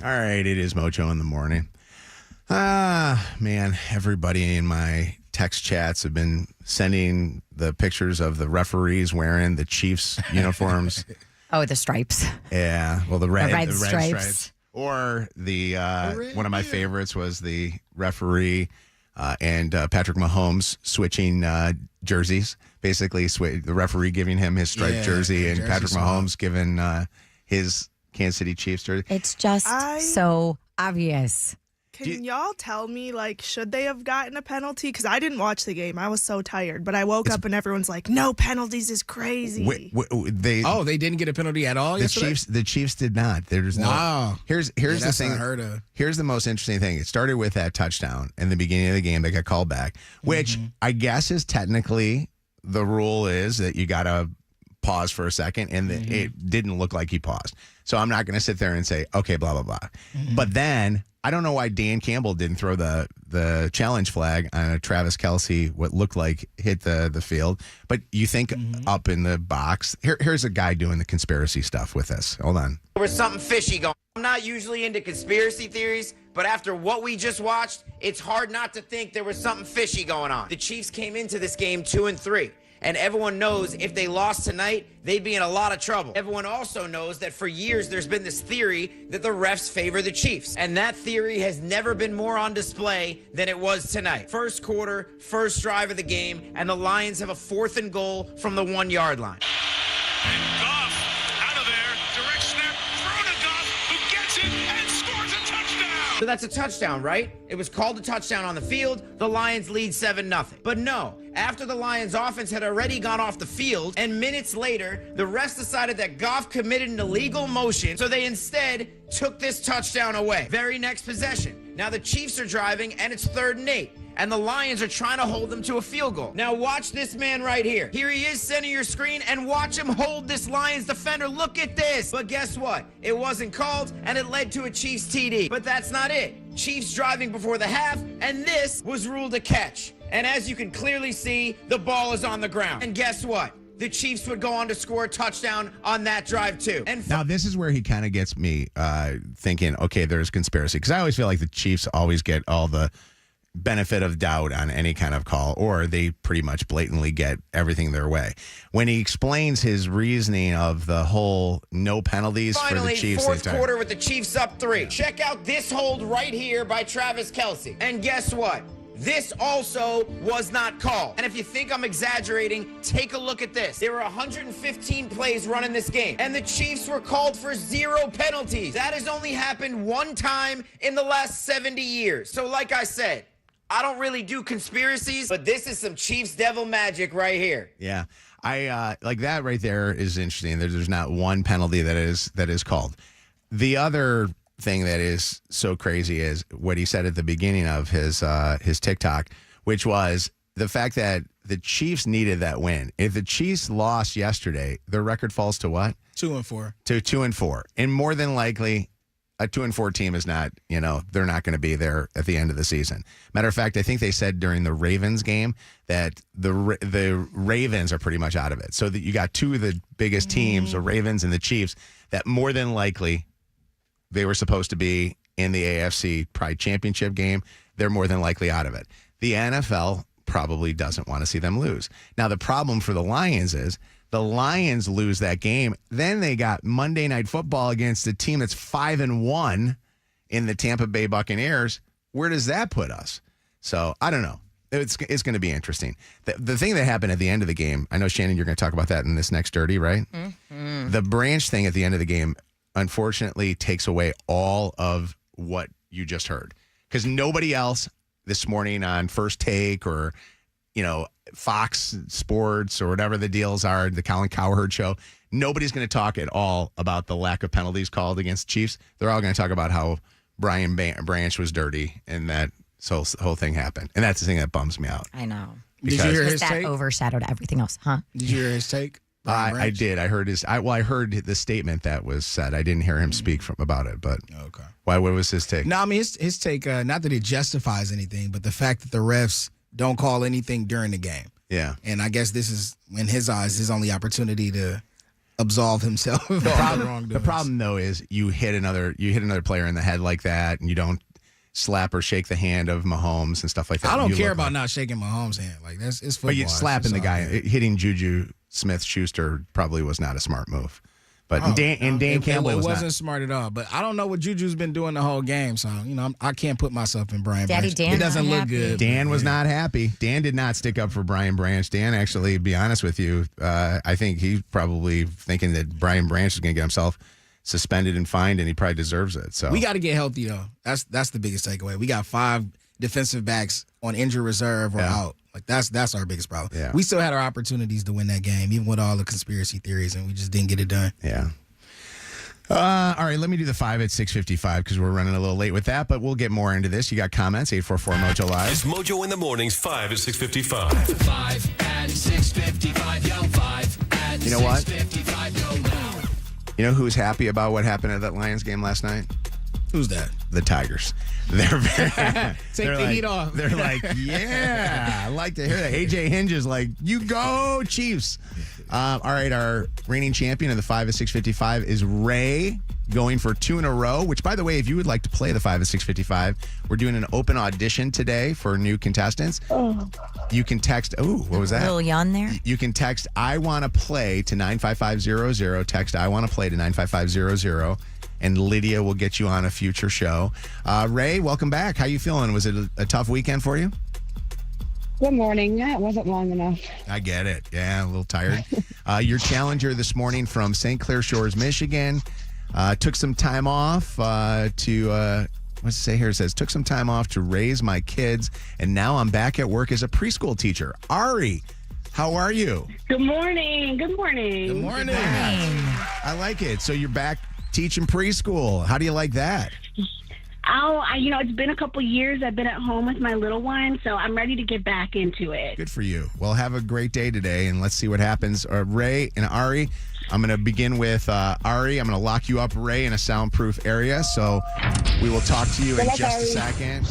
All right, it is Mojo in the morning. Man, everybody in my text chats have been sending the pictures of the referees wearing the Chiefs uniforms. Oh, the stripes. Yeah, well, the red stripes. Or one of my favorites was the referee and Patrick Mahomes switching jerseys. Basically, the referee giving him his striped jersey and Patrick Mahomes giving his Kansas City Chiefs jersey. It's just so obvious. Can y'all tell me, should they have gotten a penalty? Because I didn't watch the game. I was so tired. But I woke up and everyone's like, no penalties is crazy. They didn't get a penalty at all yesterday? The Chiefs did not. There's wow. Here's the thing. Unheard of. Here's the most interesting thing. It started with that touchdown in the beginning of the game that got called back, which I guess is technically the rule is that you got to pause for a second, and it didn't look like he paused. So I'm not going to sit there and say, okay, blah, blah, blah. But then I don't know why Dan Campbell didn't throw the challenge flag on a Travis Kelce, what looked like hit the field. But you think up in the box, here's a guy doing the conspiracy stuff with us. Hold on. There was something fishy going on. I'm not usually into conspiracy theories, but after what we just watched, it's hard not to think there was something fishy going on. The Chiefs came into this game 2-3. And everyone knows if they lost tonight, they'd be in a lot of trouble. Everyone also knows that for years there's been this theory that the refs favor the Chiefs. And that theory has never been more on display than it was tonight. First quarter, first drive of the game, and the Lions have a 4th and goal from the 1-yard line. And Goff out of there, direct snap, throw to Goff, who gets it and scores a touchdown. So that's a touchdown, right? It was called a touchdown on the field. The Lions lead 7-0. But no, after the Lions offense had already gone off the field, and minutes later, the refs decided that Goff committed an illegal motion, so they instead took this touchdown away. Very next possession. Now the Chiefs are driving, and it's 3rd and 8. And the Lions are trying to hold them to a field goal. Now watch this man right here. Here he is, center your screen, and watch him hold this Lions defender. Look at this. But guess what? It wasn't called, and it led to a Chiefs TD. But that's not it. Chiefs driving before the half, and this was ruled a catch. And as you can clearly see, the ball is on the ground. And guess what? The Chiefs would go on to score a touchdown on that drive, too. And now, this is where he kind of gets me thinking, okay, there's conspiracy. Because I always feel like the Chiefs always get all the benefit of doubt on any kind of call, or they pretty much blatantly get everything their way. When he explains his reasoning of the whole no penalties for the Chiefs. Finally, 4th quarter with the Chiefs up 3. Check out this hold right here by Travis Kelce. And guess what? This also was not called. And if you think I'm exaggerating, take a look at this. There were 115 plays run in this game, and the Chiefs were called for 0 penalties. That has only happened one time in the last 70 years. So like I said, I don't really do conspiracies, but this is some Chiefs devil magic right here. Yeah. I like that right there is interesting. There's not one penalty that is called. The other thing that is so crazy is what he said at the beginning of his TikTok, which was the fact that the Chiefs needed that win. If the Chiefs lost yesterday, their record falls to what? 2-4. To 2-4. And more than likely, a 2-4 team is not, they're not going to be there at the end of the season. Matter of fact, I think they said during the Ravens game that the Ravens are pretty much out of it. So that you got two of the biggest teams, the Ravens and the Chiefs, that more than likely they were supposed to be in the AFC Pride Championship game. They're more than likely out of it. The NFL probably doesn't want to see them lose. Now, the problem for the Lions is the Lions lose that game. Then they got Monday Night Football against a team that's 5-1 in the Tampa Bay Buccaneers. Where does that put us? So I don't know. It's going to be interesting. The thing that happened at the end of the game, I know, Shannon, you're going to talk about that in this next Dirty, right? Mm-hmm. The Branch thing at the end of the game, unfortunately, takes away all of what you just heard. Because nobody else this morning on First Take or, Fox Sports or whatever the deals are, the Colin Cowherd show, nobody's going to talk at all about the lack of penalties called against Chiefs. They're all going to talk about how Brian Branch was dirty and that whole thing happened. And that's the thing that bums me out. I know. Did you hear his that take? Overshadowed everything else, huh? Did you hear his take? I did. I heard I heard the statement that was said. I didn't hear him speak about it, but okay. Why? What was his take? No, I mean his take. Not that it justifies anything, but the fact that the refs don't call anything during the game. Yeah. And I guess this is, in his eyes, his only opportunity to absolve himself of all the wrongdoings. The problem though is you hit another player in the head like that, and you don't slap or shake the hand of Mahomes and stuff like that. I don't You care look about like, not shaking Mahomes' hand. Like it's football. but you slapping the It's guy, all good. hitting Juju Smith-Schuster probably was not a smart move. But Dan Campbell it was wasn't not. smart at all. But I don't know what Juju's been doing the whole game, so I can't put myself in Brian Daddy Branch. Dan It doesn't not look happy. good. Dan was not happy. Dan did not stick up for Brian Branch. Dan actually, to be honest with you, I think he's probably thinking that Brian Branch is going to get himself suspended and fined, and he probably deserves it. So We got to get healthy though. That's the biggest takeaway. We got 5 defensive backs on injured reserve or out. Like that's our biggest problem. Yeah. We still had our opportunities to win that game, even with all the conspiracy theories, and we just didn't get it done. Yeah. All right, let me do the 5 at 6:55 because we're running a little late with that, but we'll get more into this. You got comments, 844 Mojo Live. It's Mojo in the mornings, 5 at 6:55. 5 at 6:55, yo, 5 at You know what? 6:55, yo, now. You know who's happy about what happened at that Lions game last night? Who's that? The Tigers. They're very, Take the heat off. They're like, yeah, I like to hear that. AJ Hinge is like, you go, Chiefs. All right, our reigning champion of the 5 at 6:55 is Ray, going for 2 in a row, which, by the way, if you would like to play the 5 at 6:55, we're doing an open audition today for new contestants. You can text, what was A that? little yawn there. You can text I want to play to 95500. Text I want to play to 95500, and Lydia will get you on a future show. Ray, welcome back. How you feeling? Was it a tough weekend for you? Good morning. Yeah, it wasn't long enough. I get it. Yeah, a little tired. Your challenger this morning from St. Clair Shores, Michigan, took some time off to what's it say here? It says, took some time off to raise my kids, and now I'm back at work as a preschool teacher. Ari, how are you? Good morning. Good morning. Good morning. I like it. So you're back teaching preschool. How do you like that? It's been a couple years. I've been at home with my little one, so I'm ready to get back into it. Good for you. Well, have a great day today, and let's see what happens. Ray and Ari, I'm going to begin with Ari. I'm going to lock you up, Ray, in a soundproof area, so we will talk to you in luck, just a Ari. second.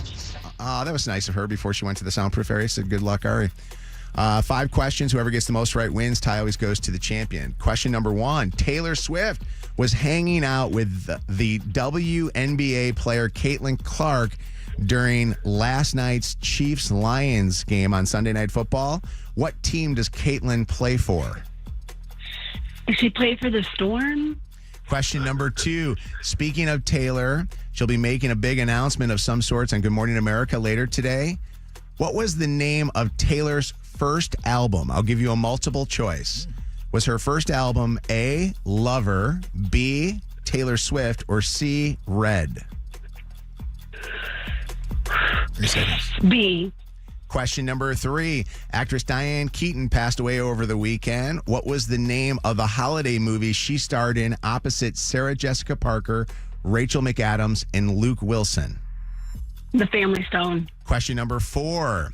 That was nice of her before she went to the soundproof area. Said, good luck, Ari. 5 questions. Whoever gets the most right wins. Tie always goes to the champion. Question number 1. Taylor Swift was hanging out with the WNBA player Caitlin Clark during last night's Chiefs-Lions game on Sunday Night Football. What team does Caitlin play for? Does she play for the Storm? Question number 2. Speaking of Taylor, she'll be making a big announcement of some sorts on Good Morning America later today. What was the name of Taylor's first album? I'll give you a multiple choice. Was her first album A, Lover, B, Taylor Swift, or C, Red? 3 seconds. B. Question number 3. Actress Diane Keaton passed away over the weekend. What was the name of the holiday movie she starred in opposite Sarah Jessica Parker, Rachel McAdams, and Luke Wilson? The Family Stone. Question number 4.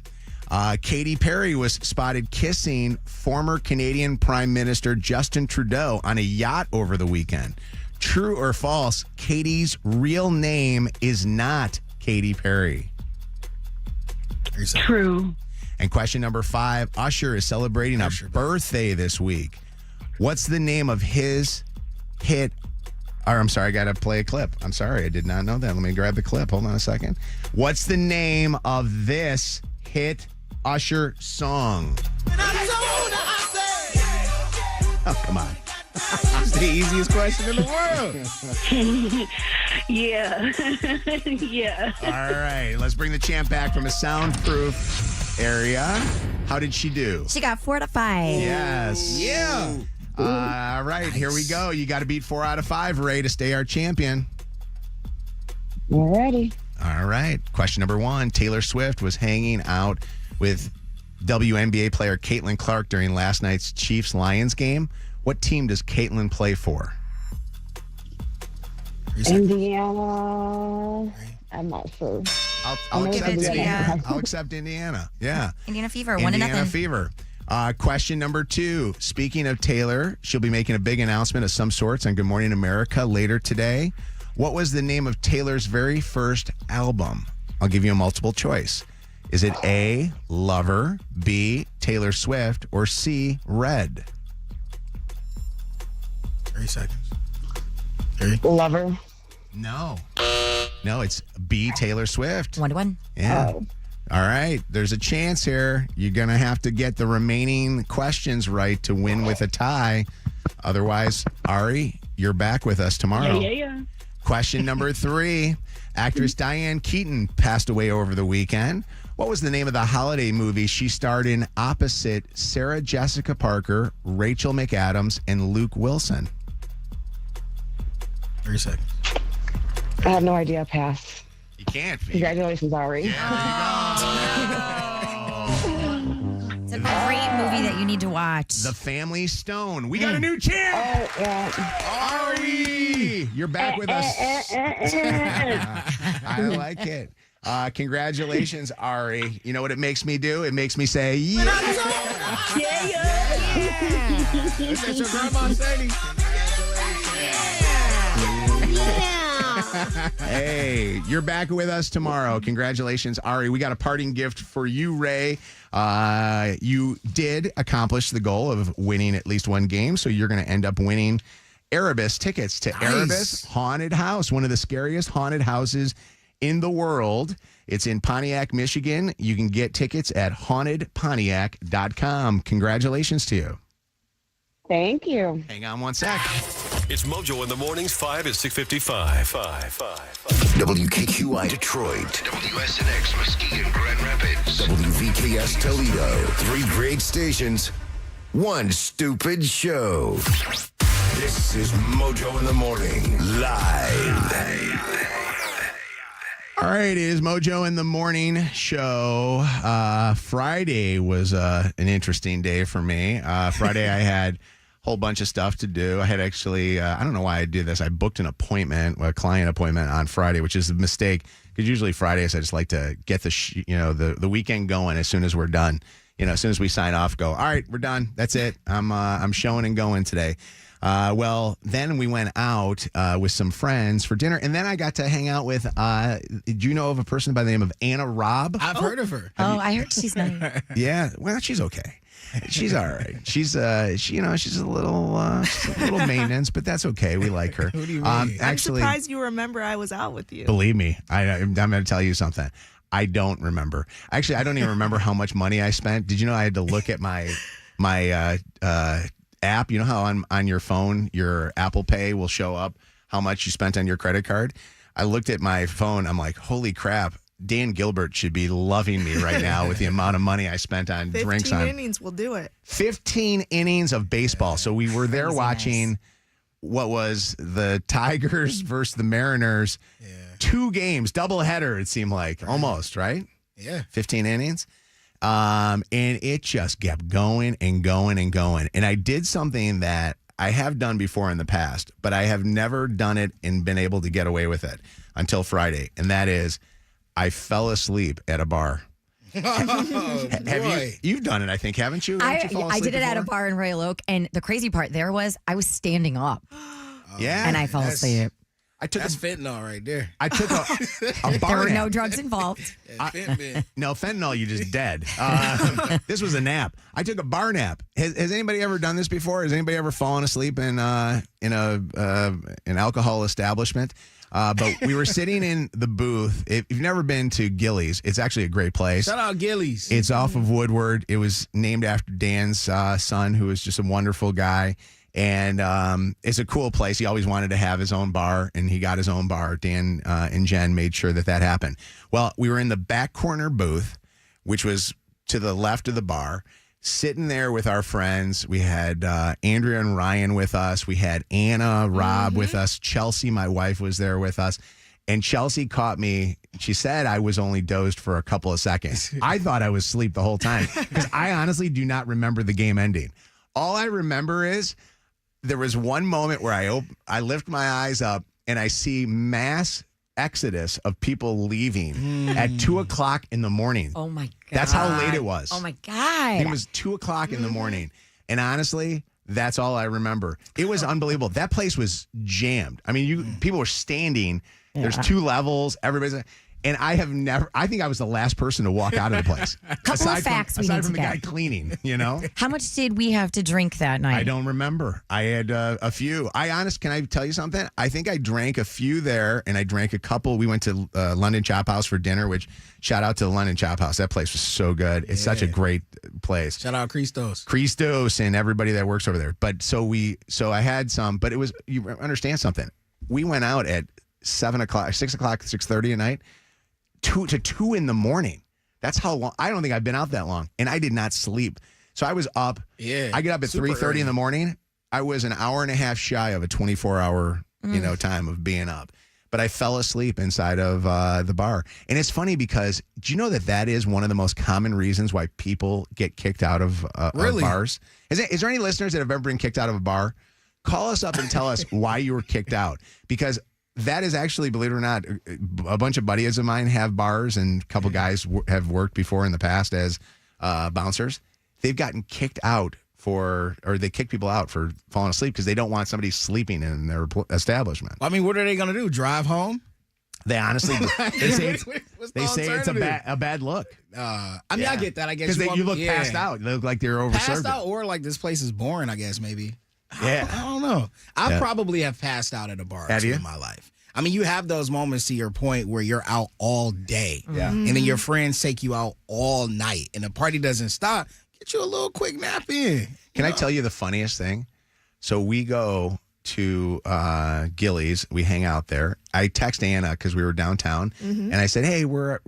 Katy Perry was spotted kissing former Canadian Prime Minister Justin Trudeau on a yacht over the weekend. True or false, Katy's real name is not Katy Perry? True. And question number 5, Usher is celebrating a birthday this week. What's the name of his hit? Or I'm sorry, I got to play a clip. I'm sorry, I did not know that. Let me grab the clip. Hold on a second. What's the name of this hit Usher song? Oh, come on. It's the easiest question in the world. Yeah. Yeah. All right, let's bring the champ back from a soundproof area. How did she do? She got 4 out of 5. Yes. Yeah. All right, here we go. You got to beat 4 out of 5, Ray, to stay our champion. Alrighty. All right. Question number 1. Taylor Swift was hanging out with WNBA player Caitlin Clark during last night's Chiefs-Lions game. What team does Caitlin play for? Indiana. I'm not sure. I'll Give accept it to Indiana. ya. I'll accept Indiana. Yeah. Indiana Fever, 1 to Indiana nothing. Fever. Question number 2. Speaking of Taylor, she'll be making a big announcement of some sorts on Good Morning America later today. What was the name of Taylor's very first album? I'll give you a multiple choice. Is it A, Lover, B, Taylor Swift, or C, Red? 3 seconds. 3. Lover. No. No, it's B. Taylor Swift. 1-1. Yeah. Oh. All right. There's a chance here. You're going to have to get the remaining questions right to win with a tie. Otherwise, Ari, you're back with us tomorrow. Yeah. Question number 3. Actress Diane Keaton passed away over the weekend. What was the name of the holiday movie she starred in opposite Sarah Jessica Parker, Rachel McAdams, and Luke Wilson? 3 seconds. I have no idea. Pass. You can't. Congratulations, Ari. It's a great movie that you need to watch. The Family Stone. We got a new champ. Oh, yeah. Ari, you're back with us. I like it. Congratulations, Ari. You know what it makes me do? It makes me say, yeah. That's your grandma Sadie. Hey, you're back with us tomorrow. Congratulations, Ari. We got a parting gift for you, Ray. You did accomplish the goal of winning at least one game, so you're going to end up winning Erebus tickets to Erebus Haunted House, one of the scariest haunted houses in the world. It's in Pontiac, Michigan. You can get tickets at hauntedpontiac.com. Congratulations to you. Thank you. Hang on one sec. It's Mojo in the mornings, 5 at 6:55. WKQI Detroit, WSNX Muskegon, Grand Rapids, WVKS Toledo. 3 great stations, 1 stupid show. This is Mojo in the Morning, live. All right, it is Mojo in the Morning show. Friday was an interesting day for me. Friday, I had a whole bunch of stuff to do. I had actually, I don't know why I did this. I booked an appointment, a client appointment on Friday, which is a mistake because usually Fridays I just like to get the weekend going as soon as we're done. As soon as we sign off, go, all right, we're done. That's it. I'm showing and going today. Well, then we went out with some friends for dinner, and then I got to hang out with, do you know of a person by the name of Anna Robb? I've heard of her. I heard she's nice. Yeah, well, she's okay. She's all right. She's she's a little maintenance, but that's okay. We like her. What do you mean? I'm surprised you remember I was out with you. Believe me, I'm going to tell you something. I don't remember. Actually, I don't even remember how much money I spent. Did you know I had to look at my app? You know how on your phone, your Apple Pay will show up how much you spent on your credit card? I looked at my phone. I'm like, holy crap. Dan Gilbert should be loving me right now with the amount of money I spent on drinks. 15 innings will do it. 15 innings of baseball. So we were there watching what was the Tigers versus the Mariners. Yeah. 2 games, doubleheader, it seemed like. Almost, right? Yeah. 15 innings. And it just kept going and going and going. And I did something that I have done before in the past, but I have never done it and been able to get away with it until Friday. And that is I fell asleep at a bar. You've done it, I think, haven't you? I did it at a bar in Royal Oak, and the crazy part there was I was standing up. Yeah. And I fell asleep. That's fentanyl right there. I took a bar There were nap. no drugs involved. No, fentanyl, you just dead. This was a nap. I took a bar nap. Has anybody ever done this before? Has anybody ever fallen asleep in an alcohol establishment? But we were sitting in the booth. If you've never been to Gillies, it's actually a great place. Shout out Gillies. It's off of Woodward. It was named after Dan's son, who is just a wonderful guy. And it's a cool place. He always wanted to have his own bar, and he got his own bar. Dan and Jen made sure that happened. Well, we were in the back corner booth, which was to the left of the bar, sitting there with our friends. We had Andrea and Ryan with us. We had Anna, Rob with us. Chelsea, my wife, was there with us. And Chelsea caught me. She said I was only dozed for a couple of seconds. I thought I was asleep the whole time because I honestly do not remember the game ending. All I remember is there was one moment where I lift my eyes up and I see mass exodus of people leaving at 2:00 in the morning. Oh my God. That's how late it was. Oh my God. It was 2:00 in the morning. And honestly, that's all I remember. It was unbelievable. That place was jammed. I mean, people were standing. There's 2 levels. Everybody's, And I think I was the last person to walk out of the place. Couple of facts we need aside from to the guy get. cleaning, you know? How much did we have to drink that night? I don't remember. I had a few. Can I tell you something? I think I drank a few there, and I drank a couple. We went to London Chop House for dinner, which shout out to the London Chop House. That place was so good. It's such a great place. Shout out Christos. Christos and everybody that works over there. But so I had some, but it was, you understand something. We went out at 7 o'clock, 6 o'clock, 6:30 at night. 2 to 2 in the morning. That's how long. I don't think I've been out that long, and I did not sleep. So I was up. Yeah, I get up at 3:30 in the morning. I was an hour and a half shy of a 24-hour, time of being up. But I fell asleep inside of the bar, and it's funny because do you know that is one of the most common reasons why people get kicked out of bars? Is there any listeners that have ever been kicked out of a bar? Call us up and tell us why you were kicked out, because that is actually, believe it or not, a bunch of buddies of mine have bars, and a couple guys have worked before in the past as bouncers. They've gotten kicked out or they kick people out for falling asleep because they don't want somebody sleeping in their establishment. I mean, what are they going to do? Drive home? They honestly, they say it's a alternative? bad look. I get that. I guess because you look passed out. They look like they're overserved. Passed out, or like this place is boring. I guess maybe. Yeah, I don't know. I probably have passed out at a bar in my life. I mean, you have those moments, to your point, where you're out all day, and then your friends take you out all night, and the party doesn't stop. Get you a little quick nap in. Can I tell you the funniest thing? So we go to Gillies. We hang out there. I text Anna because we were downtown, and I said, "Hey, we're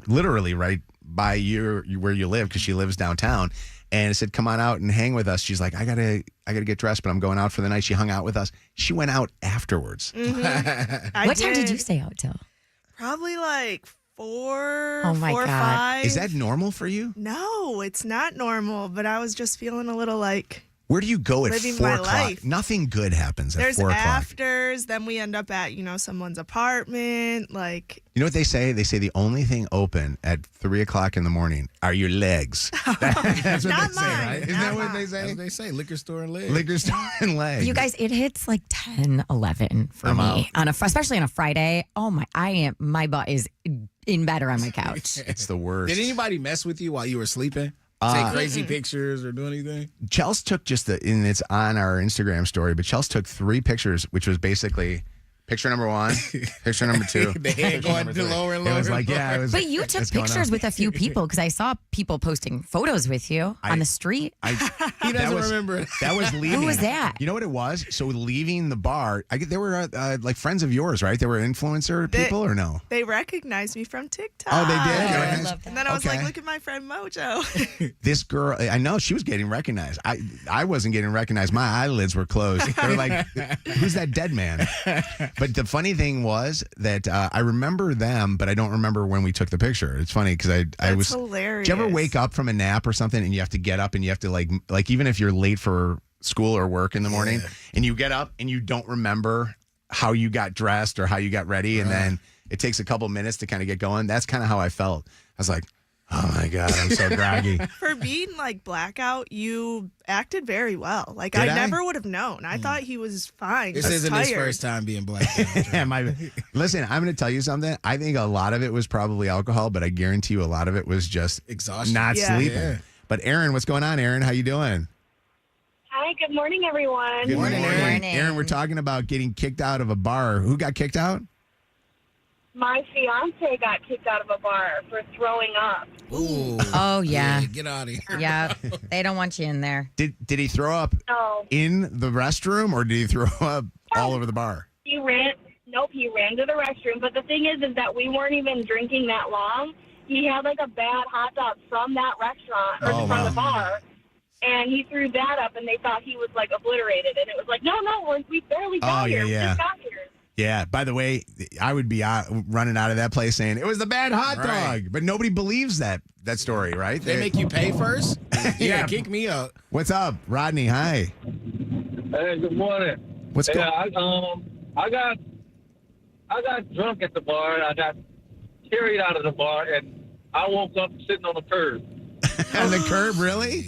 literally right by where you live, because she lives downtown." And I said, "Come on out and hang with us." She's like, "I gotta get dressed, but I'm going out for the night." She hung out with us. She went out afterwards. What time did you stay out till? Probably like 4, Oh my 4 or God. 5. Is that normal for you? No, it's not normal, but I was just feeling a little like, Where do you go at living 4 my o'clock? life. Nothing good happens at there's 4 o'clock. afters, then we end up at, someone's apartment. Like, You know what they say? They say the only thing open at 3 o'clock in the morning are your legs. That's what Not they say, mine. right? Isn't Not that what mine. they That's say? what they say. Liquor store and legs. Liquor store and legs. You guys, it hits like 10, 11 for I'm me especially on a Friday. Oh my butt is in bed or on my couch. It's the worst. Did anybody mess with you while you were sleeping? Take crazy pictures or do anything? Chelsea took and it's on our Instagram story, but Chelsea took 3 pictures, which was basically picture number 1, picture number 2. The head picture going number to 3. lower and It was lower. like, yeah, it was. But you took what's going pictures on? with a few people, because I saw people posting photos with you on the street. He doesn't remember. That was leaving. Who was that? You know what it was? So leaving the bar, there were like friends of yours, right? They were influencer people or no? they recognized me from TikTok. Oh, they did? I Yes. love that. And then I was Okay. like, look at my friend Mojo. This girl, I know she was getting recognized. I wasn't getting recognized. My eyelids were closed. They were like, who's that dead man? But the funny thing was that I remember them, but I don't remember when we took the picture. It's funny because I was hilarious. Do you ever wake up from a nap or something and you have to get up and you have to like even if you're late for school or work in the morning and you get up and you don't remember how you got dressed or how you got ready, and then it takes a couple minutes to kind of get going? That's kind of how I felt. I was like, oh my God, I'm so groggy. For being like blackout, you acted very well. Like, Did I I? never would have known. I thought he was fine. This just isn't tired. his first time being black. Listen, I'm going to tell you something. I think a lot of it was probably alcohol, but I guarantee you a lot of it was just Exhaustion. not Yeah. sleeping. Yeah. But Aaron, what's going on, Aaron? How you doing? Hi, good morning, everyone. Good morning, Aaron. morning. Aaron, we're talking about getting kicked out of a bar. Who got kicked out? My fiance got kicked out of a bar for throwing up. Ooh. Oh, yeah. Get out of here. Yeah, they don't want you in there. Did he throw up No, in the restroom or did he throw up all over the bar? he ran. Nope, he ran to the restroom. But the thing is that we weren't even drinking that long. He had like a bad hot dog from that restaurant or Oh, from wow. the bar, and he threw that up, and they thought he was like obliterated. And it was like, no, we barely got Oh, here. yeah, We yeah. just got here. Yeah. By the way, I would be running out of that place saying it was the bad hot dog, Right. but nobody believes that story, right? They make you pay first? Yeah. Kick me out. What's up, Rodney? Hi. Hey, good morning. What's going? I got drunk at the bar. I got carried out of the bar, and I woke up sitting on the curb. On the curb, really?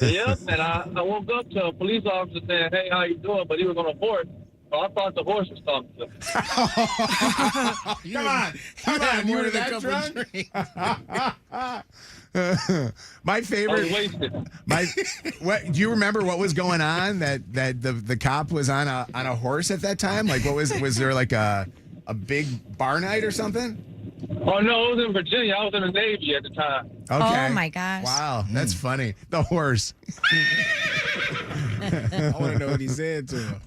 Yep. And I woke up to a police officer saying, "Hey, how you doing?" But he was on a horse so I thought the horse was talking to me. Come on, you were that drunk? My favorite. What do you remember? What was going on? That the cop was on a horse at that time. Like, what was there like a big bar night or something? Oh no, it was in Virginia. I was in the Navy at the time. Okay. Oh my gosh! Wow, that's funny. The horse. I want to know what he said to him.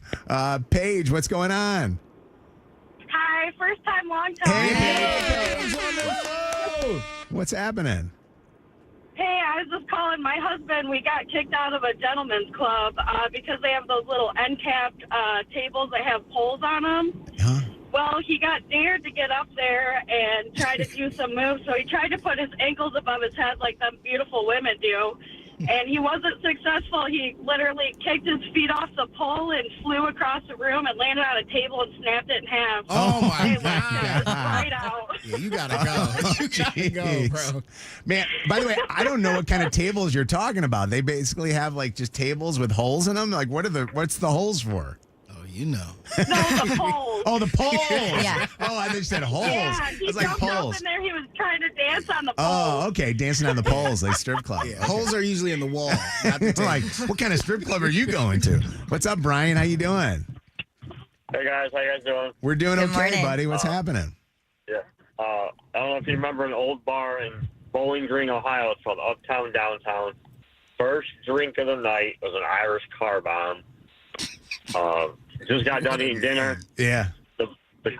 Paige, what's going on? Hi, first time, long time. Hey, what's happening? Hey, I was just calling my husband. We got kicked out of a gentleman's club because they have those little end-capped tables that have poles on them. Huh? Well, he got dared to get up there and try to do some moves, so he tried to put his ankles above his head like them beautiful women do. And he wasn't successful. He literally kicked his feet off the pole and flew across the room and landed on a table and snapped it in half. Oh, my God. Right out. Yeah, you got to go. You got to go, bro. Man, by the way, I don't know what kind of tables you're talking about. They basically have like just tables with holes in them. Like, what's the holes for? You know. No, the poles. Oh, the poles. Yeah. Oh, I just said holes. Yeah, he I was like jumped up poles. in there. He was trying to dance on the poles. Oh, okay. Dancing on the poles, like strip club. Yeah, Okay. holes are usually in the wall, not the Like, what kind of strip club are you going to? What's up, Brian? How you doing? Hey guys, how you guys doing? We're doing Good okay, morning. buddy. What's happening? Yeah. I don't know if you remember an old bar in Bowling Green, Ohio. It's called Uptown Downtown. First drink of the night was an Irish car bomb. Just got done eating dinner. Yeah. The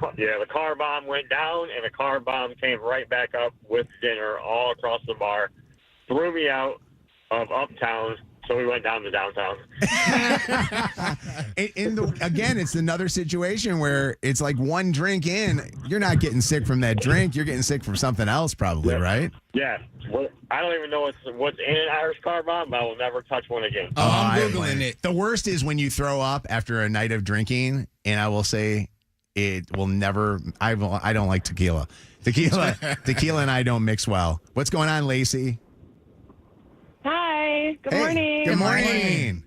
car bomb went down, and the car bomb came right back up with dinner all across the bar. Threw me out of Uptown, so we went down to downtown. Again, it's another situation where it's like one drink in, you're not getting sick from that drink. You're getting sick from something else, probably, right? Yeah. Well, I don't even know what's in an Irish car bomb, but I will never touch one again. Oh, I'm Googling it. The worst is when you throw up after a night of drinking, and I will say it will never. I don't like tequila. Tequila and I don't mix well. What's going on, Lacey? Hi. Good Hey, morning. Good morning.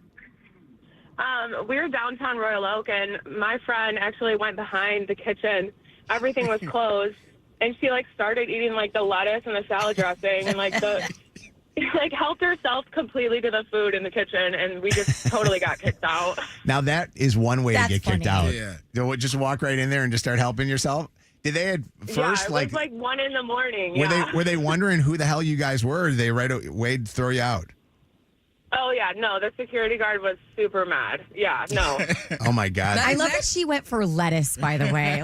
We were downtown Royal Oak, and my friend actually went behind the kitchen. Everything was closed, and she started eating the lettuce and the salad dressing, and helped herself completely to the food in the kitchen, and we just totally got kicked out. Now that is one way to get kicked out. Yeah. You'll just walk right in there and just start helping yourself. Did they at first yeah, it was 1 in the morning. Were they wondering who the hell you guys were? Or did they right away throw you out? Oh yeah, no, the security guard was super mad. Yeah, no. Oh my God. I love that she went for lettuce, by the way.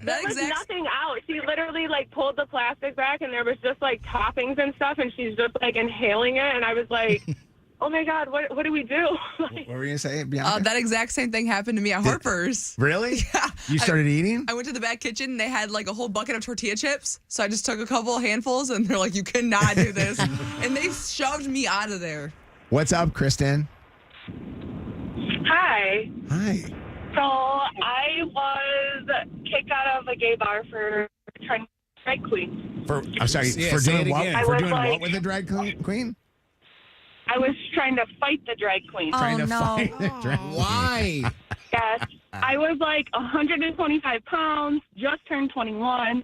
There was nothing out. She literally pulled the plastic back, and there was just toppings and stuff, and she's just inhaling it, and I was like, oh my God, what do we do? What were you gonna say, Bianca? That exact same thing happened to me at Harper's. Really? Yeah. You started eating? I went to the back kitchen, and they had a whole bucket of tortilla chips. So I just took a couple handfuls, and they're like, you cannot do this. And they shoved me out of there. What's up, Kristen? Hi. Hi. So I was kicked out of a gay bar for trying to be a drag queen. I'm sorry, Yeah, for say doing it what? again. For I doing was what with the drag queen? I was trying to fight the drag queen. Trying to no. fight the drag queen. Why? Yes. I was 125 pounds, just turned 21.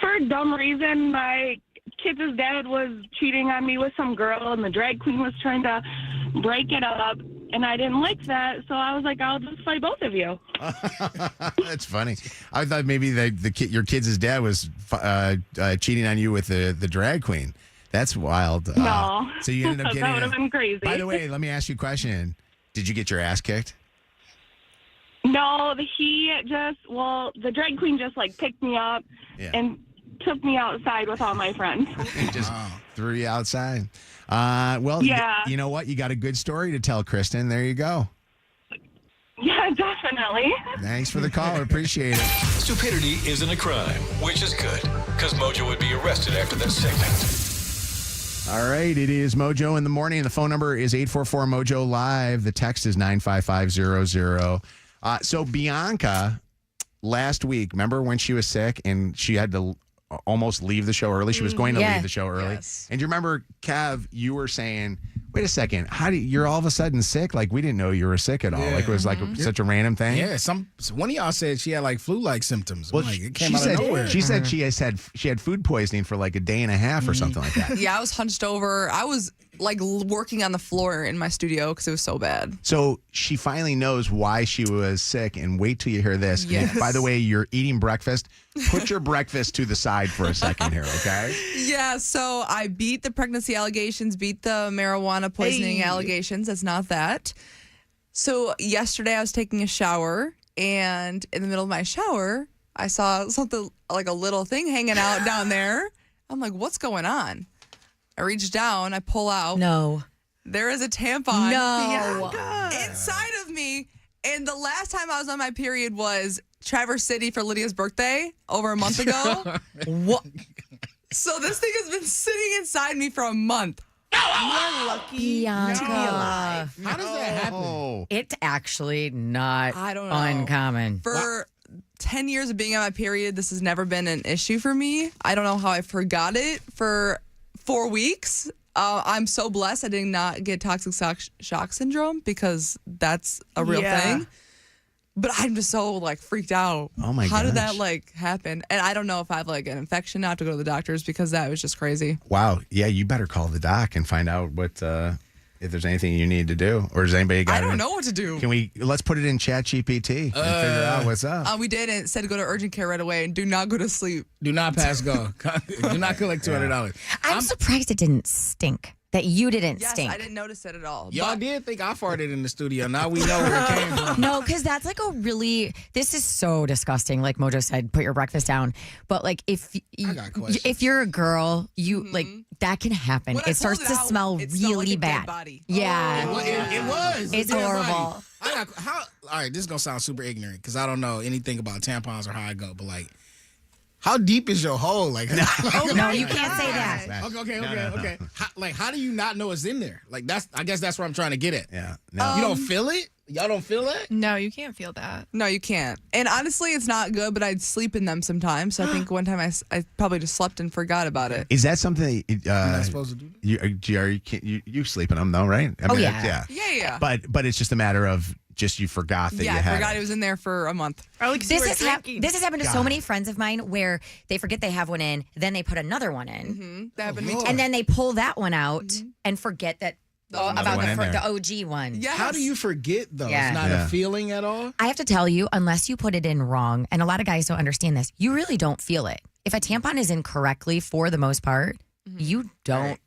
For a dumb reason, my kid's dad was cheating on me with some girl, and the drag queen was trying to break it up, and I didn't like that, so I was like, I'll just fight both of you. That's funny. I thought maybe your kid's dad was cheating on you with the drag queen. That's wild. No. So you ended up getting. That would have been crazy. By the way, let me ask you a question. Did you get your ass kicked? No, the drag queen just picked me up and took me outside with all my friends. Just threw you outside. Well, Yeah. you know what? You got a good story to tell, Kristen. There you go. Yeah, definitely. Thanks for the call. Appreciate it. Stupidity isn't a crime, which is good, because Mojo would be arrested after that segment. All right, it is Mojo in the morning. The phone number is 844-MOJO live. The text is 95500. So Bianca, last week, remember when she was sick and she had to almost leave the show early? She was going to leave the show early. Yes. And do you remember, Kev, you were saying Wait a second. You're all of a sudden sick? Like, we didn't know you were sick at all. Like, it was like such a random thing. Yeah, one of y'all said she had like flu-like symptoms. Well, it came out of nowhere. She said she had food poisoning for like a day and a half or something like that. Yeah, I was hunched over. I was like working on the floor in my studio because it was so bad. So she finally knows why she was sick, and wait till you hear this. Yes. And by the way, you're eating breakfast. Put your breakfast to the side for a second here, okay? Yeah, so I beat the pregnancy allegations, beat the marijuana poisoning allegations. It's not that. So yesterday I was taking a shower, and in the middle of my shower, I saw something like a little thing hanging out down there. I'm like, what's going on? I reach down, I pull out. No. There is a tampon No. inside of me. And the last time I was on my period was Traverse City for Lydia's birthday over a month ago. What? So this thing has been sitting inside me for a month. You're lucky Bianca. to be alive. How does that happen? It's actually not I don't know. uncommon. For 10 years of being on my period, this has never been an issue for me. I don't know how I forgot it for 4 weeks. I'm so blessed I did not get toxic shock syndrome because that's a real thing. But I'm just so like freaked out. Oh my How did gosh. that like happen? And I don't know if I have like an infection. I have to go to the doctors because that was just crazy. Wow. Yeah, you better call the doc and find out what if there's anything you need to do. Or does anybody got I don't know what to do. Let's put it in ChatGPT and figure out what's up. We did and said to go to urgent care right away and do not go to sleep. Do not pass go. Do not collect $200. I'm surprised it didn't stink. That you didn't Yes, stink. I didn't notice it at all. Y'all did think I farted in the studio. Now we know where it came from. No, because that's like this is so disgusting. Like Mojo said, put your breakfast down. But like if you're a girl, you like that can happen. When I It starts pulled to it out, smell it smelled really like a dead bad. body. Yeah. It was. It's a dead horrible. body. All right, this is going to sound super ignorant because I don't know anything about tampons or how I go, but like, how deep is your hole? Like, No, you can't say that. Okay. How do you not know it's in there? Like, I guess that's what I'm trying to get at. Yeah. No. You don't feel it? Y'all don't feel that? No, you can't feel that. No, you can't. And honestly, it's not good, but I'd sleep in them sometimes. So I think one time I probably just slept and forgot about it. Is that something that, You're not supposed to do you sleep in them though, right? I Oh, mean, yeah. Yeah. But it's just a matter of just you forgot that you I had forgot it was in there for a month. This has happened to so many friends of mine where they forget they have one in, then they put another one in. Mm-hmm. That happened to me too. And then they pull that one out and forget that about one in there. the OG one. Yes. How do you forget though? Yeah. It's not Yeah. a feeling at all? I have to tell you, unless you put it in wrong, and a lot of guys don't understand this, you really don't feel it. If a tampon is in correctly, for the most part, you don't,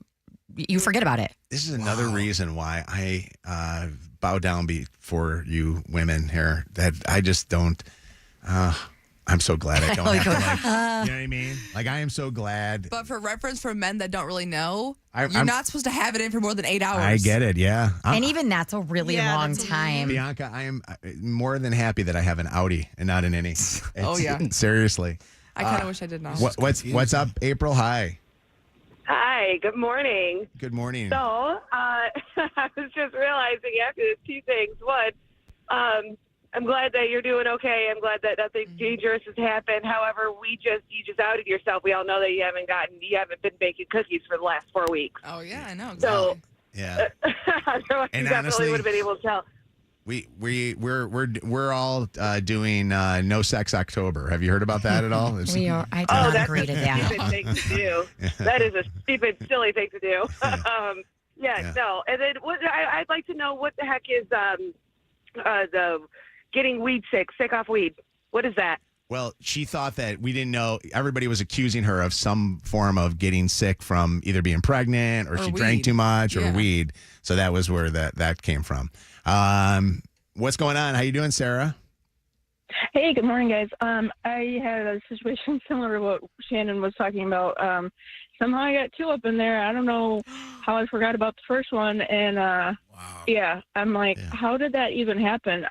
you forget about it. This is another reason why I bow down before you women here. That I just don't. I'm so glad I don't have to. Like, you know what I mean? Like, I am so glad. But for reference for men that don't really know, you're I'm- not supposed to have it in for more than 8 hours. I get it. Yeah. And even that's a really long time. Bianca, I am more than happy that I have an Audi and not an innie. Oh, yeah. Seriously. I kind of wish I did not. What's up, April? Hi. Hi, good morning. Good morning. So, I was just realizing after this two things. One, I'm glad that you're doing okay. I'm glad that nothing dangerous has happened. However, you just outed yourself. We all know that you haven't been baking cookies for the last 4 weeks. Oh yeah, I know. So, yeah. otherwise And you definitely honestly- would have been able to tell. We're all doing No Sex October. Have you heard about that at all? We are. I do not that's agree to a that. stupid thing to do. That is a stupid, silly thing to do. No. And then I'd like to know what the heck is the getting weed sick off weed. What is that? Well, she thought that we didn't know. Everybody was accusing her of some form of getting sick from either being pregnant or she drank weed. too much or Yeah. weed. So that was where that came from. What's going on? How you doing, Sarah? Hey, good morning, guys. I had a situation similar to what Shannon was talking about. Somehow I got two up in there. I don't know how I forgot about the first one. And, yeah, I'm like, how did that even happen?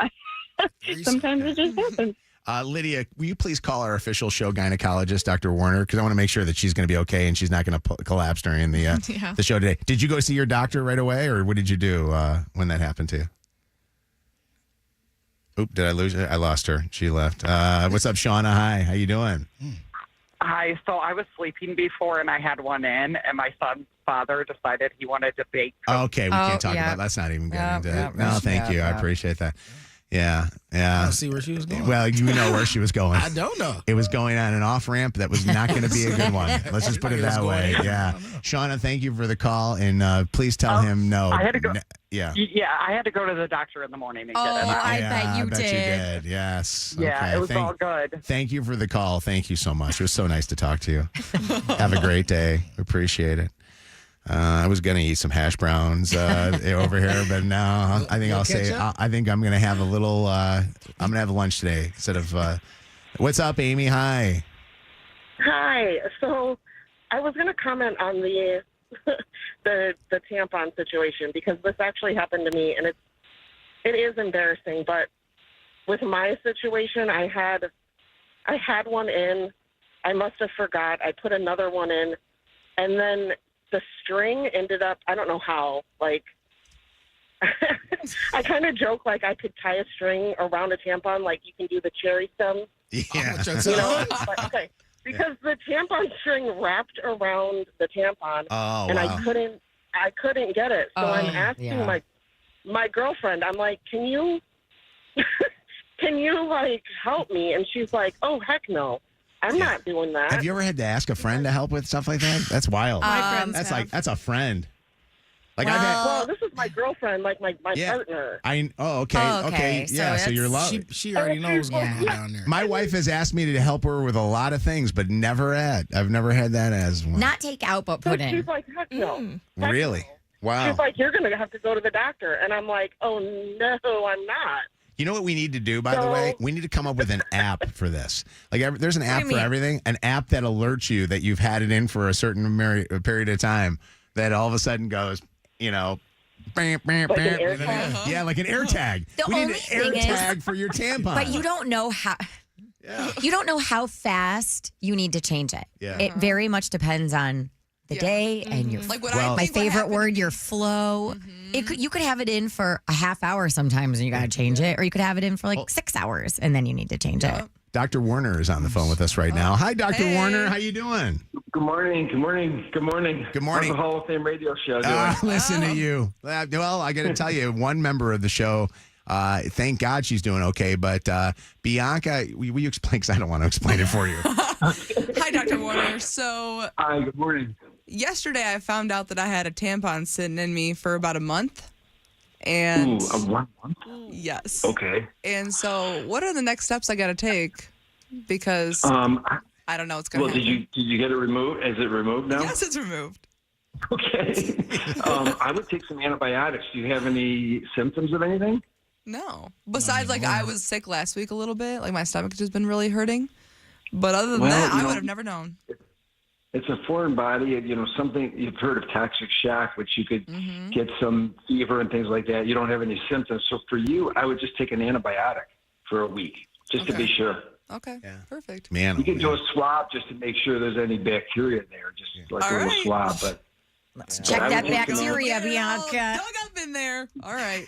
Sometimes it just happens. Lydia, will you please call our official show gynecologist, Dr. Warner, because I want to make sure that she's going to be okay and she's not going to collapse during the show today. Did you go see your doctor right away, or what did you do when that happened to you? Oop, did I lose her? I lost her. She left. What's up, Shauna? Hi, how you doing? So I was sleeping before, and I had one in, and my son's father decided he wanted to bake. Okay, we can't talk about. Let's not even get into it. No, thank you. I appreciate that. Yeah. I see where she was going. Well, you know where she was going. I don't know. It was going on an off ramp that was not going to be a good one. Let's just put it that way. Yeah. Shauna, thank you for the call, and please tell him no. I had to go. Yeah, I had to go to the doctor in the morning and get it. I bet you did. Yes. Yeah, okay. it was all good. Thank you for the call. Thank you so much. It was so nice to talk to you. Have a great day. Appreciate it. I was going to eat some hash browns over here, but now I think I'll say I think I'm going to have a little. I'm going to have lunch today instead of. What's up, Amy? Hi. Hi. So I was going to comment on the the tampon situation because this actually happened to me, and it is embarrassing. But with my situation, I had one in. I must have forgot. I put another one in, and then the string ended up, I don't know how, like, I kind of joke like I could tie a string around a tampon like you can do the cherry stem. Yeah. You know? But, okay. Because the tampon string wrapped around the tampon, and I couldn't get it. So I'm asking my girlfriend, I'm like, can you like help me? And she's like, oh, heck no. I'm not doing that. Have you ever had to ask a friend to help with stuff like that? That's wild. That's a friend. Like I've had. Well, this is my girlfriend, like my partner. Okay. Yeah, so you're loving. She already knows what's going on down there. My wife has asked me to help her with a lot of things, but I've never had that as one. Not take out, but put in. She's like, heck no. Heck Really? no. Wow. She's like, you're going to have to go to the doctor. And I'm like, oh, no, I'm not. You know what we need to do, by the way? We need to come up with an app for this. Like, there's an app for mean? everything. An app that alerts you that you've had it in for a certain period of time. That all of a sudden goes, bam, bam, Like bam. an air tag? Yeah, like an air tag. The We need only an air thing is- tag for your tampon. But you don't know how. You don't know how fast you need to change it. Yeah. It very much depends on the day and your Like what my favorite word, your flow. You could have it in for a half hour sometimes and you got to change it, or you could have it in for like 6 hours and then you need to change it. Dr. Warner is on the phone with us right now. Hi, Dr. Warner. How you doing? Good morning. Good morning. Good morning. Good morning. How's the Hall of Fame radio show doing? Listen to you. Well, I got to tell you, one member of the show, thank God she's doing okay, but Bianca, will you explain? Because I don't want to explain it for you. Hi, Dr. Warner. So Hi, good morning. yesterday I found out that I had a tampon sitting in me for about a month. And Ooh, 1 month? yes. Okay. And so what are the next steps I got to take? Because I don't know what's going to happen. Did you get it removed? Is it removed now? Yes, it's removed. Okay. I would take some antibiotics. Do you have any symptoms of anything? No. Besides, I was sick last week a little bit. Like, my stomach has just been really hurting. But other than that, I would have never known. It's a foreign body. Something you've heard of toxic shock, which you could get some fever and things like that. You don't have any symptoms. So for you, I would just take an antibiotic for a week just to be sure. Okay. Yeah. Perfect. Man, you can do a swab just to make sure there's any bacteria there, just like a little swab. But let's check that bacteria, Bianca. Dug up in there. All right.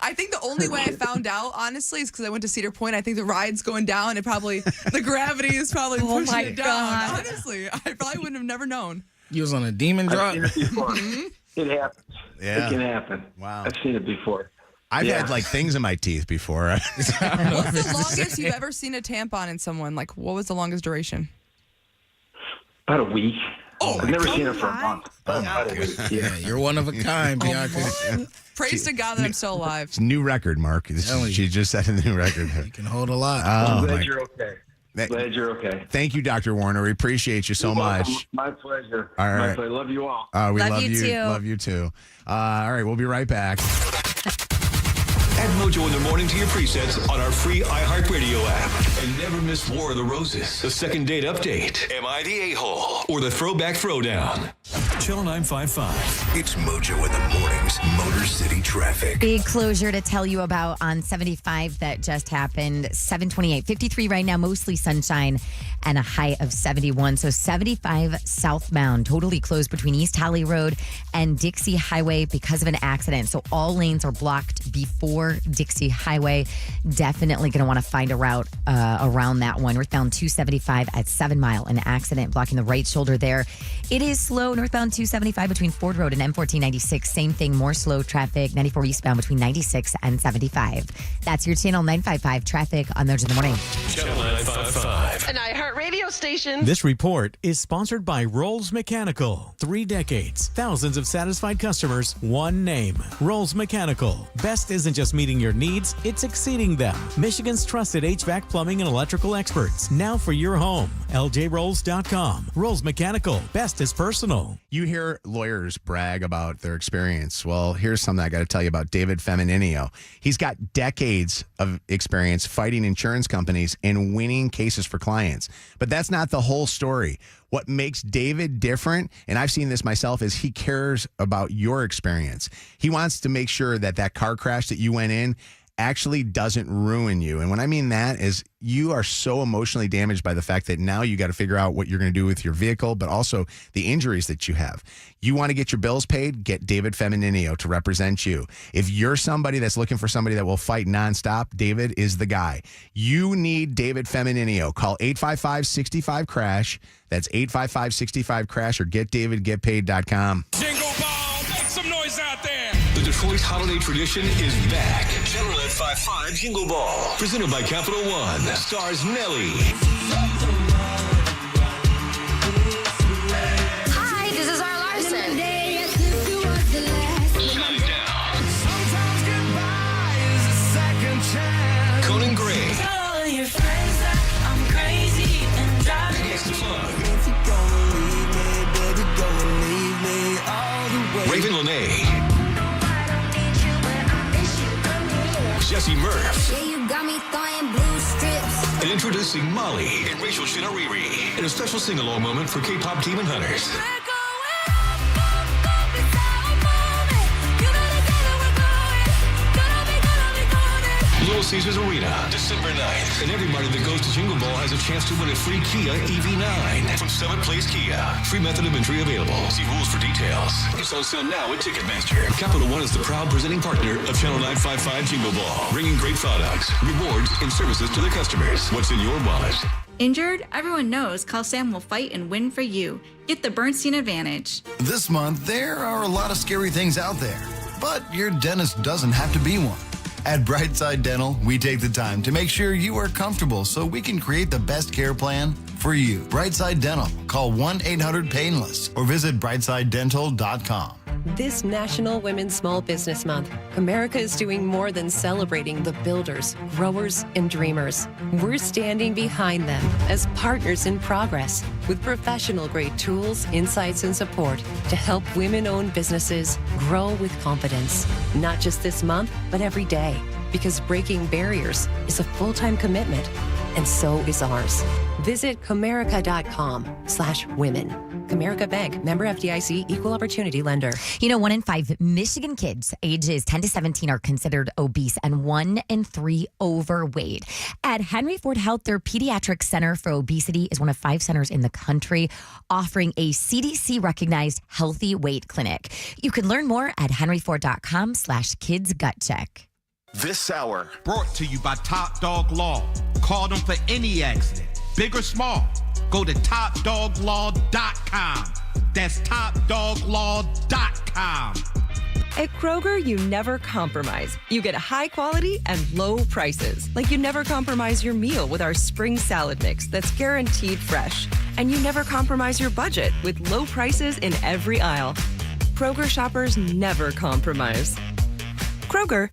I think the only way I found out, honestly, is because I went to Cedar Point. I think the ride's going down. The gravity is probably pushing it down. God. Honestly, I probably wouldn't have never known. You was on a demon drop? I've seen it before. It happens. Yeah. It can happen. Wow. I've seen it before. I've had like things in my teeth before. What's the longest you've ever seen a tampon in someone? Like, what was the longest duration? About a week. I've never seen it for a month. About a week. Yeah, you're one of a kind, Bianca. Praise to God that I'm still alive. It's a new record, Mark. She just set a new record. You can hold a lot. I'm glad you're okay. Glad you're okay. Thank you, Dr. Warner. We appreciate you so much. My pleasure. All right. My pleasure. Love you all. We Love you too. Love you too. All right, we'll be right back. Add Mojo in the morning to your presets on our free iHeartRadio app. And never miss War of the Roses, the second date update, Am I the A-Hole, or the Throwback Throwdown. Channel 955. It's Mojo in the mornings. Motor City traffic. Big closure to tell you about on 75 that just happened. 728, 53 right now, mostly sunshine and a high of 71. So 75 southbound, totally closed between East Holly Road and Dixie Highway because of an accident. So all lanes are blocked before Dixie Highway. Definitely going to want to find a route around that one. Northbound 275 at 7 Mile, an accident blocking the right shoulder there. It is slow northbound 275 between Ford Road and M1496. Same thing, more slow traffic. 94 eastbound between 96 and 75. That's your Channel 955 traffic on Mojo in the Morning. Channel 955. An iHeartRadio station. This report is sponsored by Rolls Mechanical. 3 decades, thousands of satisfied customers, one name. Rolls Mechanical. Best isn't just meeting your needs, it's exceeding them. Michigan's trusted HVAC, plumbing, and electrical experts. Now for your home. LJRolls.com. Rolls Mechanical. Best is personal. You hear lawyers brag about their experience. Well, here's something I got to tell you about David Femininio. He's got decades of experience fighting insurance companies and winning cases for clients. But that's not the whole story. What makes David different, and I've seen this myself, is he cares about your experience. He wants to make sure that that car crash that you went in actually doesn't ruin you. And when I mean that is you are so emotionally damaged by the fact that now you got to figure out what you're going to do with your vehicle, but also the injuries that you have. You want to get your bills paid? Get David Femininio to represent you. If you're somebody that's looking for somebody that will fight nonstop, David is the guy. You need David Femininio. Call 855-65-CRASH. That's 855-65-CRASH or getdavidgetpaid.com. Jingle ball, make some noise out there. The Detroit holiday tradition is back. Channel 955 Jingle Ball. Presented by Capital One. Stars Nelly. Hi, this is our Larson. Shut down. Conan Gray. Tell your friends that I'm crazy and driving. Raven Lene. Jesse Murph. Yeah, you got me throwing blue strips. And introducing Molly and Rachel Shinariri in a special sing-along moment for K-pop Demon Hunters. Little Caesars Arena, December 9th. And everybody that goes to Jingle Ball has a chance to win a free Kia EV9 from Summit Place Kia. Free method of entry available. See rules for details. It's on sale now at Ticketmaster. Capital One is the proud presenting partner of Channel 955 Jingle Ball, bringing great products, rewards, and services to their customers. What's in your wallet? Injured? Everyone knows Call Sam will fight and win for you. Get the Bernstein Advantage. This month, there are a lot of scary things out there, but your dentist doesn't have to be one. At Brightside Dental, we take the time to make sure you are comfortable so we can create the best care plan for you. Brightside Dental. Call 1-800-PAINLESS or visit brightside-dental.com. This National Women's Small Business Month, America is doing more than celebrating the builders, growers, and dreamers. We're standing behind them as partners in progress with professional-grade tools, insights, and support to help women-owned businesses grow with confidence. Not just this month, but every day, because breaking barriers is a full-time commitment, and so is ours. Visit comerica.com/women. Comerica Bank, member FDIC, equal opportunity lender. You know, 1 in 5 Michigan kids ages 10 to 17 are considered obese and 1 in 3 overweight. At Henry Ford Health, their Pediatric Center for Obesity is one of 5 centers in the country offering a CDC-recognized healthy weight clinic. You can learn more at henryford.com/kidsgutcheck. This hour brought to you by Top Dog Law. Call them for any accident, big or small. Go to topdoglaw.com. That's topdoglaw.com. At Kroger, you never compromise. You get high quality and low prices. Like you never compromise your meal with our spring salad mix that's guaranteed fresh. And you never compromise your budget with low prices in every aisle. Kroger shoppers never compromise. Kroger.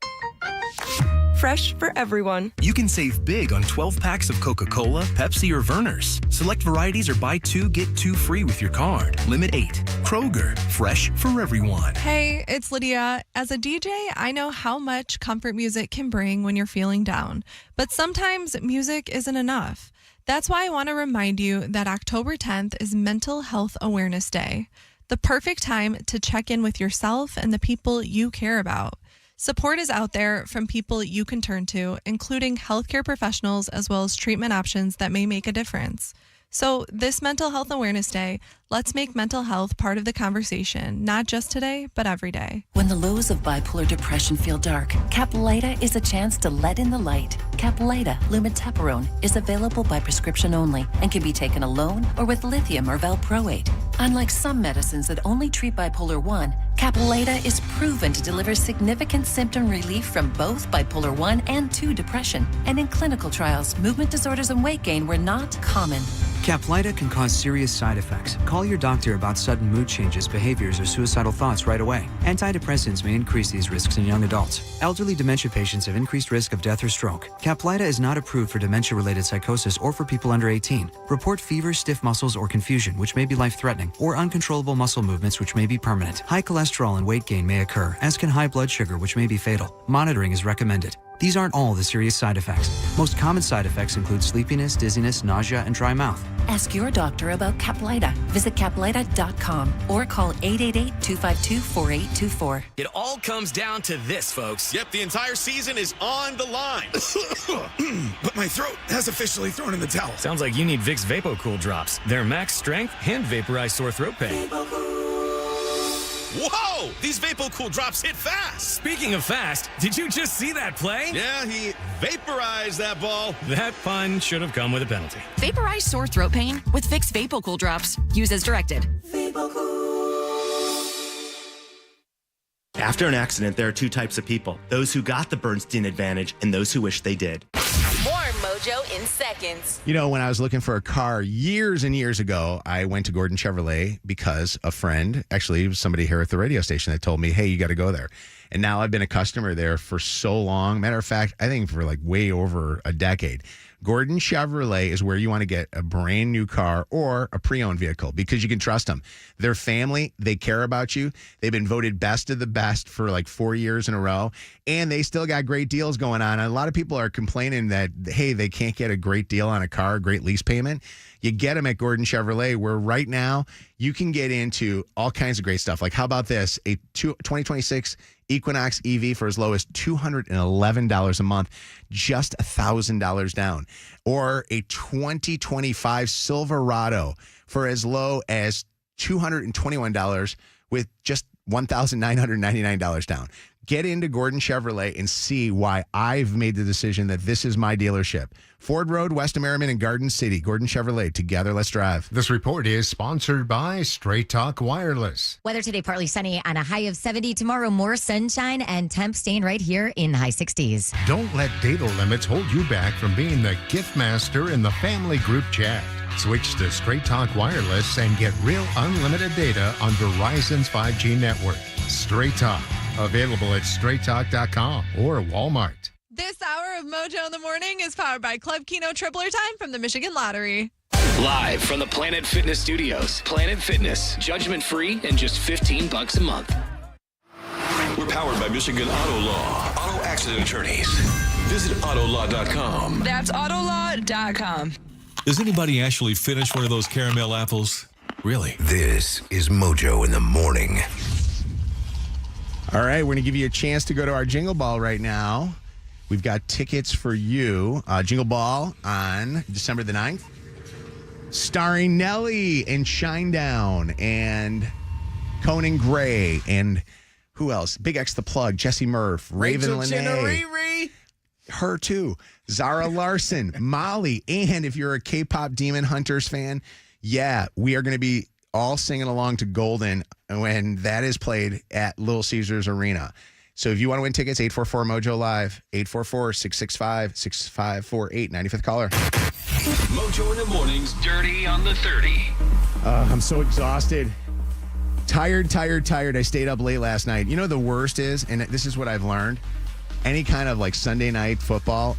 Fresh for everyone. You can save big on 12 packs of Coca-Cola, Pepsi, or Verner's. Select varieties or buy 2, get 2 free with your card. Limit 8. Kroger, fresh for everyone. Hey, it's Lydia. As a DJ, I know how much comfort music can bring when you're feeling down. But sometimes music isn't enough. That's why I want to remind you that October 10th is Mental Health Awareness Day. The perfect time to check in with yourself and the people you care about. Support is out there from people you can turn to, including healthcare professionals as well as treatment options that may make a difference. So this Mental Health Awareness Day, let's make mental health part of the conversation, not just today, but every day. When the lows of bipolar depression feel dark, Caplyta is a chance to let in the light. Caplyta lumateperone is available by prescription only and can be taken alone or with lithium or valproate. Unlike some medicines that only treat bipolar 1, Caplyta is proven to deliver significant symptom relief from both bipolar 1 and 2 depression. And in clinical trials, movement disorders and weight gain were not common. Caplyta can cause serious side effects. Call your doctor about sudden mood changes, behaviors, or suicidal thoughts right away. Antidepressants may increase these risks in young adults. Elderly dementia patients have increased risk of death or stroke. Caplyta is not approved for dementia-related psychosis or for people under 18. Report fever, stiff muscles, or confusion, which may be life-threatening, or uncontrollable muscle movements, which may be permanent. High cholesterol and weight gain may occur, as can high blood sugar, which may be fatal. Monitoring is recommended. These aren't all the serious side effects. Most common side effects include sleepiness, dizziness, nausea, and dry mouth. Ask your doctor about Caplyta. Visit Caplyta.com or call 888-252-4824. It all comes down to this, folks. Yep, the entire season is on the line. But my throat has officially thrown in the towel. Sounds like you need Vicks VapoCool drops. They're max strength and vaporize sore throat pain. Whoa! These VapoCool drops hit fast. Speaking of fast, did you just see that play? Yeah, he vaporized that ball. That pun should have come with a penalty. Vaporize sore throat pain with Vicks VapoCool drops. Use as directed. After an accident, there are two types of people. Those who got the Bernstein advantage and those who wish they did. More Mojo in seconds. You know, when I was looking for a car years and years ago, I went to Gordon Chevrolet because a friend, actually it was somebody here at the radio station that told me, hey, you got to go there. And now I've been a customer there for so long. Matter of fact, I think for like way over a decade. Gordon Chevrolet is where you want to get a brand new car or a pre-owned vehicle because you can trust them. They're family. They care about you. They've been voted best of the best for like 4 years in a row. And they still got great deals going on. And a lot of people are complaining that, hey, they can't get a great deal on a car, a great lease payment. You get them at Gordon Chevrolet, where right now you can get into all kinds of great stuff. Like, how about this? A 2026 Equinox EV for as low as $211 a month, just $1,000 down. Or a 2025 Silverado for as low as $221 with just $1,999 down. Get into Gordon Chevrolet and see why I've made the decision that this is my dealership. Ford Road, West Merriman, and Garden City. Gordon Chevrolet. Together, let's drive. This report is sponsored by Straight Talk Wireless. Weather today, partly sunny on a high of 70. Tomorrow, more sunshine and temps staying right here in high 60s. Don't let data limits hold you back from being the gift master in the family group chat. Switch to Straight Talk Wireless and get real unlimited data on Verizon's 5G network. Straight Talk. Available at straighttalk.com or Walmart. This hour of Mojo in the Morning is powered by Club Keno Tripler Time from the Michigan Lottery. Live from the Planet Fitness Studios. Planet Fitness. Judgment free and just $15 a month. We're powered by Michigan Auto Law. Auto accident attorneys. Visit autolaw.com. That's autolaw.com. Does anybody actually finish one of those caramel apples? Really? This is Mojo in the Morning. All right, we're going to give you a chance to go to our Jingle Ball right now. We've got tickets for you. Jingle Ball on December the 9th. Starring Nelly and Shinedown and Conan Gray and who else? Big X the Plug, Jesse Murph, Raven Lene. Her too. Zara Larson, Molly. And if you're a K-pop Demon Hunters fan, yeah, we are going to be all singing along to Golden when that is played at Little Caesars Arena. So if you want to win tickets, 844-MOJO Live, 844-665-6548, 95th caller. Mojo in the Morning's Dirty on the 30. I'm so exhausted. Tired. I stayed up late last night. You know, the worst is, and this is what I've learned, any kind of like Sunday night football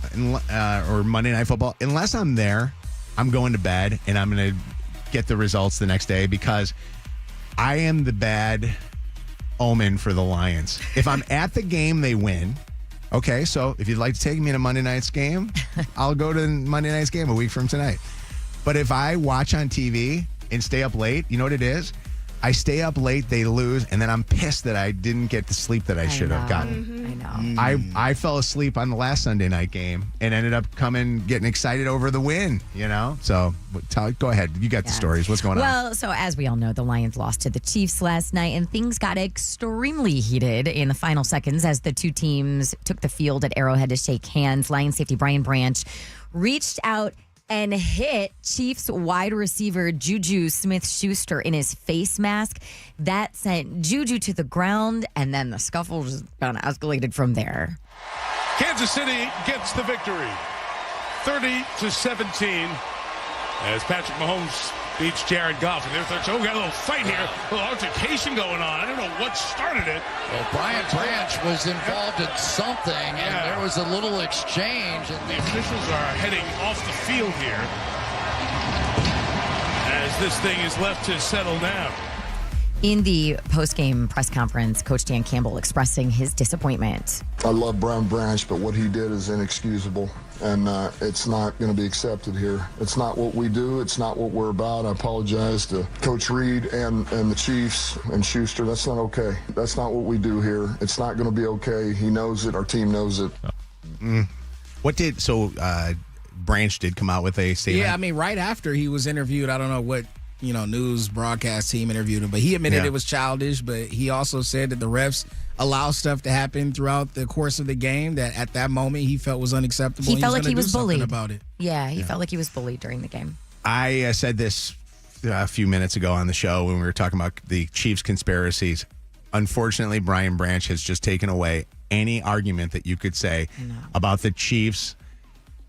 or Monday night football, unless I'm there, I'm going to bed and I'm going to get the results the next day because I am the bad omen for the Lions. If I'm at the game, they win. Okay, so if you'd like to take me to Monday night's game, I'll go to Monday night's game a week from tonight. But if I watch on TV and stay up late, you know what it is? I stay up late, they lose, and then I'm pissed that I didn't get the sleep that I should have gotten. I know. I fell asleep on the last Sunday night game and ended up getting excited over the win, So go ahead. You got the stories. What's going on? Well, so as we all know, the Lions lost to the Chiefs last night, and things got extremely heated in the final seconds as the two teams took the field at Arrowhead to shake hands. Lions safety Brian Branch reached out and hit Chiefs wide receiver Juju Smith-Schuster in his face mask. That sent Juju to the ground, and then the scuffle just kind of escalated from there. Kansas City gets the victory, 30-17, as Patrick Mahomes beats Jared Goff. And we got a little fight here, a little altercation going on. I don't know what started it. Well, Brian Branch was involved in something, and there was a little exchange. And the officials are heading off the field here as this thing is left to settle down. In the post-game press conference, Coach Dan Campbell expressing his disappointment. I love Brian Branch, but what he did is inexcusable, and it's not going to be accepted here. It's not what we do. It's not what we're about. I apologize to Coach Reed and the Chiefs and Schuster. That's not okay. That's not what we do here. It's not going to be okay. He knows it. Our team knows it. Branch did come out with a statement? Yeah, I mean, right after he was interviewed, I don't know what news broadcast team interviewed him, but he admitted it was childish, but he also said that the refs allow stuff to happen throughout the course of the game that at that moment he felt was unacceptable. He felt like he was bullied about it. Yeah, he felt like he was bullied during the game. I said this a few minutes ago on the show when we were talking about the Chiefs conspiracies. Unfortunately, Brian Branch has just taken away any argument that you could say about the Chiefs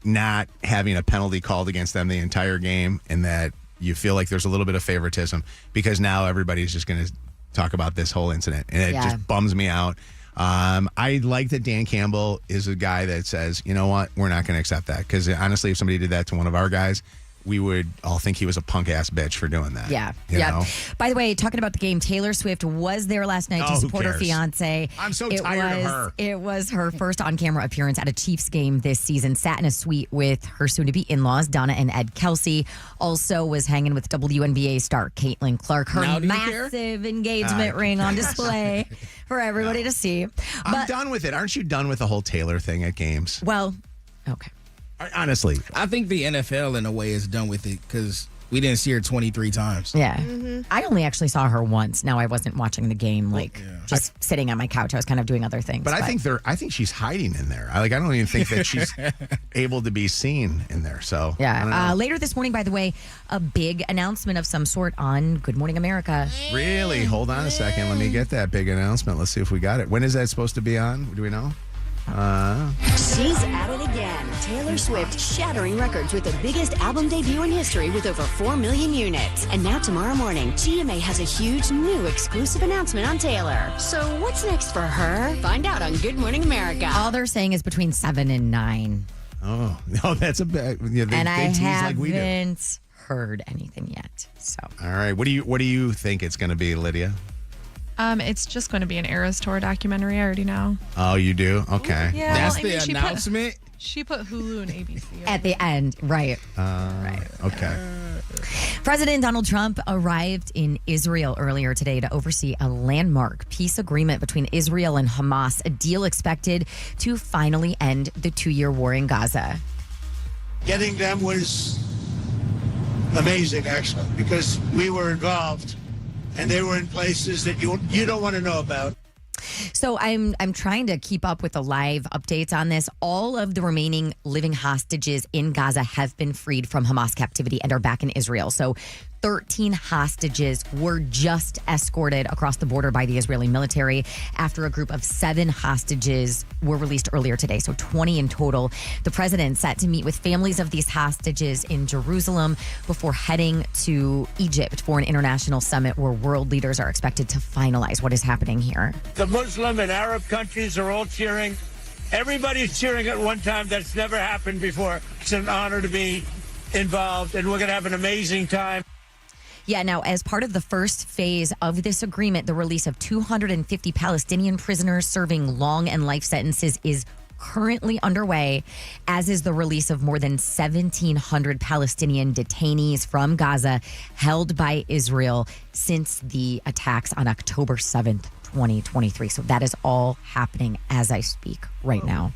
not having a penalty called against them the entire game, and that you feel like there's a little bit of favoritism because now everybody's just going to talk about this whole incident, and it just bums me out. I like that Dan Campbell is a guy that says, you know what, we're not going to accept that, because honestly, if somebody did that to one of our guys, we would all think he was a punk-ass bitch for doing that. Yeah. You know? By the way, talking about the game, Taylor Swift was there last night to support her fiance. I'm so tired of her. It was her first on-camera appearance at a Chiefs game this season. Sat in a suite with her soon-to-be in-laws, Donna and Ed Kelsey. Also was hanging with WNBA star Caitlin Clark. Her massive engagement ring on display for everybody to see. I'm done with it. Aren't you done with the whole Taylor thing at games? Well, okay. Honestly, I think the NFL in a way is done with it because we didn't see her 23 times. Yeah. I only actually saw her once. Now I wasn't watching the game, just sitting on my couch. I was kind of doing other things. But I think she's hiding in there. I don't even think that she's able to be seen in there. So yeah. Later this morning, by the way, a big announcement of some sort on Good Morning America. Really? Hold on a second. Let me get that big announcement. Let's see if we got it. When is that supposed to be on? Do we know? She's at it again. Taylor Swift shattering records with the biggest album debut in history with over 4 million units. And now tomorrow morning, GMA has a huge new exclusive announcement on Taylor. So what's next for her? Find out on Good Morning America. All they're saying is between 7 and 9. Oh, no, that's a bad. Yeah, and I tease haven't like we do. heard anything yet. So all right, what do you think it's going to be, Lydia? It's just going to be an Eras Tour documentary. I already know. Oh, you do? Okay. Yeah, that's the announcement. She put Hulu and ABC at the end, right? Right. Okay. President Donald Trump arrived in Israel earlier today to oversee a landmark peace agreement between Israel and Hamas, a deal expected to finally end the 2-year war in Gaza. Getting them was amazing, actually, because we were involved. And they were in places that you don't want to know about. So I'm trying to keep up with the live updates on this. All of the remaining living hostages in Gaza have been freed from Hamas captivity and are back in Israel. So 13 hostages were just escorted across the border by the Israeli military after a group of 7 hostages were released earlier today. So 20 in total. The president set to meet with families of these hostages in Jerusalem before heading to Egypt for an international summit where world leaders are expected to finalize what is happening here. The Muslim and Arab countries are all cheering. Everybody's cheering at one time. That's never happened before. It's an honor to be involved, and we're going to have an amazing time. Yeah, now, as part of the first phase of this agreement, the release of 250 Palestinian prisoners serving long and life sentences is currently underway, as is the release of more than 1,700 Palestinian detainees from Gaza held by Israel since the attacks on October 7th, 2023. So that is all happening as I speak right now.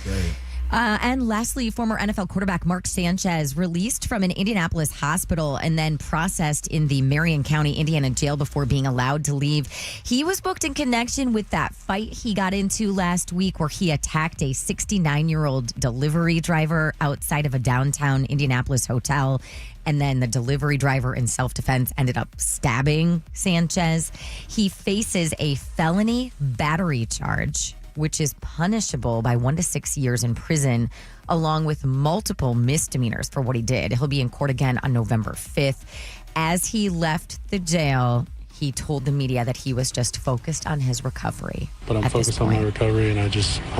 Okay. And lastly, former NFL quarterback Mark Sanchez released from an Indianapolis hospital and then processed in the Marion County, Indiana jail before being allowed to leave. He was booked in connection with that fight he got into last week where he attacked a 69-year-old delivery driver outside of a downtown Indianapolis hotel. And then the delivery driver, in self-defense, ended up stabbing Sanchez. He faces a felony battery charge, which is punishable by 1 to 6 years in prison, along with multiple misdemeanors for what he did. He'll be in court again on November 5th. As he left the jail, he told the media that he was just focused on his recovery. But I'm focused on my recovery, and I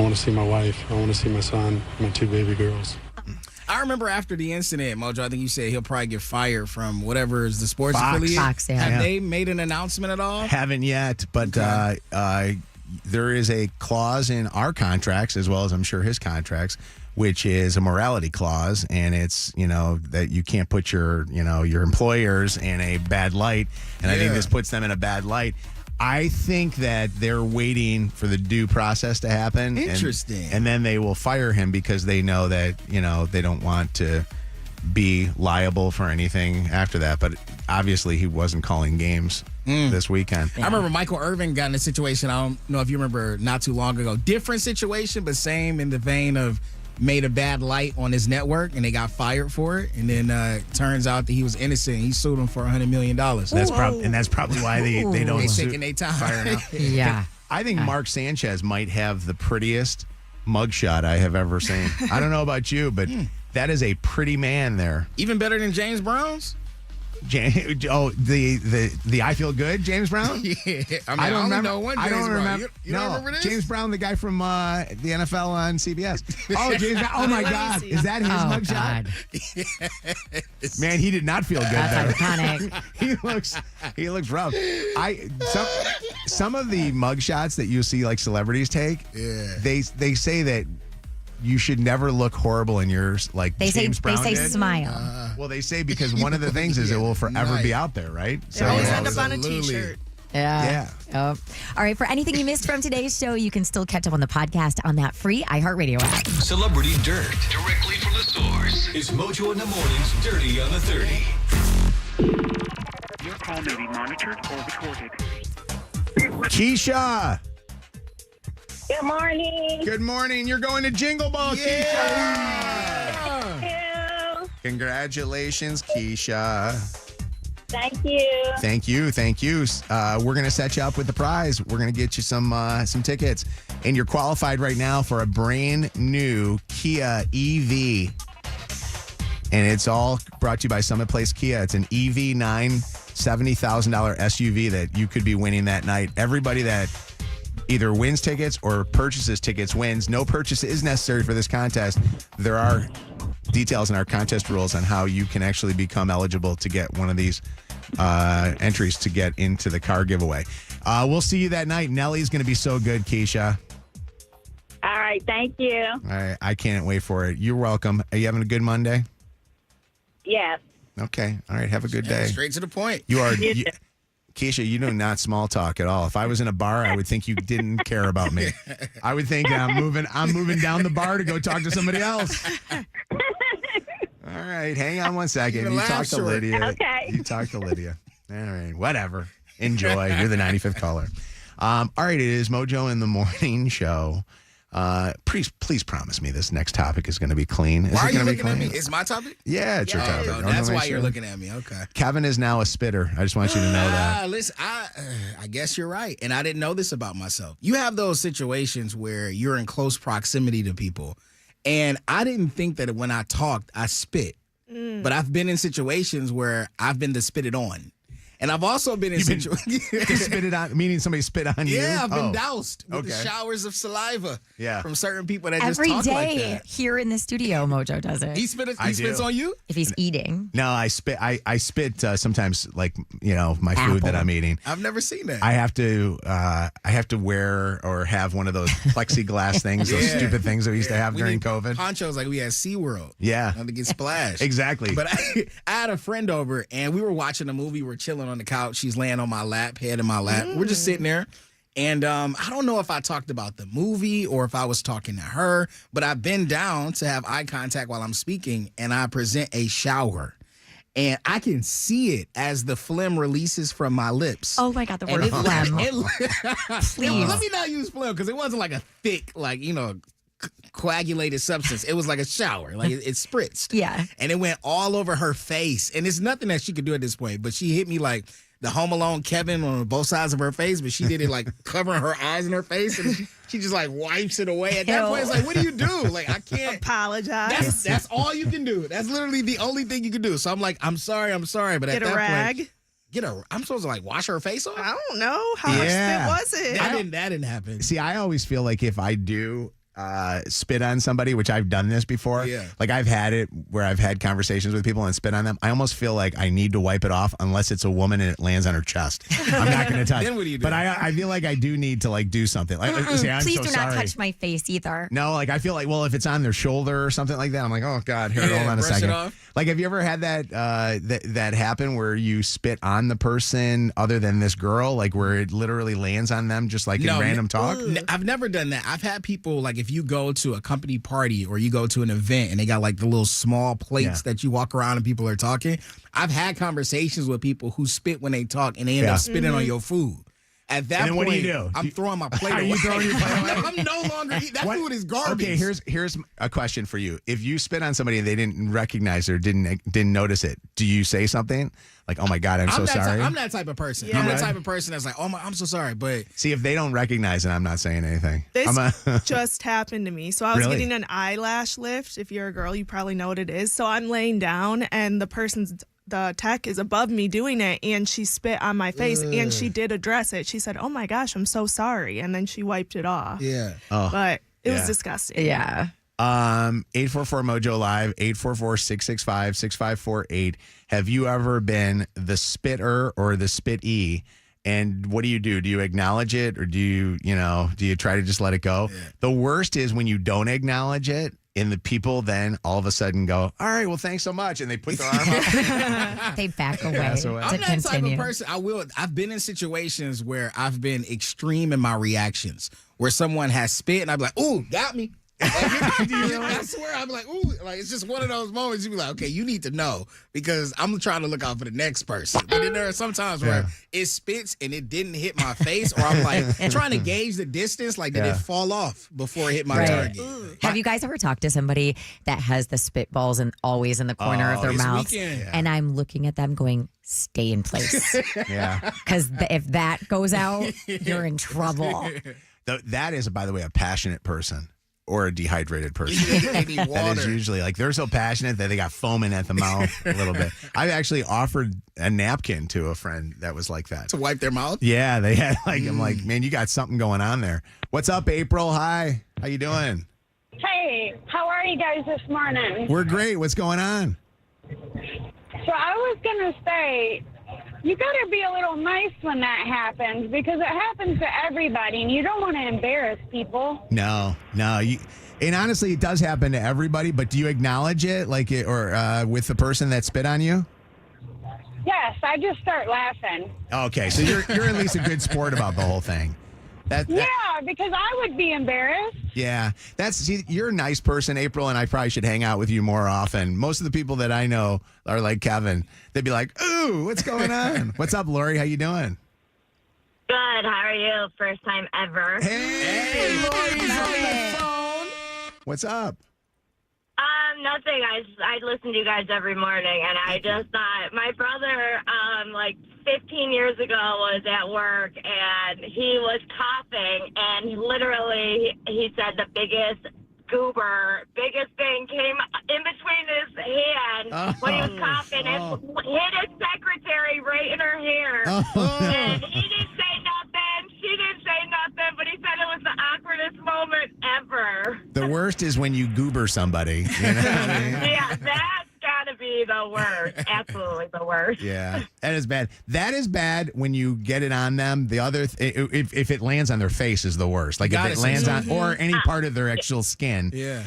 want to see my wife. I want to see my son, my 2 baby girls. I remember after the incident, Mojo, I think you said he'll probably get fired from whatever is the sports affiliate. Fox, yeah. Have they made an announcement at all? Haven't yet, but there is a clause in our contracts, as well as I'm sure his contracts, which is a morality clause, and it's, that you can't put your employers in a bad light, and I think this puts them in a bad light. I think that they're waiting for the due process to happen. Interesting. And then they will fire him because they know that, they don't want to be liable for anything after that. But obviously he wasn't calling games this weekend. I remember Michael Irvin got in a situation, I don't know if you remember, not too long ago. Different situation, but same in the vein of made a bad light on his network and they got fired for it. And then turns out that he was innocent. He sued him for $100 million. That's probably why they don't They're taking their time. fire him. Yeah. I think Mark Sanchez might have the prettiest mugshot I have ever seen. I don't know about you, but that is a pretty man there. Even better than James Brown's? The I Feel Good James Brown? Yeah. I don't remember. I don't remember. You don't remember this? James Brown, the guy from the NFL on CBS. Oh, James Brown. Oh, my God. Is that his mugshot? Yes. Man, he did not feel good there. That's iconic. He looks rough. Some of the mugshots that you see like celebrities take, they say that you should never look horrible in yours like James Brown They say did. smile. Well, they say because one of the things is it will forever be out there, right? It always end up on a T-shirt. Yeah. All right. For anything you missed from today's show, you can still catch up on the podcast on that free iHeartRadio app. Celebrity Dirt. Directly from the source. It's Mojo in the Morning's Dirty on the 30. Your call may be monitored or recorded. Keisha. Good morning. Good morning. You're going to Jingle Ball, Keisha. Thank you. Congratulations, Keisha. Thank you. Thank you. Thank you. We're going to set you up with the prize. We're going to get you some tickets. And you're qualified right now for a brand new Kia EV. And it's all brought to you by Summit Place Kia. It's an EV9 $70,000 SUV that you could be winning that night. Everybody that either wins tickets or purchases tickets wins. No purchase is necessary for this contest. There are details in our contest rules on how you can actually become eligible to get one of these entries to get into the car giveaway. We'll see you that night. Nellie's going to be so good, Keisha. All right. Thank you. All right. I can't wait for it. You're welcome. Are you having a good Monday? Yes. Okay. All right. Have a good day. Straight to the point. You are... Keisha, you do not small talk at all. If I was in a bar, I would think you didn't care about me. I would think I'm moving down the bar to go talk to somebody else. All right, hang on one second. You talk to Lydia. Okay. You talk to Lydia. All right, whatever. Enjoy. You're the 95th caller. All right, it is Mojo in the Morning Show. Please promise me this next topic is going to be clean. Why are you looking at me? It's my topic? Yeah, it's your topic. That's why you're looking at me. Okay. Kevin is now a spitter. I just want you to know that. Listen, I guess you're right. And I didn't know this about myself. You have those situations where you're in close proximity to people. And I didn't think that when I talked, I spit. But I've been in situations where I've been the spitted on. And I've also been in situations. Spit it on, meaning somebody spit on you? Yeah, I've been doused with the Okay. showers of saliva Yeah. from certain people that Every just talk like day that. here in the studio, Mojo does it. He spits do. on you? If he's eating. No, I spit. I spit sometimes, like my food that I'm eating. I've never seen that. I have to wear or have one of those plexiglass things, those Yeah. stupid things that we used to have We during need COVID. Ponchos like we had SeaWorld. Yeah. Not to get splashed. Exactly. But I had a friend over, and we were watching a movie. We're chilling on the couch. She's laying on my lap, head in my lap. We're just sitting there. And I don't know if I talked about the movie or if I was talking to her, but I bend down to have eye contact while I'm speaking, and I present a shower. And I can see it as the phlegm releases from my lips. Oh my God, the And word phlegm. Please. Let me not use phlegm because it wasn't like a thick, coagulated substance. It was like a shower. Like it spritzed. Yeah. And it went all over her face. And it's nothing that she could do at this point, but she hit me like the Home Alone Kevin on both sides of her face, but she did it like covering her eyes and her face, and she just like wipes it away. At that point, it's like, what do you do? Like, I can't apologize. That's all you can do. That's literally the only thing you can do. So I'm like, I'm sorry. But Get at a that rag. point, I'm supposed to like wash her face off. I don't know how much spit was it. That didn't happen. See, I always feel like if I do spit on somebody, which I've done this before, like I've had it where I've had conversations with people and spit on them, I almost feel like I need to wipe it off unless it's a woman and it lands on her chest. I'm not going to touch. Then what do you do? But I feel like I do need to like do something. Like, say, I'm Please so do sorry. not touch my face either. No, like I feel like, well, if it's on their shoulder or something like that, I'm like, oh God, here, hold on a brush it second. off. Like, have you ever had that happen where you spit on the person other than this girl, like where it literally lands on them just like in random talk? I've never done that. I've had people, like if you go to a company party or you go to an event and they got like the little small plates that you walk around and people are talking. I've had conversations with people who spit when they talk and they end up spitting on your food. At that And then point, what do you do? I'm throwing my plate Are away. you throwing your plate away? I'm no longer eating. That food is garbage. Okay, here's a question for you. If you spit on somebody and they didn't recognize or didn't notice it, do you say something like, "Oh my God, I'm so sorry"? I'm that type of person. Yeah. I'm the type of person that's like, "Oh my, I'm so sorry." But see, if they don't recognize it, I'm not saying anything. This just happened to me. So I was Really? getting an eyelash lift. If you're a girl, you probably know what it is. So I'm laying down, and the tech is above me doing it, and she spit on my face, and she did address it. She said, "Oh my gosh, I'm so sorry," and then she wiped it off. yeah. Oh. But it was Yeah. disgusting. Yeah. 844 Mojo Live, 844-665-6548. Have you ever been the spitter or the spitee? And what do you do? Do you acknowledge it, or do you try to just let it go? Yeah. The worst is when you don't acknowledge it, and the people then all of a sudden go, "All right, well, thanks so much," and they put their arm up. They back away Pass away. to I'm that continue. type of person. I've been in situations where I've been extreme in my reactions, where someone has spit and I'd be like, "Ooh, got me." I swear, I'm like, ooh, like it's just one of those moments you be like, okay, you need to know because I'm trying to look out for the next person. But then there are some times where it spits and it didn't hit my face, or I'm like trying to gauge the distance, like did it fall off before it hit my target? Have you guys ever talked to somebody that has the spitballs and always in the corner of their it's mouth? weekend. And I'm looking at them going, stay in place. Yeah. Because if that goes out, you're in trouble. That is, by the way, a passionate person. Or a dehydrated person. They need That water. is usually like they're so passionate that they got foaming at the mouth a little bit. I actually offered a napkin to a friend that was like that. To wipe their mouth? Yeah, they had I'm like, man, you got something going on there. What's up, April? Hi. How you doing? Hey, how are you guys this morning? We're great. What's going on? So I was going to say, you got to be a little nice when that happens because it happens to everybody and you don't want to embarrass people. No. And honestly, it does happen to everybody, but do you acknowledge it with the person that spit on you? Yes, I just start laughing. Okay, so you're at least a good sport about the whole thing. Yeah, because I would be embarrassed. Yeah, you're a nice person, April, and I probably should hang out with you more often. Most of the people that I know are like Kevin. They'd be like, "Ooh, what's going on?" What's up, Lori? How you doing? Good. How are you? First time ever. Hey, Lori's on the phone. What's up? Nothing. I listen to you guys every morning, and I just thought my brother, like 15 years ago, was at work, and he was coughing, and literally he said the biggest thing came in between his hand when he was coughing and hit his secretary right in her here. And he didn't say nothing. She didn't say nothing, but he said it was the awkwardest moment ever. The worst is when you goober somebody. You know what I mean? Yeah, that's got to be the worst. Absolutely the worst. Yeah, that is bad. That is bad when you get it on them. The other, if it lands on their face, is the worst. Like if it lands on or any part of their actual skin. Yeah.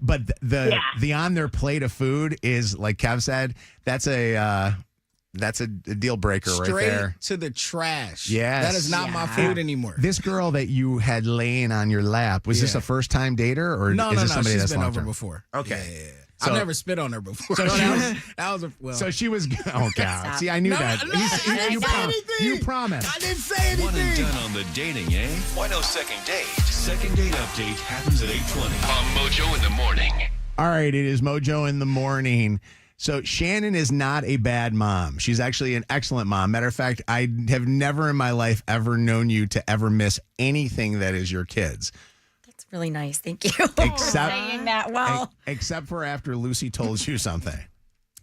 But the on their plate of food is, like Kev said, that's a deal breaker right there. To the trash. Yes. That is not my food anymore. This girl that you had laying on your lap, was this a first time dater or No, is this somebody she's that's been over long-term? before. Okay. Yeah. So- I've never spit on her before. So So she was. Oh God! See, I knew that. You promised. I didn't say anything. One and done on the dating, eh? Why no second date? Second date update happens at 8:20 on Mojo in the morning. All right, it is Mojo in the morning. So Shannon is not a bad mom. She's actually an excellent mom. Matter of fact, I have never in my life ever known you to ever miss anything that is your kids. That's really nice. Thank you for saying that. Well, except for after Lucy told you something.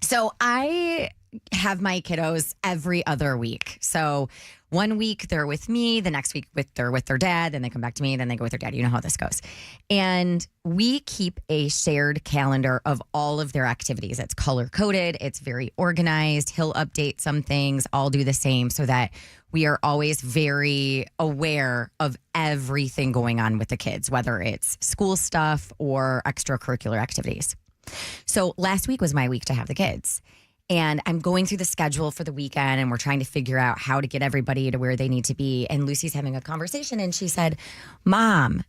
So I have my kiddos every other week. So one week they're with me, the next week they're with their dad, then they come back to me, then they go with their dad. You know how this goes. And we keep a shared calendar of all of their activities. It's color coded, it's very organized. He'll update some things, I'll do the same so that we are always very aware of everything going on with the kids, whether it's school stuff or extracurricular activities. So last week was my week to have the kids. And I'm going through the schedule for the weekend and we're trying to figure out how to get everybody to where they need to be. And Lucy's having a conversation and she said, Mom,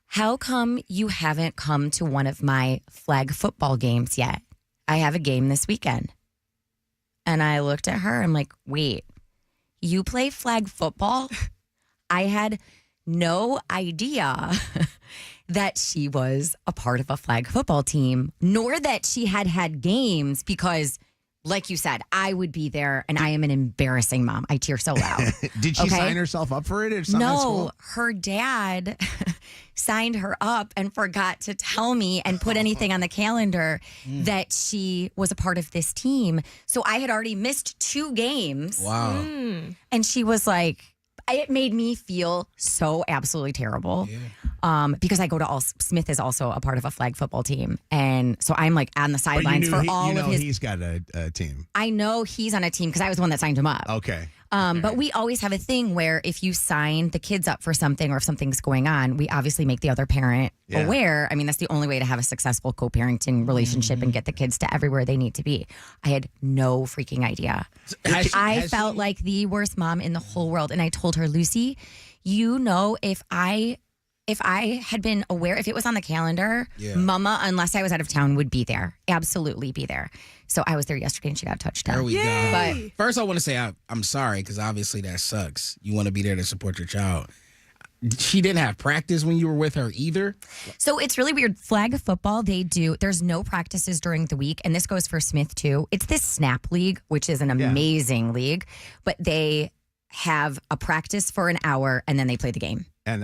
how come you haven't come to one of my flag football games yet? I have a game this weekend. And I looked at her. I'm like, wait, you play flag football? I had no idea that she was a part of a flag football team, nor that she had games because, like you said, I would be there and I am an embarrassing mom. I cheer so loud. Did she sign herself up for it or something? No, her dad signed her up and forgot to tell me and put anything on the calendar that she was a part of this team. So I had already missed 2 games. Wow. And she was like, it made me feel so absolutely terrible. Because I go to Smith is also a part of a flag football team. And so I'm like on the sidelines for all of his. He's got a team. I know he's on a team because I was the one that signed him up. Okay. But we always have a thing where if you sign the kids up for something or if something's going on, we obviously make the other parent aware. I mean, that's the only way to have a successful co-parenting relationship and get the kids to everywhere they need to be. I had no freaking idea. I felt like the worst mom in the whole world. And I told her, Lucy, you know, if I had been aware, if it was on the calendar, Mama, unless I was out of town, would be there. Absolutely be there. So I was there yesterday and she got a touchdown. There we go. But first, I want to say I'm sorry because obviously that sucks. You want to be there to support your child. She didn't have practice when you were with her either. So it's really weird. Flag football, there's no practices during the week. And this goes for Smith too. It's this Snap League, which is an amazing league, but they have a practice for an hour and then they play the game. And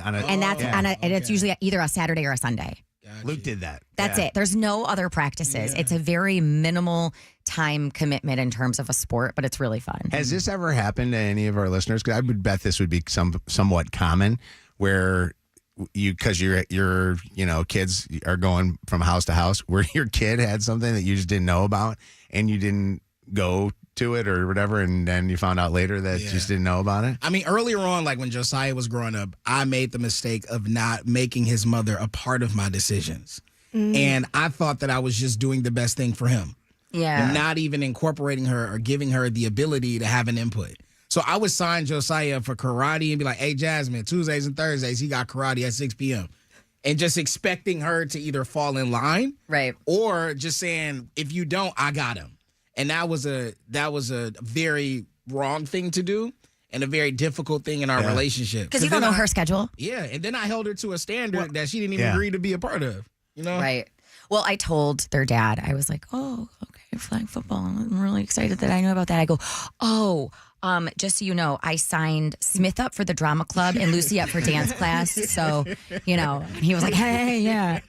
it's usually either a Saturday or a Sunday. Gotcha. Luke did that. That's it. There's no other practices. It's a very minimal time commitment in terms of a sport, but it's really fun. Has this ever happened to any of our listeners? Because I would bet this would be somewhat common, where because your kids are going from house to house, where your kid had something that you just didn't know about, and you didn't go to it or whatever, and then you found out later that you just didn't know about it? I mean, earlier on, like when Josiah was growing up, I made the mistake of not making his mother a part of my decisions. And I thought that I was just doing the best thing for him. Yeah. And not even incorporating her or giving her the ability to have an input. So I would sign Josiah for karate and be like, hey, Jasmine, Tuesdays and Thursdays, he got karate at 6 p.m. And just expecting her to either fall in line. Right. Or just saying, if you don't, I got him. And that was a very wrong thing to do and a very difficult thing in our relationship. Because you don't know her schedule. Yeah, and then I held her to a standard that she didn't even agree to be a part of. You know? Right. Well, I told their dad, I was like, oh, okay, flag football. I'm really excited that I know about that. I go, just so you know, I signed Smith up for the drama club and Lucy up for dance class. So, and he was like, hey, yeah.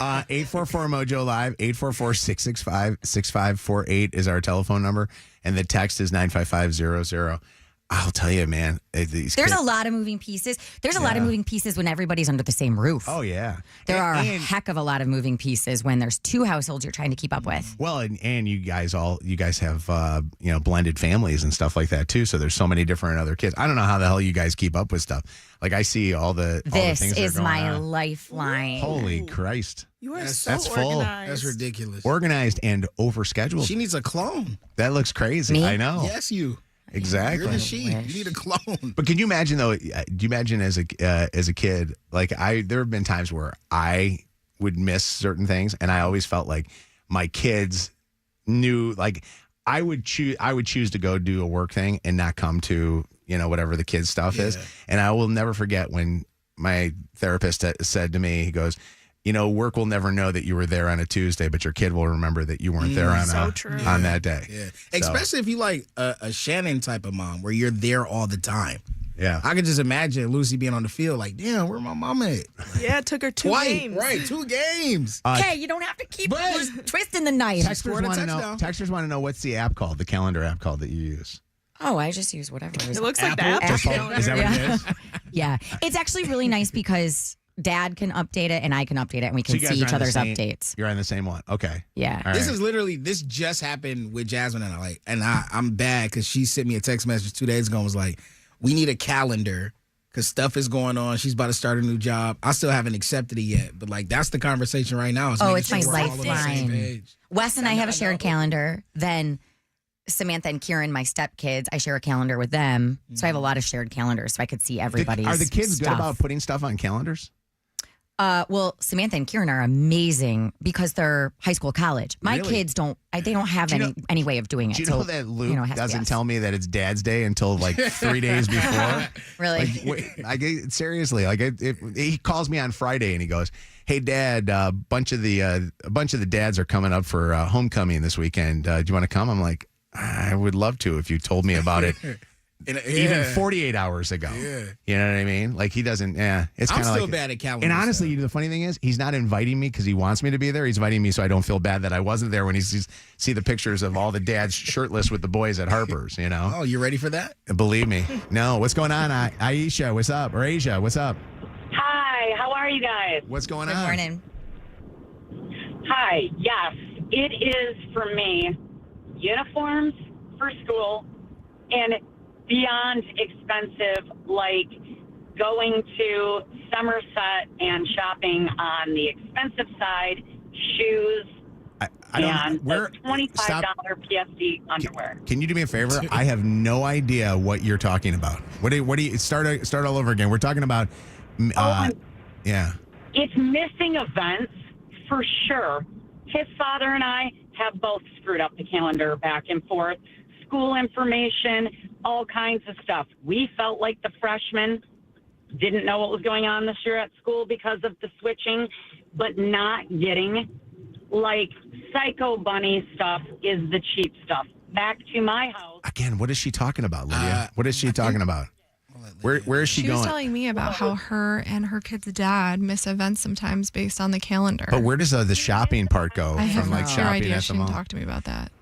844-MOJO Live, 844-665-6548 is our telephone number, and the text is 95500. I'll tell you, man. There's a lot of moving pieces. There's a lot of moving pieces when everybody's under the same roof. Oh, yeah. There are a heck of a lot of moving pieces when there's two households you're trying to keep up with. Well, and you guys have blended families and stuff like that too. So there's so many different other kids. I don't know how the hell you guys keep up with stuff. Like I see all the This things that are is going my on. lifeline. Holy Christ. You are That's full. organized. That's ridiculous. Organized and overscheduled. She needs a clone. That looks crazy. Me? I know. Yes, you. Exactly. You're the she. You need a clone. But can you imagine though? Do you imagine as a kid, like there have been times where I would miss certain things, and I always felt like my kids knew. Like I would choose to go do a work thing and not come to whatever the kids stuff is. And I will never forget when my therapist said to me, he goes, work will never know that you were there on a Tuesday, but your kid will remember that you weren't there on that day. Yeah. So- Especially if you like a Shannon type of mom where you're there all the time. Yeah. I could just imagine Lucy being on the field like, damn, where my mama at? Yeah, it took her two games. Right, 2 games. Okay, you don't have to keep twisting the knife. Texters want to know what's the app called, the calendar app called that you use. Oh, I just use whatever. It looks like the app. Is that what it is? Yeah. It's actually really nice because Dad can update it and I can update it and we So can you guys see are each on the other's same- updates. You're on the same one. Okay. Yeah. All This right. this just happened with Jasmine and I'm bad because she sent me a text message 2 days ago and was like, we need a calendar because stuff is going on. She's about to start a new job. I still haven't accepted it yet, but like that's the conversation right now. Oh, making it's my sure we're all on the same lifeline. page. Wes and I have a shared calendar. Then Samantha and Kieran, my stepkids, I share a calendar with them. So I have a lot of shared calendars so I could see everybody's Are the kids stuff. good about putting stuff on calendars? Well, Samantha and Kieran are amazing because they're high school, college. My Really? Do kids they don't have you know- any way of doing it. Do you know so, that Luke it has to be doesn't us. tell me that it's Dad's Day until like 3 days before? Really? Seriously, he calls me on Friday and he goes, "Hey, Dad, a bunch of the dads are coming up for homecoming this weekend. Do you want to come?" I'm like, I would love to if you told me about it. Even 48 hours ago. Yeah. You know what I mean? Like he doesn't, it's I'm kind of still like. bad at calendars. And honestly, the funny thing is, he's not inviting me because he wants me to be there. He's inviting me so I don't feel bad that I wasn't there when he see the pictures of all the dads shirtless with the boys at Harper's, Oh, you ready for that? Believe me. No, what's going on? Aisha, what's up? Or Asia, what's up? Hi, how are you guys? What's going Good on? morning. Hi, yes, it is for me uniforms for school and beyond expensive, like going to Somerset and shopping on the expensive side, shoes, I don't and where $25 stop. PSD underwear. Can you do me a favor? I have no idea what you're talking about. What do you start all over again? We're talking about yeah. It's missing events for sure. His father and I have both screwed up the calendar back and forth. School information, all kinds of stuff. We felt like the freshmen didn't know what was going on this year at school because of the switching, but not getting like Psycho Bunny stuff is the cheap stuff. Back to my house. Again, what is she talking about, Lydia? What is she talking about? Where is she She was going? telling me about how her and her kid's dad miss events sometimes based on the calendar. But where does the shopping part go I have from like no shopping idea. at She the didn't mall? talk to me about that.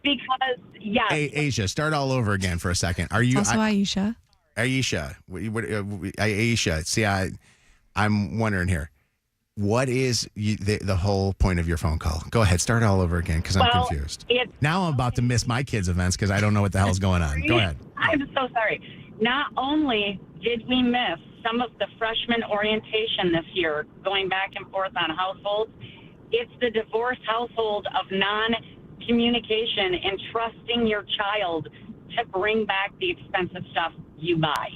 Because, yes. Asia, start all over again for a second. Are you Also, Aisha. Aisha? Aisha. See, I'm wondering here. What is the whole point of your phone call? Go ahead, start all over again because I'm confused. Now I'm about to miss my kids' events because I don't know what the hell's going on. Go ahead. I'm so sorry. Not only did we miss some of the freshman orientation this year, going back and forth on households, it's the divorced household of non-communication and trusting your child to bring back the expensive stuff you buy.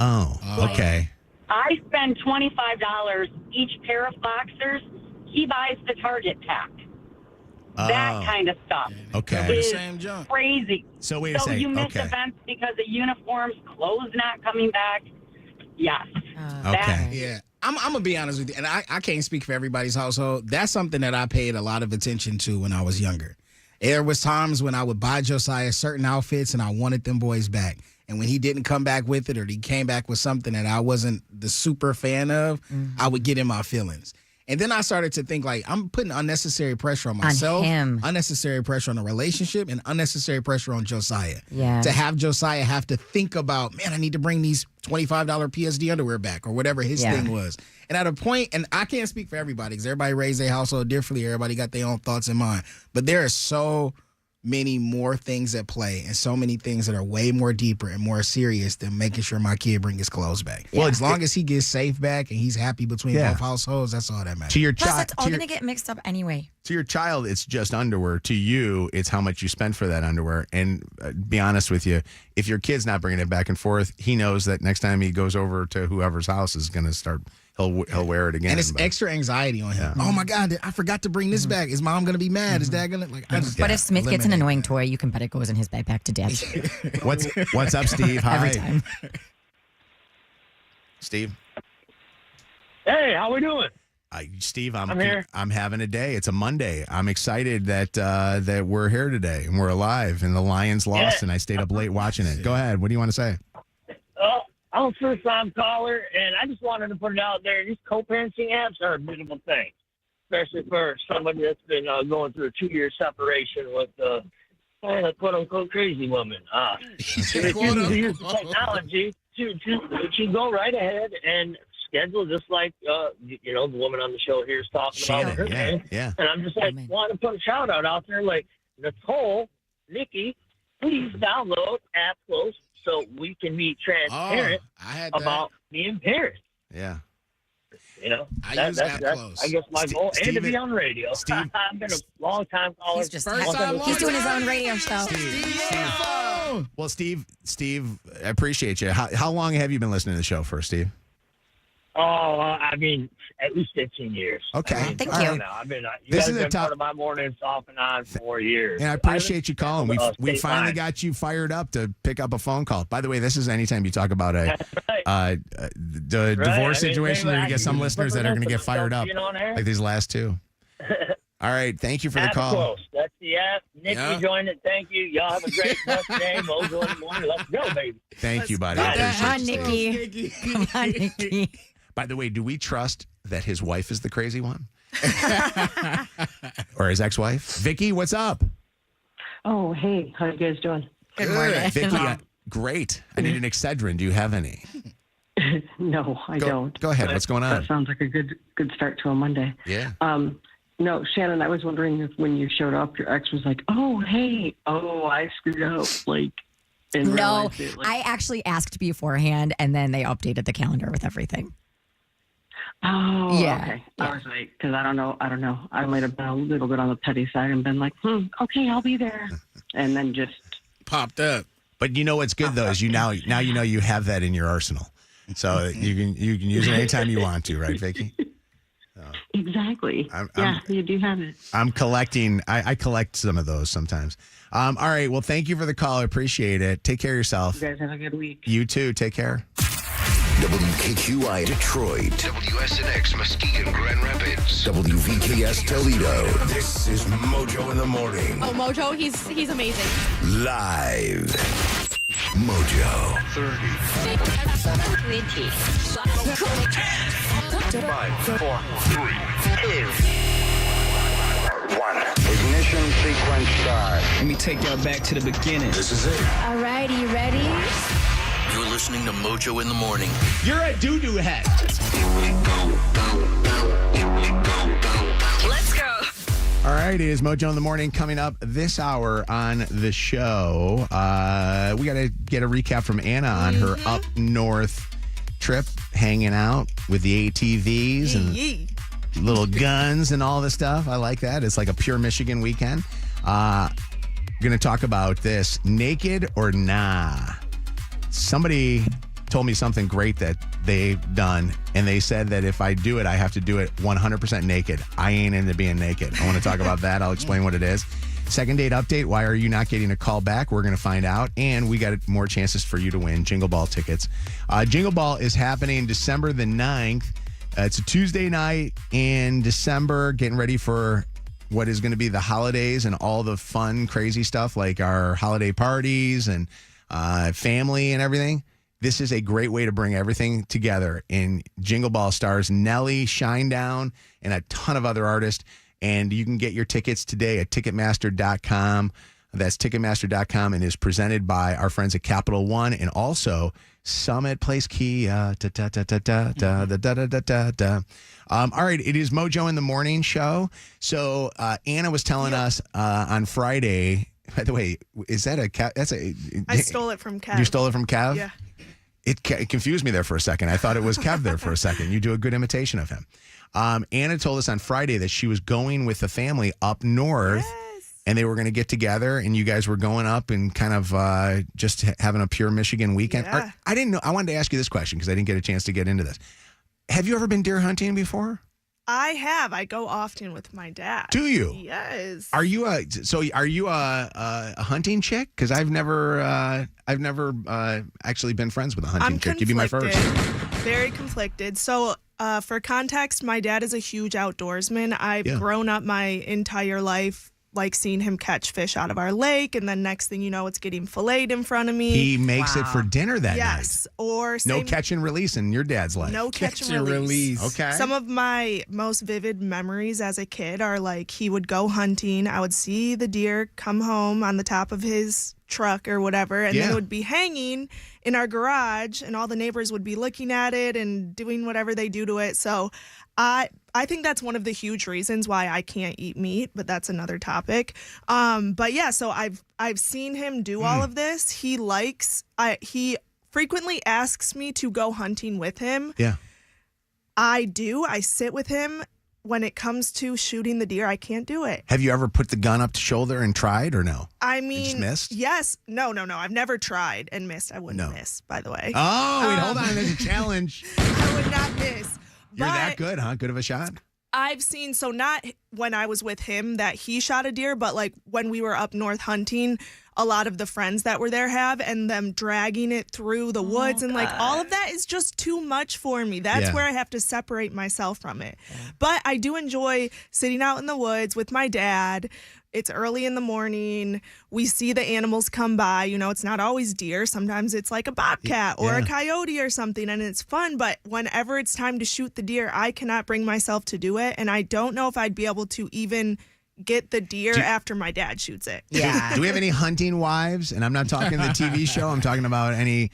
Oh, okay. I spend $25 each pair of boxers. He buys the Target pack. That kind of stuff. Okay. Is Same junk. crazy. So wait a second. you miss Okay. events because of uniforms, clothes not coming back. Yes. Okay. Yeah. I'm going to be honest with you, and I can't speak for everybody's household. That's something that I paid a lot of attention to when I was younger. There was times when I would buy Josiah certain outfits and I wanted them boys back. And when he didn't come back with it or he came back with something that I wasn't the super fan of, I would get in my feelings. And then I started to think, like, I'm putting unnecessary pressure on myself, him. unnecessary pressure on the relationship, and unnecessary pressure on Josiah. Yeah. To have Josiah have to think about, man, I need to bring these $25 PSD underwear back or whatever his thing was. And at a point, and I can't speak for everybody because everybody raised their household differently. Everybody got their own thoughts in mind. But there are so many more things at play and so many things that are way more deeper and more serious than making sure my kid bring his clothes back. Well, as long as he gets safe back and he's happy between both households, that's all that matters. To your Plus, child, it's all going to get mixed up anyway. to your child, it's just underwear. To you, it's how much you spend for that underwear. And be honest with you, if your kid's not bringing it back and forth, he knows that next time he goes over to whoever's house is going to start. He'll wear it again. And it's extra anxiety on him. Oh my God, I forgot to bring this back. Is mom going to be mad? Is dad going to But if Smith gets an annoying toy, you can bet it goes in his backpack to dad's. What's up, Steve? Hi. Every time. Steve. Hey, how we doing? Steve, I'm here. I'm having a day. It's a Monday. I'm excited that that we're here today and we're alive and the Lions lost and I stayed up late watching it. Go ahead. What do you want to say? I'm a first-time caller, and I just wanted to put it out there. These co-parenting apps are a beautiful thing, especially for somebody that's been going through a 2-year separation with a quote-unquote crazy woman. If you use the technology to go right ahead and schedule just like, the woman on the show here is talking about her thing. Yeah. And I'm just like, want to put a shout-out out there, like, Nicole, Nikki, please download App Close so we can be transparent about being parents. Yeah. I use App Close. I guess my goal, and to be on radio. I've been a long-time caller. He's doing his own radio show. Well, Steve, I appreciate you. How long have you been listening to the show for, Steve? I mean, at least 15 years. Okay. Thank I you. don't know. You guys have been part of my mornings off and on for 4 years. And I appreciate you calling. We finally fine. got you fired up to pick up a phone call. By the way, this is anytime you talk about the divorce situation, you're going to get some listeners that are going to get fired up, like these last two. All right. Thank you for the call. Close. That's the app. Nikki joined it. Thank you. Y'all have a great rest of the day. Mojo in the morning. Let's go, baby. Thank you, buddy. Come on, Nikki. Come on, Nikki. By the way, do we trust that his wife is the crazy one? Or his ex-wife? Vicky, what's up? Oh, hey. How you guys doing? Good morning. Vicky, great. I need an Excedrin. Do you have any? No, I don't. Go ahead. What's going on? That sounds like a good start to a Monday. Yeah. No, Shannon, I was wondering if when you showed up, your ex was like, oh, hey, I screwed up. No, I actually asked beforehand, and then they updated the calendar with everything. Oh, yeah. Okay. Yeah. I was like, because I don't know. I might have been a little bit on the petty side and been like, okay, I'll be there. And then just popped up. But you know what's good, though, is now you know you have that in your arsenal. So you can use it anytime you want to, right, Vicky? Exactly. You do have it. I'm collecting. I collect some of those sometimes. All right. Well, thank you for the call. I appreciate it. Take care of yourself. You guys have a good week. You too. Take care. WKQI Detroit. WSNX Muskegon Grand Rapids. WVKS Toledo. This is Mojo in the Morning. Oh, Mojo, he's amazing. Live. Mojo. 20. 5, 4, 3, 2, 1. Ignition sequence start. Let me take y'all back to the beginning. This is it. All right, you ready? You're listening to Mojo in the Morning. You're a doo-doo head. Let's go. All right, it is Mojo in the Morning coming up this hour on the show. We got to get a recap from Anna on her up north trip, hanging out with the ATVs and little guns and all this stuff. I like that. It's like a pure Michigan weekend. Going to talk about this, naked or nah. Somebody told me something great that they've done, and they said that if I do it, I have to do it 100% naked. I ain't into being naked. I want to talk about that. I'll explain what it is. Second date update. Why are you not getting a call back? We're going to find out. And we got more chances for you to win Jingle Ball tickets. Jingle Ball is happening December the 9th. It's a Tuesday night in December, getting ready for what is going to be the holidays and all the fun, crazy stuff like our holiday parties and family and everything. this is a great way to bring everything together. In Jingle Ball stars Nelly, Shinedown, and a ton of other artists. And you can get your tickets today at Ticketmaster.com. That's Ticketmaster.com, and is presented by our friends at Capital One and also Summit Place Kia. All right, it is Mojo in the Morning show. So Anna was telling us on Friday. By the way, is that a Kev? I stole it from Kev. You stole it from Kev? Yeah. It confused me there for a second. I thought it was Kev there for a second. You do a good imitation of him. Anna told us on Friday that she was going with the family up north. Yes. And they were going to get together, and you guys were going up and kind of just having a pure Michigan weekend. Yeah. I didn't know. I wanted to ask you this question because I didn't get a chance to get into this. Have you ever been deer hunting before? I have. I go often with my dad. Do you? Yes. Are you a hunting chick? Because I've never actually been friends with a hunting chick. You'd be my first. Very conflicted. So for context, my dad is a huge outdoorsman. I've grown up my entire life like seeing him catch fish out of our lake, and then next thing you know, it's getting filleted in front of me. He makes it for dinner that night. Yes. Or no catch and release in your dad's life. No catch and release. Okay. Some of my most vivid memories as a kid are like he would go hunting. I would see the deer come home on the top of his truck or whatever, and then it would be hanging in our garage, and all the neighbors would be looking at it and doing whatever they do to it. So I think that's one of the huge reasons why I can't eat meat, but that's another topic. But yeah, so I've seen him do all of this. He frequently asks me to go hunting with him. Yeah. I do. I sit with him. When it comes to shooting the deer, I can't do it. Have you ever put the gun up to shoulder and tried or no? I mean, you just missed? Yes. No. I've never tried and missed. I wouldn't miss, by the way. Oh, wait, hold on. There's a challenge. I would not miss. You're that good, huh? Good of a shot? I've seen, so not when I was with him that he shot a deer, but like when we were up north hunting, a lot of the friends that were there have, and them dragging it through the woods and like all of that is just too much for me. That's where I have to separate myself from it. But I do enjoy sitting out in the woods with my dad. It's early in the morning. We see the animals come by. You know, it's not always deer. Sometimes it's like a bobcat or a coyote or something, and it's fun. But whenever it's time to shoot the deer, I cannot bring myself to do it. And I don't know if I'd be able to even get the deer after my dad shoots it. Yeah. Do we have any hunting wives? And I'm not talking the TV show. I'm talking about any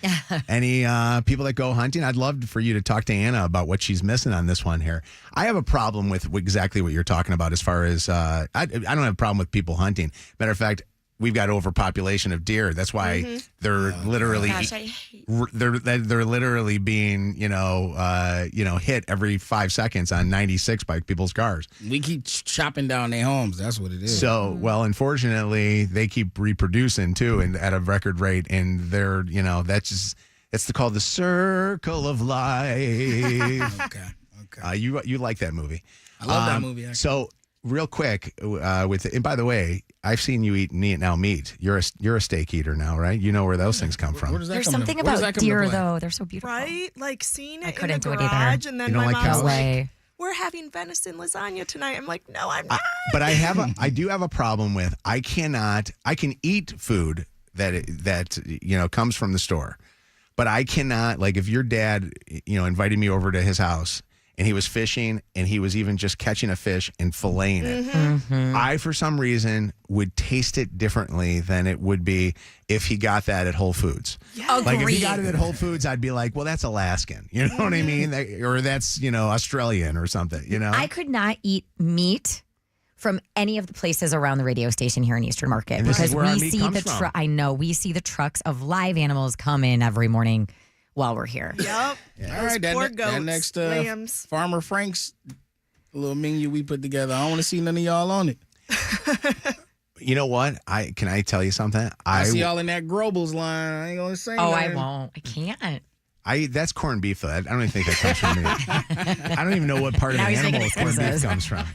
people that go hunting. I'd love for you to talk to Anna about what she's missing on this one here. I have a problem with exactly what you're talking about as far as I don't have a problem with people hunting. Matter of fact, we've got overpopulation of deer. That's why they're literally they're literally being hit every 5 seconds on 96 by people's cars. We keep chopping down their homes. That's what it is. So, well, unfortunately, they keep reproducing too, and at a record rate. And they're it's called the circle of life. Okay. You like that movie? I love that movie. Actually. So, real quick, and by the way, I've seen you eat meat. You're a steak eater now, right? You know where those things come from. There's something about deer, though. They're so beautiful. Right? Like seeing it in the garage, and then You don't my like mom's cows? like, we're having venison lasagna tonight. I'm like, no, I'm not. But I do have a problem with I can eat food that comes from the store, but I cannot, like, if your dad invited me over to his house and he was fishing and he was even just catching a fish and filleting it, I, for some reason, would taste it differently than it would be if he got that at Whole Foods. Yeah. Like, if he got it at Whole Foods, I'd be like, well, that's Alaskan. You know what I mean? Or that's, Australian or something, I could not eat meat from any of the places around the radio station here in Eastern Market. And this because is where our we meat see comes from. I know, we see the trucks of live animals come in every morning while we're here. Yep. All right, poor that goats, next lambs. Farmer Frank's little menu we put together. I don't want to see none of y'all on it. You know what? Can I tell you something? I see y'all in that Grobles line. I ain't gonna say. Oh, nothing. I won't. I can't. That's corned beef, though. I don't even think that comes from me. I don't even know what part of Now the he's animal making corned beef excuses. comes from.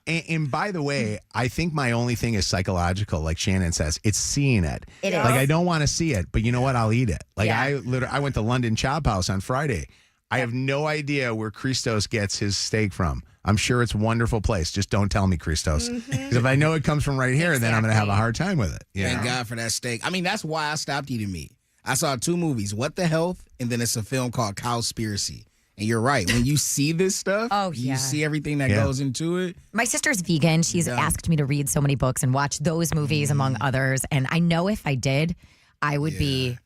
And by the way, I think my only thing is psychological, like Shannon says. It's seeing it. It is. Like, I don't want to see it, but you know what? I'll eat it. Like, Yeah. I went to London Chop House on Friday. I have no idea where Christos gets his steak from. I'm sure it's a wonderful place. Just don't tell me, Christos. Because if I know it comes from right here, then I'm going to have a hard time with it. Thank God for that steak. I mean, that's why I stopped eating meat. I saw 2 movies, What the Health, and then it's a film called Cowspiracy. And you're right. When you see this stuff, you see everything that goes into it. My sister's vegan. She's asked me to read so many books and watch those movies, among others. And I know if I did, I would be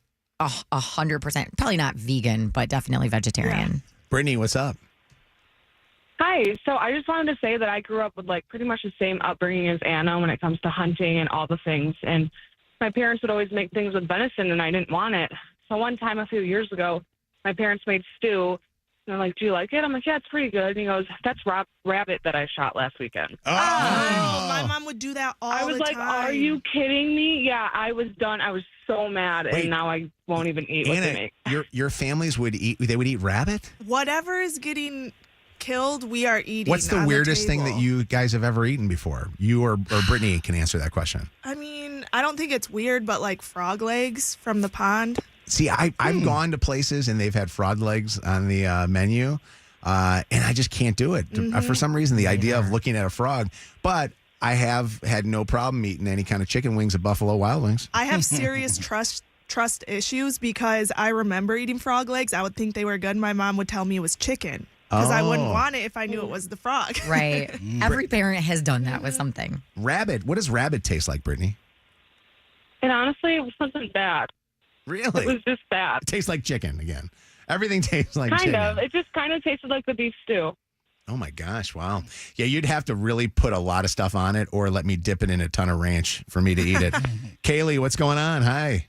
100%, probably not vegan, but definitely vegetarian. Brittany, what's up? Hi. So I just wanted to say that I grew up with like pretty much the same upbringing as Anna when it comes to hunting and all the things. And my parents would always make things with venison, and I didn't want it. So one time a few years ago, my parents made stew. And they're like, do you like it? I'm like, yeah, it's pretty good. And he goes, that's rabbit that I shot last weekend. Oh, my mom would do that all the time. I was like, are you kidding me? Yeah, I was done. I was so mad, and now I won't even eat what they make. Your families would eat, they would eat rabbit? Whatever is getting killed, we are eating. What's the weirdest thing that you guys have ever eaten before? You or Brittany can answer that question. I mean, I don't think it's weird, but like frog legs from the pond. See, I've gone to places and they've had frog legs on the menu, and I just can't do it. For some reason, the idea of looking at a frog. But I have had no problem eating any kind of chicken wings at Buffalo Wild Wings. I have serious trust issues because I remember eating frog legs. I would think they were good. My mom would tell me it was chicken because I wouldn't want it if I knew it was the frog. Right. Every parent has done that with something. Rabbit. What does rabbit taste like, Brittany? And honestly, it was something bad. Really? It was just bad. It tastes like chicken again. Everything tastes like chicken. Kind of. It just kind of tasted like the beef stew. Oh, my gosh. Wow. Yeah, you'd have to really put a lot of stuff on it or let me dip it in a ton of ranch for me to eat it. Kaylee, what's going on? Hi.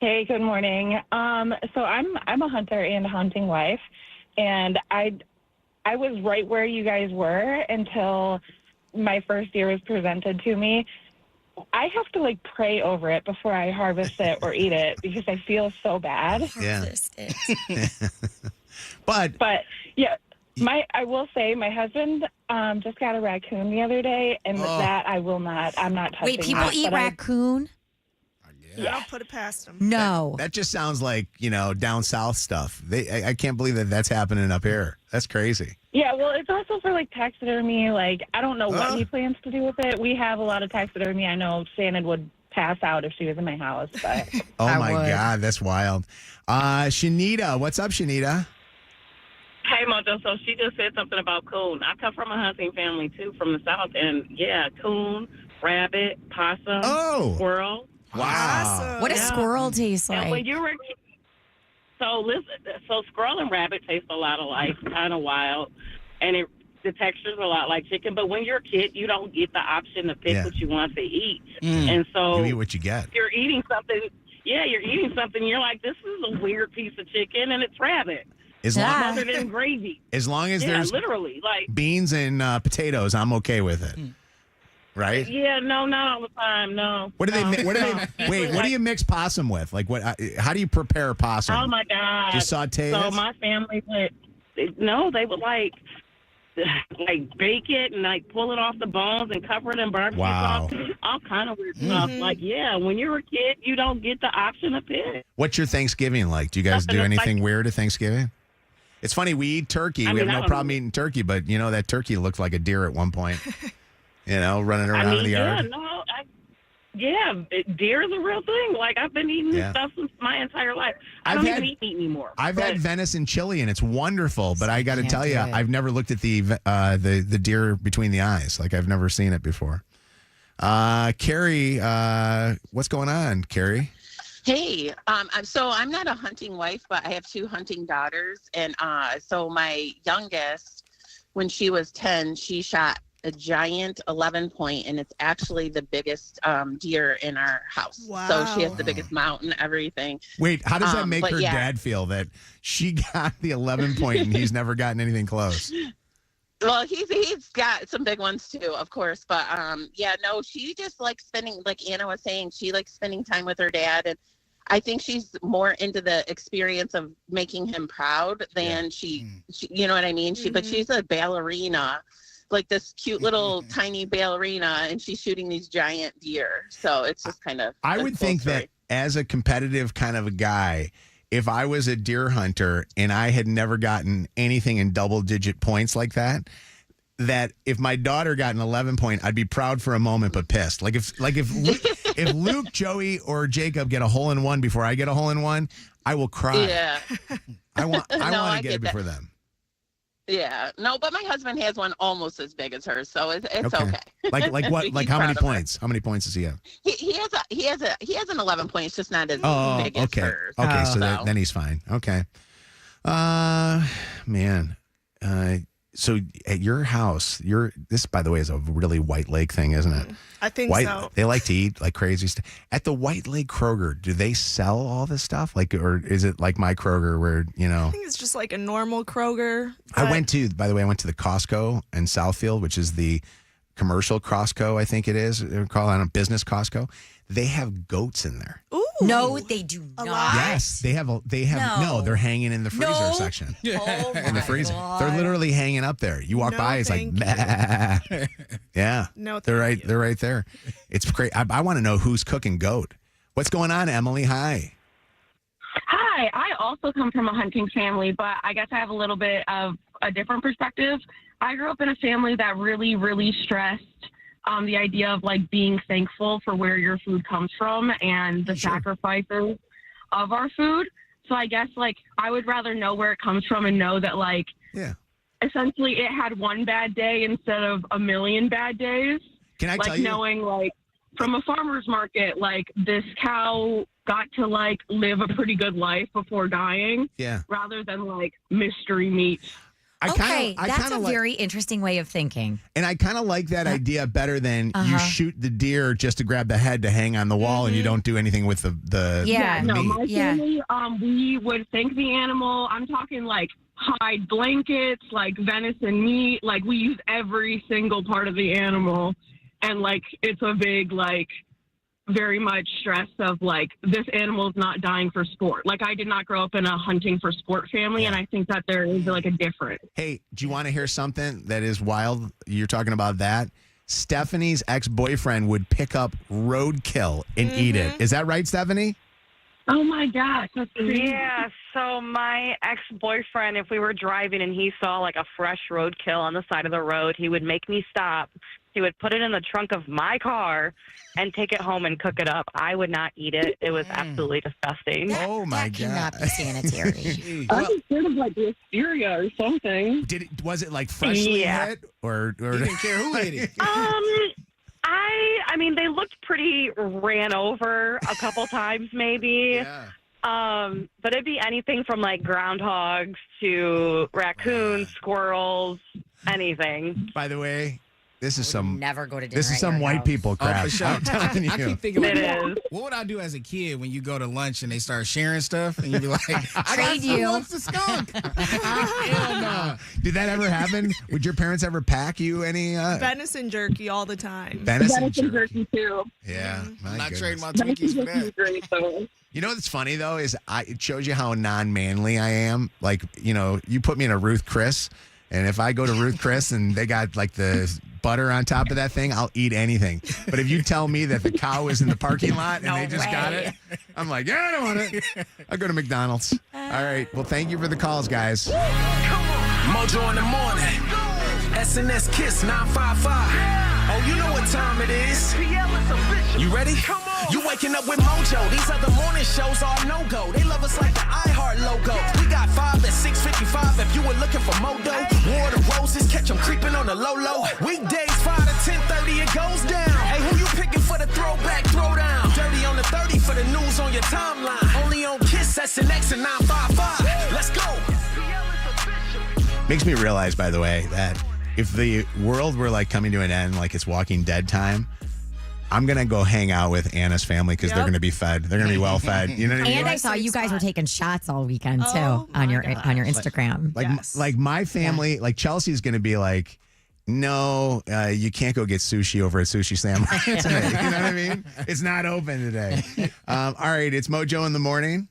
Hey, good morning. So I'm a hunter and a hunting wife, and I was right where you guys were until my first deer was presented to me. I have to like pray over it before I harvest it or eat it because I feel so bad. Yeah. But yeah, I will say my husband just got a raccoon the other day, and that I'm not touching. Wait, people eat raccoon? Yeah. I'll put it past them. No. That just sounds like, down south stuff. I can't believe that that's happening up here. That's crazy. Yeah, well, it's also for like taxidermy. Like, I don't know what he plans to do with it. We have a lot of taxidermy. I know Shannon would pass out if she was in my house, but Oh my God, that's wild. Shanita, what's up, Shanita? Hey, Mojo. So she just said something about coon. I come from a hunting family, too, from the South. And, yeah, coon, rabbit, possum, squirrel. Wow. What does squirrel taste like? And when you were so squirrel and rabbit taste a lot alike, kind of wild, and the texture's a lot like chicken. But when you're a kid, you don't get the option to pick what you want to eat, and so you eat what you get. You're eating something. Yeah, you're eating something. You're like, this is a weird piece of chicken, and it's rabbit. Smothered in gravy. As long as there's literally like beans and potatoes, I'm okay with it. Right? Yeah, no, not all the time. No. What do they? Wait, what do you mix possum with? Like what? How do you prepare possum? Oh my God! Just saute So it? my family would. No, they would like bake it and like pull it off the bones and cover it in barbecue sauce. All kind of weird stuff. Like when you're a kid, you don't get the option to pick. What's your Thanksgiving like? Do you guys do anything weird at Thanksgiving? It's funny, we eat turkey. We have no problem eating turkey, but that turkey looked like a deer at one point. Running around in the yard. Deer is a real thing. Like I've been eating this stuff since my entire life. I don't even eat meat anymore. I've had venison chili and it's wonderful, but I got to tell you, I've never looked at the deer between the eyes. Like I've never seen it before. Carrie, what's going on, Carrie? Hey, so I'm not a hunting wife, but I have 2 hunting daughters, and so my youngest, when she was 10, she shot a giant 11-point, and it's actually the biggest deer in our house. Wow. So she has the biggest mount and everything. Wait, how does that make her dad feel that she got the 11-point and he's never gotten anything close? Well, he's got some big ones too, of course. But she just likes spending, like Anna was saying, she likes spending time with her dad, and I think she's more into the experience of making him proud than she you know what I mean? But she's a ballerina, like this cute little tiny ballerina, and she's shooting these giant deer. So it's just kind of. I would think that as a competitive kind of a guy, if I was a deer hunter and I had never gotten anything in double-digit points like that if my daughter got an 11-point, I'd be proud for a moment but pissed. Like if if Luke, Joey, or Jacob get a hole-in-one before I get a hole-in-one, I will cry. Yeah. I want to I get it that. before them. Yeah. No, but my husband has one almost as big as hers, so it's okay. Like what? Like He's how many proud of her. points? How many points does he have? He has an 11 points, just not as Oh, big as okay. hers. Okay, so then he's fine. Okay. Man. So at your house, this, by the way, is a really White Lake thing, isn't it? I think so. They like to eat like crazy stuff. At the White Lake Kroger, do they sell all this stuff? Like, or is it like my Kroger where, I think it's just like a normal Kroger. I went to the Costco in Southfield, which is the commercial Costco, I think it is. They're calling it business Costco. They have goats in there. Ooh. No, they do not. Yes, they have. No, they're hanging in the freezer section. Oh, In the freezer, God. they're literally hanging up there. You walk No, by, it's like, thank "Meh." Yeah. No, they're thank right. They're right there. It's great. I want to know who's cooking goat. What's going on, Emily? Hi. Hi, I also come from a hunting family, but I guess I have a little bit of a different perspective. I grew up in a family that really, really stressed the idea of like being thankful for where your food comes from and the sacrifices of our food. So I guess like I would rather know where it comes from and know that like essentially it had one bad day instead of a million bad days. Can I like tell you? Knowing like from a farmer's market, like this cow got to like live a pretty good life before dying. Yeah. Rather than like mystery meat. That's a very interesting way of thinking. And I kind of like that idea better than you shoot the deer just to grab the head to hang on the wall and you don't do anything with the No, meat. my family, we would thank the animal. I'm talking like hide blankets, like venison meat. Like we use every single part of the animal. And like it's a big like very much stress of like this animal is not dying for sport. Like I did not grow up in a hunting for sport family, and I think that there is like a difference. Hey, do you want to hear something that is wild? You're talking about that. Stephanie's ex-boyfriend would pick up roadkill and eat it. Is that right, Stephanie? Oh my gosh, that's crazy. Yeah, so my ex-boyfriend, if we were driving and he saw like a fresh roadkill on the side of the road, he would make me stop. He would put it in the trunk of my car and take it home and cook it up. I would not eat it. It was absolutely disgusting. Oh my God. Cannot be sanitary. I was scared of like listeria or something. Was it like freshly hit or You didn't care who ate it? I mean, they looked pretty ran over a couple times, maybe. But it'd be anything from like groundhogs to raccoons, squirrels, anything. By the way, this is some never go to dinner. This is at some your white house. people crap. for sure. I'm telling you. I keep thinking about It is. what would I do as a kid when you go to lunch and they start sharing stuff and you be like, Trade you. Who wants the skunk? Hell no. Did that ever happen? Would your parents ever pack you any Venison jerky all the time. venison jerky? too. Yeah, my I'm not goodness. trading my Twinkies for that. Great, though. You know what's funny though is it shows you how non-manly I am. Like, you put me in a Ruth Chris, and if I go to Ruth Chris and they got like the butter on top of that thing, I'll eat anything. But if you tell me that the cow is in the parking lot and they just got it, I'm like, yeah, I don't want it. I'll go to McDonald's. All right. Well, thank you for the calls, guys. Mojo in the morning. SNS Kiss 955. Oh, you know what time it is. You ready? Come on. You waking up with Mojo. These other morning shows are no-go. They love us like the iHeart logo. We got 5 at 6:55 if you were looking for Modo. War the roses, catch them creeping on the low-low. Weekdays 5 to 10:30, it goes down. Hey, who you picking for the throwback throwdown? Dirty on the 30 for the news on your timeline. Only on Kiss, SNX, and 955. Let's go. Makes me realize, by the way, that if the world were like coming to an end, like it's Walking Dead time, I'm going to go hang out with Anna's family because they're going to be fed. They're going to be well fed. You know what I mean? And I saw you guys were taking shots all weekend too on your Instagram. Like my family, like Chelsea's going to be like, no, you can't go get sushi over at Sushi Samurai today. You know what I mean? It's not open today. All right, it's Mojo in the morning.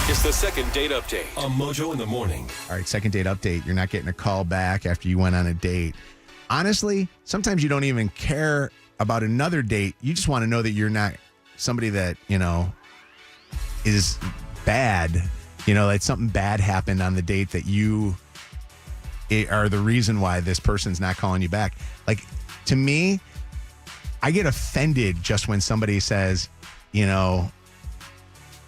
It's the second date update on Mojo in the morning. All right, second date update. You're not getting a call back after you went on a date. Honestly, sometimes you don't even care about another date. You just want to know that you're not somebody that, is bad. Like something bad happened on the date that you are the reason why this person's not calling you back. Like, to me, I get offended just when somebody says, you know,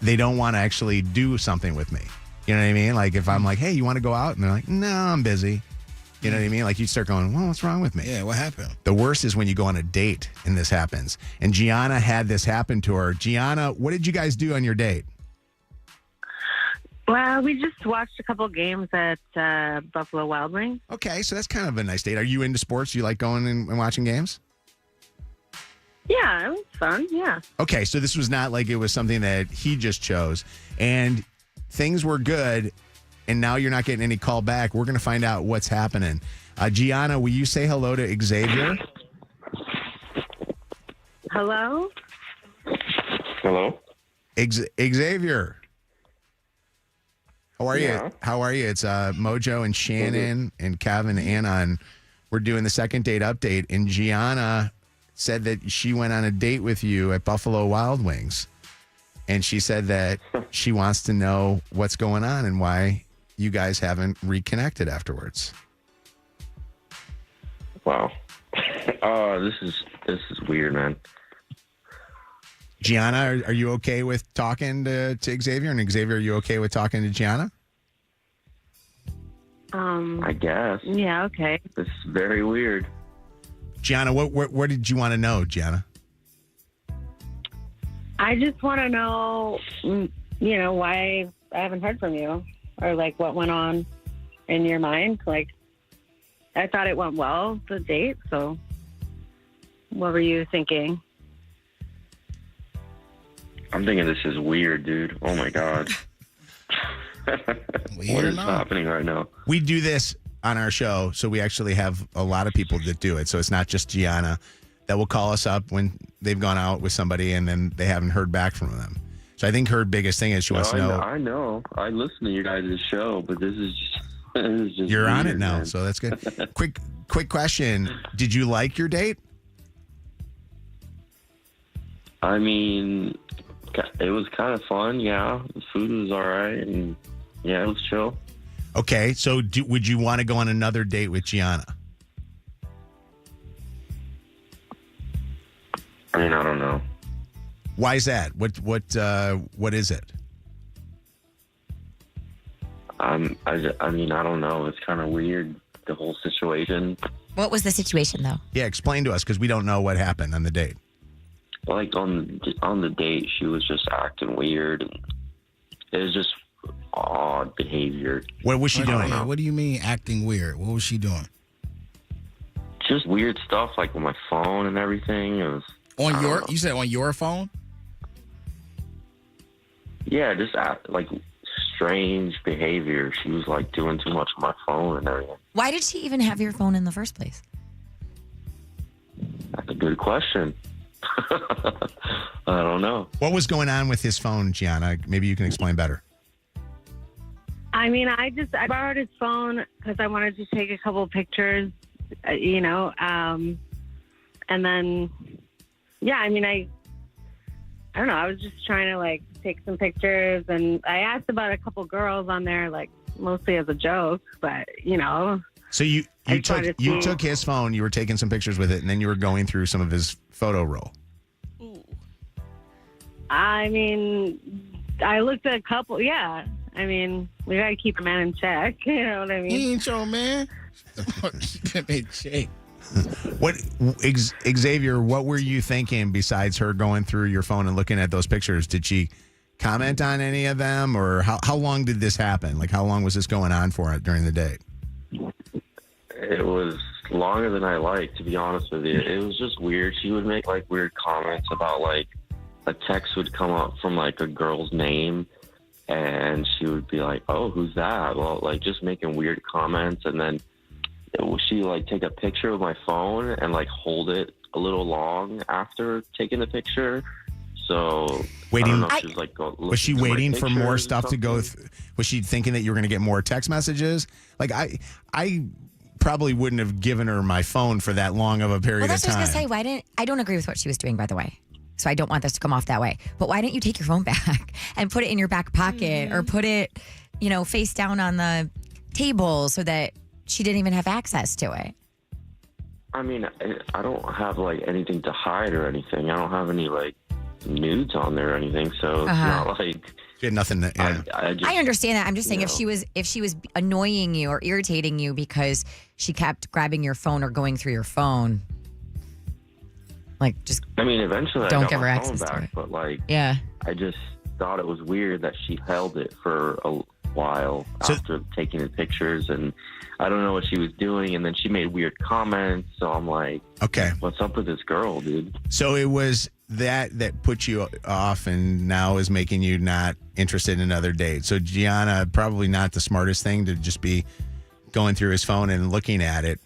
they don't want to actually do something with me. You know what I mean? Like if I'm like, hey, you want to go out? And they're like, no, I'm busy. You know what I mean? Like you start going, well, what's wrong with me? Yeah, what happened? The worst is when you go on a date and this happens. And Gianna had this happen to her. Gianna, what did you guys do on your date? Well, we just watched a couple games at Buffalo Wild Wings. Okay, so that's kind of a nice date. Are you into sports? You like going and watching games? Yeah, it was fun. Yeah. Okay, so this was not like it was something that he just chose. And things were good, and now you're not getting any call back. We're going to find out what's happening. Gianna, will you say hello to Xavier? Hello? Hello? Xavier. How are Yeah. you? How are you? It's Mojo and Shannon and Kevin and Anna, and we're doing the second date update. And Gianna said that she went on a date with you at Buffalo Wild Wings. And she said that she wants to know what's going on and why you guys haven't reconnected afterwards. Wow. This is weird, man. Gianna, are you okay with talking to Xavier? And Xavier, are you okay with talking to Gianna? I guess. Yeah, okay. This is very weird. Gianna, what did you want to know, Gianna? I just want to know, why I haven't heard from you or like what went on in your mind. Like, I thought it went well, the date. So what were you thinking? I'm thinking this is weird, dude. Oh my God. What is happening right now? We do this on our show, so we actually have a lot of people that do it. So it's not just Gianna that will call us up when they've gone out with somebody and then they haven't heard back from them. So I think her biggest thing is she wants to know. I know. I listen to you guys' show, but this is just You're on it weird, now, man. so that's good. Quick question. Did you like your date? I mean, it was kind of fun, yeah. The food was all right, and yeah, it was chill. Okay, so would you want to go on another date with Gianna? I mean, I don't know. Why is that? What is it? I mean, I don't know. It's kind of weird, the whole situation. What was the situation, though? Yeah, explain to us because we don't know what happened on the date. Like on the date, she was just acting weird. And it was just odd behavior. What was she doing? What do you mean acting weird? What was she doing? Just weird stuff, like with my phone and everything. It was You said on your phone? Yeah, just like strange behavior. She was like doing too much on my phone and everything. Why did she even have your phone in the first place? That's a good question. I don't know. What was going on with his phone, Gianna? Maybe you can explain better. I mean, I borrowed his phone because I wanted to take a couple of pictures, and then, yeah, I mean, I don't know. I was just trying to like take some pictures, and I asked about a couple girls on there, like mostly as a joke, but So you took his phone, you were taking some pictures with it, and then you were going through some of his photo roll. I mean, I looked at a couple. Yeah, I mean, we gotta keep a man in check. You know what I mean? He ain't your man. What Xavier? What were you thinking besides her going through your phone and looking at those pictures? Did she comment on any of them, or how long did this happen? Like, how long was this going on for during the date? It was longer than I liked, to be honest with you. It was just weird. She would make like weird comments about like a text would come up from like a girl's name, and she would be like, "Oh, who's that?" Well, like just making weird comments, and then she like take a picture of my phone and like hold it a little long after taking the picture. So Waiting. I don't know if she was like Was she waiting for more stuff to go through? Was she thinking that you were going to get more text messages? Like I probably wouldn't have given her my phone for that long of a period Well, that's of what I was time. going to say. I don't agree with what she was doing, by the way. So I don't want this to come off that way. But why didn't you take your phone back and put it in your back pocket or put it, face down on the table so that she didn't even have access to it? I mean, I don't have like anything to hide or anything. I don't have any like nudes on there or anything, so it's not like you had nothing. I understand that. I'm just saying, if she was annoying you or irritating you because she kept grabbing your phone or going through your phone, like just. I mean, eventually don't I got give her my access phone to back, it. but like, Yeah. I just thought it was weird that she held it for a while after taking the pictures, and I don't know what she was doing, and then she made weird comments, so I'm like, okay, what's up with this girl, dude? So it was that put you off and now is making you not interested in another date. So Gianna, probably not the smartest thing to just be going through his phone and looking at it.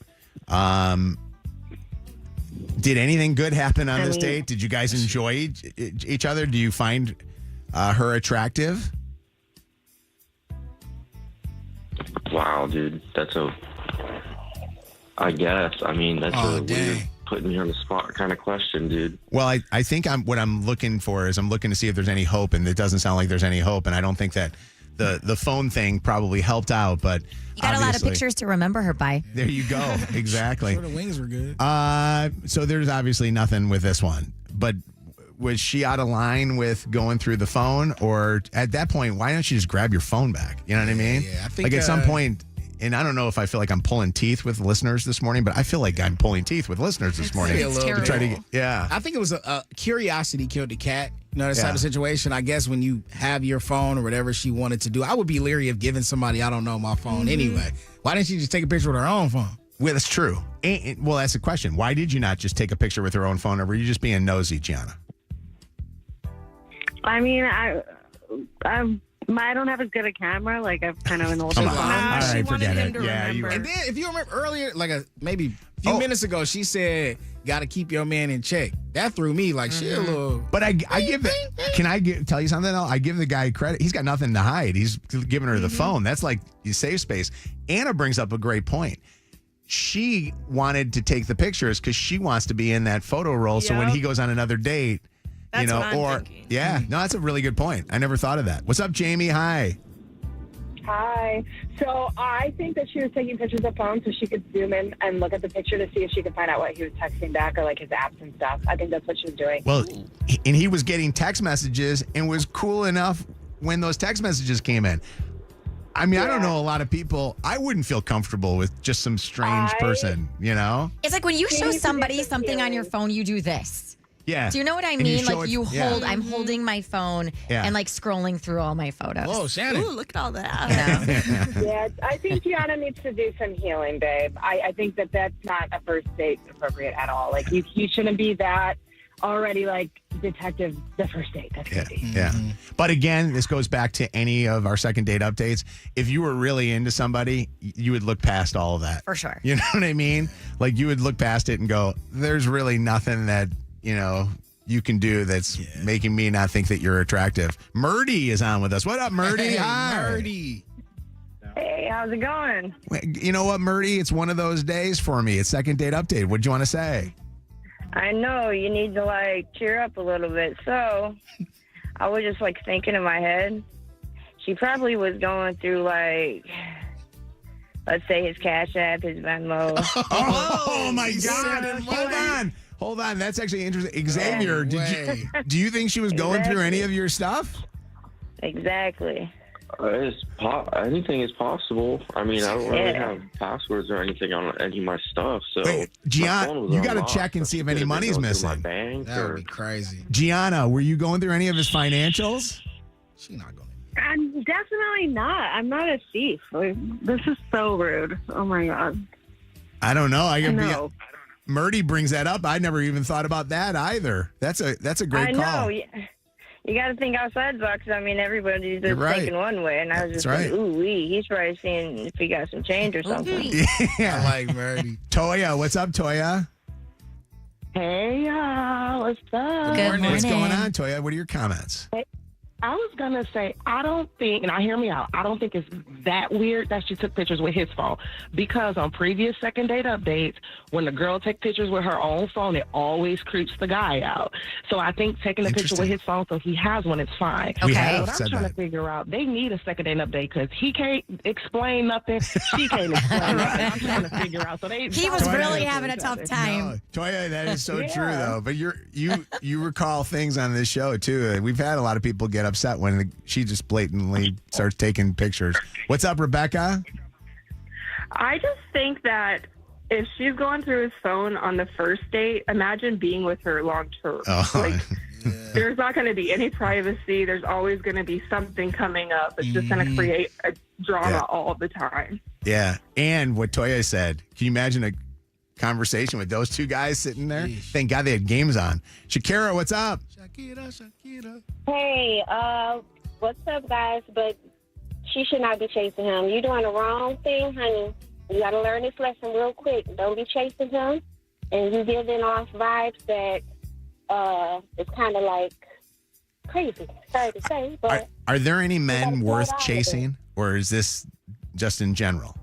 Did anything good happen on this date? Did you guys enjoy each other? Do you find her attractive? Wow, dude, I guess. I mean, that's a weird putting me on the spot kind of question, dude. Well, I think what I'm looking for is I'm looking to see if there's any hope, and it doesn't sound like there's any hope, and I don't think that the phone thing probably helped out, but You got a lot of pictures to remember her by. There you go. Exactly. Sure, the wings were good. So there's obviously nothing with this one, but was she out of line with going through the phone, or at that point, why don't you just grab your phone back? You know what I mean? Yeah, I think, like at some point, and I don't know if I feel like I'm pulling teeth with listeners this morning, but I feel like I'm pulling teeth with listeners this morning. To try to get, yeah. I think it was a curiosity killed the cat. You know, that type of situation. I guess when you have your phone or whatever she wanted to do, I would be leery of giving somebody, I don't know, my phone anyway. Why didn't she just take a picture with her own phone? Well, that's true. Well, that's the question. Why did you not just take a picture with her own phone, or were you just being nosy, Gianna? I mean, I don't have as good a camera. Like, I've kind of an older Come phone. on. All right, forget it. Yeah, you And then, if you remember earlier, like maybe a few minutes ago, she said, "Got to keep your man in check." That threw me like she a little. But I give it. Can I tell you something? Though? I give the guy credit. He's got nothing to hide. He's giving her the phone. That's like you save space. Anna brings up a great point. She wanted to take the pictures because she wants to be in that photo roll. So when he goes on another date, That's what I'm thinking. yeah, no, that's a really good point. I never thought of that. What's up, Jamie? Hi. Hi. So I think that she was taking pictures of phone so she could zoom in and look at the picture to see if she could find out what he was texting back or like his apps and stuff. I think that's what she was doing. Well, and he was getting text messages and was cool enough when those text messages came in. I mean, I don't know a lot of people. I wouldn't feel comfortable with just some strange person, you know? It's like when you show somebody something on your phone, you do this. Yeah. Do you know what I And mean? show Like it- you yeah. hold, I'm holding my phone Yeah. and like scrolling through all my photos. Whoa, Shannon. Ooh, look at all that. Yeah, I think Gianna needs to do some healing, babe. I think that that's not a first date appropriate at all. Like, you shouldn't be that already, like, detective the first date. That's crazy. Yeah. But again, this goes back to any of our second date updates. If you were really into somebody, you would look past all of that. For sure. You know what I mean? Like you would look past it and go, there's really nothing that, you know, you can do that's making me not think that you're attractive. Murdy is on with us. What up, Murdy? Hey, Hi. Murdy. Hey, how's it going? You know what, Murdy? It's one of those days for me. It's second date update. What'd you want to say? I know you need to like cheer up a little bit. So I was just like thinking in my head, she probably was going through like, let's say his Cash App, his Venmo. Oh my God. Hold on. That's actually interesting. Xavier, do you think she was going through any of your stuff? Exactly. Anything is possible. I mean, I don't really have passwords or anything on any of my stuff. So, Gian, you got to check and see if any money's missing. My bank That would be crazy. Gianna, were you going through any of his financials? She's not going. I'm definitely not. I'm not a thief. Like, this is so rude. Oh my God. I don't know. No. Murdy brings that up. I never even thought about that either. That's a great I call. know. You got to think outside the box. I mean, everybody's just You're right. thinking one way, and I was just That's like, right. ooh wee. He's probably seeing if he got some change or something. Yeah. I like Murdy. Toya, what's up, Toya? Hey, y'all. What's up? Good morning. What's going on, Toya? What are your comments? I was going to say, I don't think, and I hear me out, I don't think it's that weird that she took pictures with his phone. Because on previous second date updates, when the girl takes pictures with her own phone, it always creeps the guy out. So I think taking a picture with his phone so he has one is fine. We have What I'm said trying that. to figure out, they need a second date update because he can't explain nothing. She can't explain nothing. I'm trying to figure out. So He was really having a tough time. No, Toya, that is so true Yeah. though. But you recall things on this show too. We've had a lot of people get upset when she just blatantly starts taking pictures. What's up, Rebecca? I just think that if she's going through his phone on the first date, imagine being with her long term. Oh, There's not going to be any privacy. There's always going to be something coming up. It's just going to create a drama all the time. yeah. And what Toya said. Can you imagine a conversation with those two guys sitting there? Thank God they had games on. Shakira, what's up? Hey, what's up, guys? But she should not be chasing him. You're doing the wrong thing, honey. You got to learn this lesson real quick. Don't be chasing him. And you giving off vibes that it's kind of like crazy. Sorry to say, but Are there any men gotta worth slow down chasing, or is this just in general?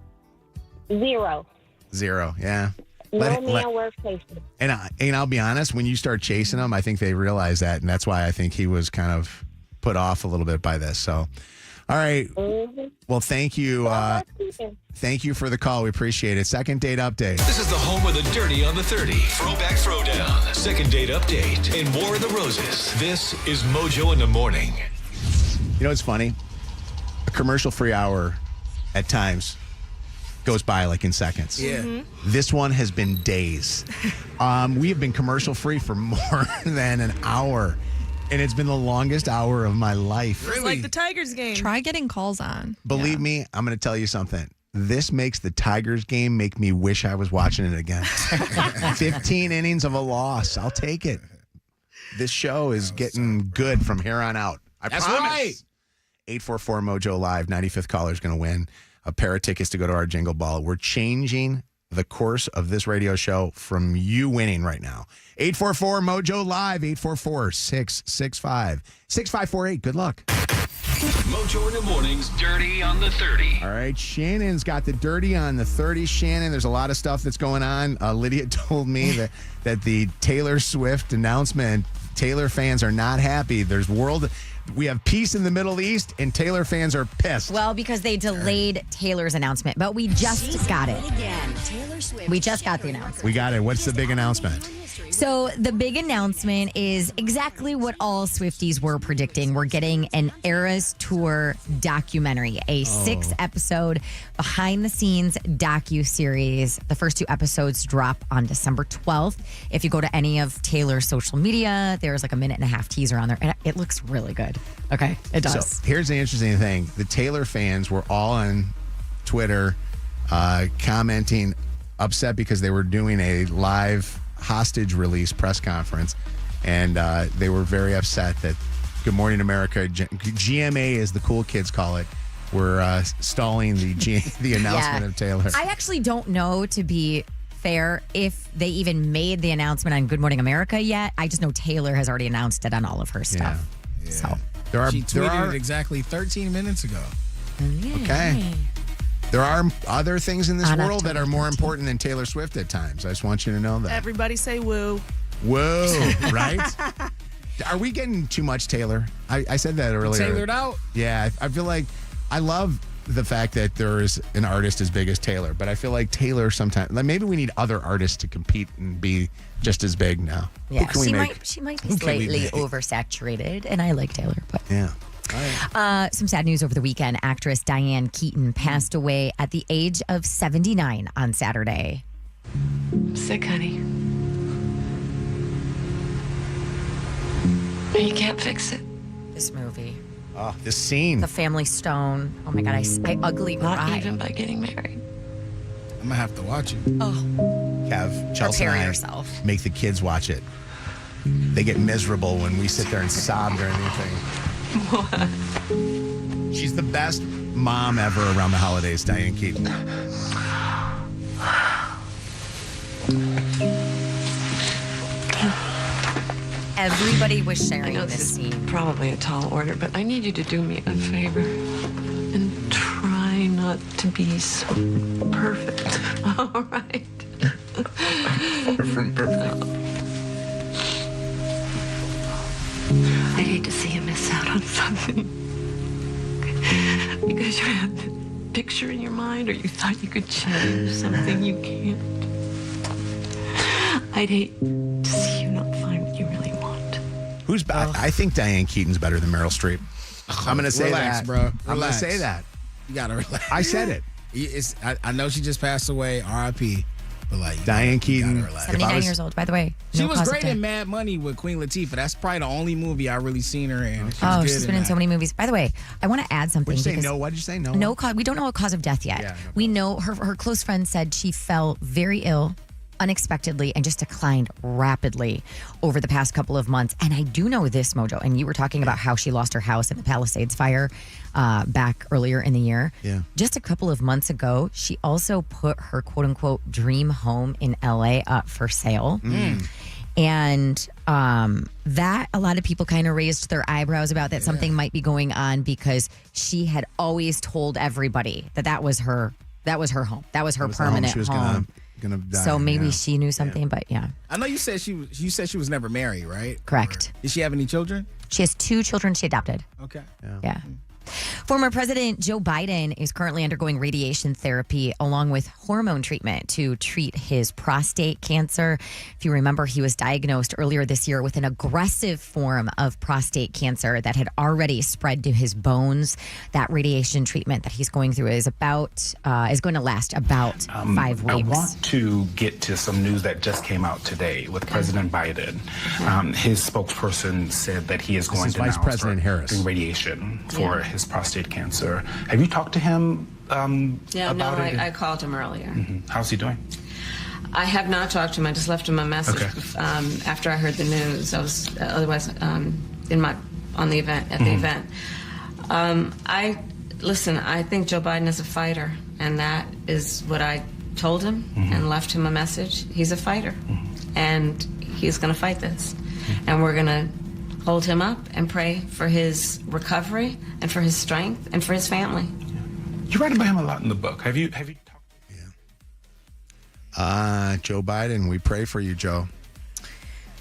zero. Zero. Yeah. No man worth chasing. And I'll be honest, when you start chasing them, I think they realize that, and that's why I think he was kind of put off a little bit by this. So, all right. Well, thank you. Thank you for the call. We appreciate it. Second date update. This is the home of the Dirty on the 30. Throwback Throwdown. Second date update. And more of the roses. This is Mojo in the Morning. You know what's funny? A commercial-free hour at times goes by like in seconds. Yeah. This one has been days. We have been commercial-free for more than an hour, and it's been the longest hour of my life. It's like the Tigers game. Try getting calls on. Believe me, I'm going to tell you something. This makes the Tigers game make me wish I was watching it again. 15 innings of a loss. I'll take it. This show is getting good from here on out. I That's promise. right. 844 Mojo Live. 95th caller is going to win a pair of tickets to go to our Jingle Ball. We're changing the course of this radio show from you winning right now. 844 Mojo Live. 844-665-6548. Good luck. Mojo in the Morning's Dirty on the 30. All right, Shannon's got the dirty on the 30. Shannon, there's a lot of stuff that's going on. Lydia told me that the Taylor Swift announcement, Taylor fans are not happy. We have peace in the Middle East, and Taylor fans are pissed. Well, because they delayed Taylor's announcement, but we just got it. We just got the announcement. We got it. What's the big announcement? So the big announcement is exactly what all Swifties were predicting. We're getting an Eras Tour documentary, a 6-episode behind-the-scenes docu-series. The first 2 episodes drop on December 12th. If you go to any of Taylor's social media, there's like a 1.5-minute teaser on there, and it looks really good. Okay, it does. So here's the interesting thing. The Taylor fans were all on Twitter commenting, upset because they were doing a live hostage release press conference, and they were very upset that Good Morning America, GMA as the cool kids call it, were stalling the announcement of Taylor. I actually don't know, to be fair, if they even made the announcement on Good Morning America yet. I just know Taylor has already announced it on all of her stuff. Yeah. So She tweeted it exactly 13 minutes ago. Okay. There are other things in this world that are more important than Taylor Swift at times. I just want you to know that. Everybody say woo. Whoa, right? Are we getting too much Taylor? I said that earlier. Tailored out? Yeah, I feel like I love the fact that there is an artist as big as Taylor, but I feel like Taylor sometimes, like maybe we need other artists to compete and be just as big now. yeah, Who can we she make? might be Who can we slightly make? oversaturated, and I like Taylor, but. Yeah. Some sad news over the weekend. Actress Diane Keaton passed away at the age of 79 on Saturday. Sick, honey. But you can't fix it. This movie. Oh, this scene. The Family Stone. Oh my God, I ugly Not cried. even by getting married. I'm going to have to watch it. Oh, Kev, Chelsea prepare and I yourself. make the kids watch it. They get miserable when we sit there and sob during anything. She's the best mom ever around the holidays, Diane Keaton. Everybody was I sharing know this this scene. is probably a tall order, but I need you to do me a favor and try not to be so perfect. All right. Perfect. I hate to see you miss out on something because you had the picture in your mind, or you thought you could change something you can't. I'd hate to see you not find what you really want. I think Diane Keaton's better than Meryl Streep. I'm going to say Relax, that, bro. I'm going to Relax. say that. You gotta relax. I said it. I know she just passed away, R.I.P. But like Diane Keaton, 79 years old, by the way. She No was cause of great death. in Mad Money with Queen Latifah. That's probably the only movie I really seen her in. Oh, good she's been in that. so many movies. By the way, I want to add something. What'd you say? because No. What did you say? No. No cause. We don't know a cause of death yet. Yeah, we know her close friend said she fell very ill unexpectedly and just declined rapidly over the past couple of months. And I do know this, Mojo, and you were talking about how she lost her house in the Palisades fire back earlier in the year. Yeah. Just a couple of months ago, she also put her quote unquote dream home in LA up for sale. And that a lot of people kind of raised their eyebrows about that something might be going on, because she had always told everybody that was her home. That was her That was the home permanent she was home. gonna die. So maybe yeah. she knew something, but yeah. I know you said she was never married, right? Correct. Did she have any children? She has 2 children she adopted. Okay. Yeah. Former President Joe Biden is currently undergoing radiation therapy along with hormone treatment to treat his prostate cancer. If you remember, he was diagnosed earlier this year with an aggressive form of prostate cancer that had already spread to his bones. That radiation treatment that he's going through is going to last about 5 weeks. I want to get to some news that just came out today with President Biden. His spokesperson said that he is going is to Vice now President start Harris. doing radiation for his prostate cancer. Have you talked to him about it? I called him earlier. How's he doing? I have not talked to him. I just left him a message after I heard the news. I was otherwise on the event at the event. I think Joe Biden is a fighter, and that is what I told him and left him a message. He's a fighter, and he's going to fight this, and we're going to hold him up and pray for his recovery and for his strength and for his family. You write about him a lot in the book. Have you talked? Joe Biden, we pray for you, Joe.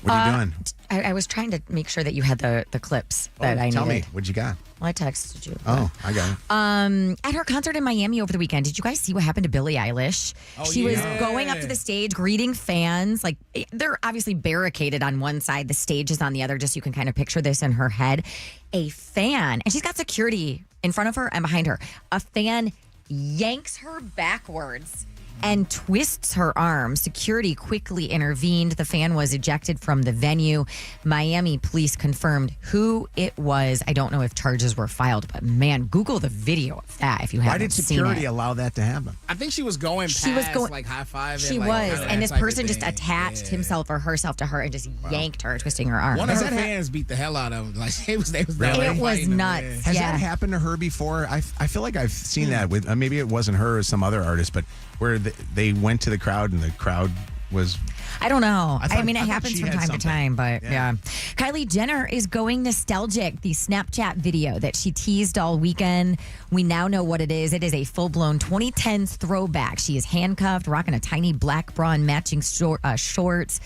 What are you doing? I was trying to make sure that you had the clips that I needed. Tell me, what you got? Well, I texted you. Oh, I got it. At her concert in Miami over the weekend, did you guys see what happened to Billie Eilish? She was going up to the stage, greeting fans. Like, they're obviously barricaded on one side. The stage is on the other, just so you can kind of picture this in her head. A fan, and she's got security in front of her and behind her. A fan yanks her backwards and twists her arm. Security quickly intervened. The fan was ejected from the venue. Miami police confirmed who it was. I don't know if charges were filed, but man, Google the video of that if you haven't Why did seen security it. allow that to happen? I think she was going past, like high-fiving. She like, was, that and this type of person just thing. attached himself or herself to her and just yanked her, twisting her arm. One of her fans beat the hell out of him. Like, they was Really? It was nuts. Has yeah. that happened to her before? I feel like I've seen that with maybe it wasn't her or some other artist, but where they went to the crowd and the crowd was. I don't know. I thought- I mean, it I thought happens she from had time to something. time, but Yeah. yeah. Kylie Jenner is going nostalgic. The Snapchat video that she teased all weekend, we now know what it is. It is a full-blown 2010s throwback. She is handcuffed, rocking a tiny black bra and matching shorts.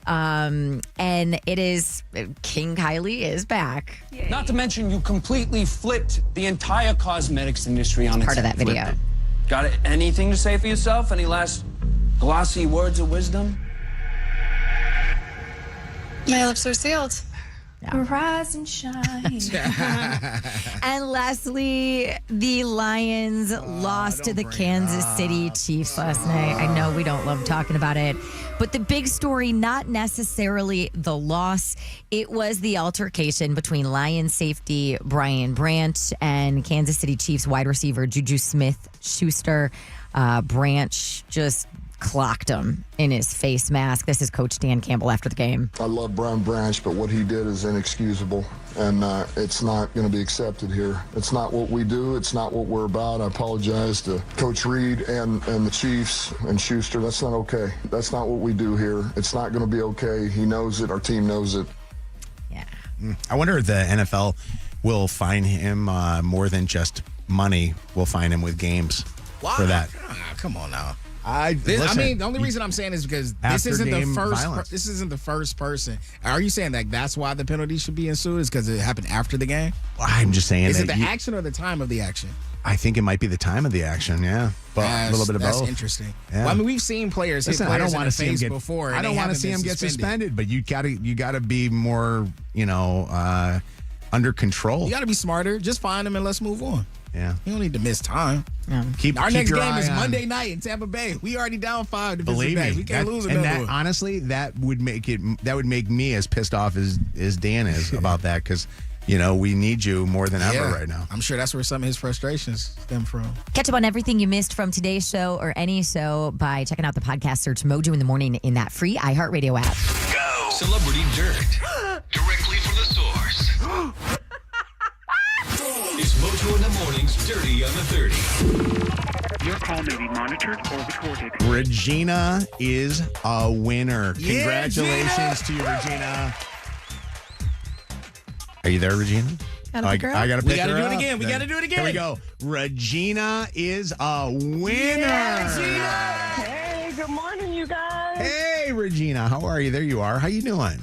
And it is King Kylie is back. Not to mention, you completely flipped the entire cosmetics industry on its Part of that head. video. Flipped it. Got anything to say for yourself? Any last glossy words of wisdom? My lips are sealed. Rise and shine. And lastly, the Lions lost to the Kansas City Chiefs last night. I know we don't love talking about it, but the big story, not necessarily the loss. It was the altercation between Lions safety Brian Branch and Kansas City Chiefs wide receiver Juju Smith-Schuster. Branch just clocked him in his face mask. This is Coach Dan Campbell after the game. I love Brian Branch, but what he did is inexcusable, and it's not going to be accepted here. It's not what we do. It's not what we're about. I apologize to Coach Reed and the Chiefs and Schuster. That's not okay. That's not what we do here. It's not going to be okay. He knows it. Our team knows it. I wonder if the NFL will fine him more than just money. Will fine him with games for that. Come on now. Listen, the only reason I'm saying is because this isn't the first person. Are you saying that that's why the penalty should be ensued? Is because it happened after the game? I'm just saying. Is it the action or the time of the action? I think it might be the time of the action. Yeah, but a little bit of both. That's interesting. Yeah. Well, I mean, we've seen players hit players in the face before. I don't want to see him get suspended, but you gotta be more, under control. You gotta be smarter. Just find him and let's move on. Yeah. You don't need to miss time. Yeah. Our next game is Monday night in Tampa Bay. We already down 5 to Believe me, we can't lose another one. Honestly, that would make me as pissed off as Dan is about that because, we need you more than ever right now. I'm sure that's where some of his frustrations stem from. Catch up on everything you missed from today's show or any show by checking out the podcast. Search Mojo in the Morning in that free iHeartRadio app. Go. Celebrity Dirt. Directly from the source. It's Mojo in the Morning's Dirty on the 30. Your call may be monitored or recorded. Regina is a winner. Yeah, Congratulations to you, Regina. Are you there, Regina? I got to pick her up. We got to do it again. We got to do it again. Here we go. Regina is a winner. Yeah, Hey, good morning, you guys. Hey, Regina. How are you? There you are. How you doing?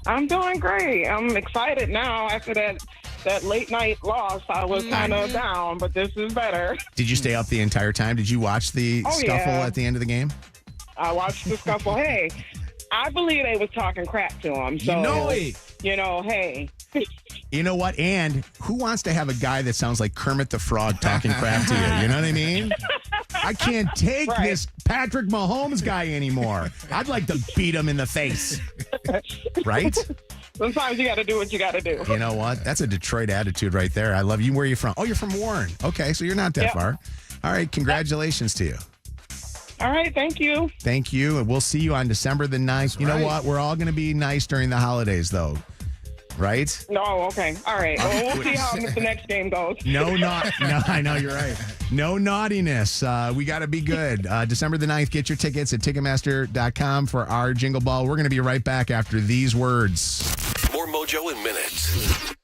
I'm doing great. I'm excited now after that late night loss. I was kind of down, but this is better. Did you stay up the entire time? Did you watch the scuffle at the end of the game? I watched the scuffle. Hey, I believe they was talking crap to him. So, hey. You know what? And who wants to have a guy that sounds like Kermit the Frog talking crap to you? You know what I mean? I can't take this Patrick Mahomes guy anymore. I'd like to beat him in the face. Right? Sometimes you got to do what you got to do. You know what? That's a Detroit attitude right there. I love you. Where are you from? Oh, you're from Warren. Okay, so you're not that far. All right, congratulations to you. All right, thank you. Thank you, and we'll see you on December the 9th. You know what? We're all going to be nice during the holidays, though. Right? No, okay. All right. Well, we'll see how the next game goes. No, I know, you're right. No naughtiness. We got to be good. December the 9th, get your tickets at Ticketmaster.com for our Jingle Ball. We're going to be right back after these words. More Mojo in minutes.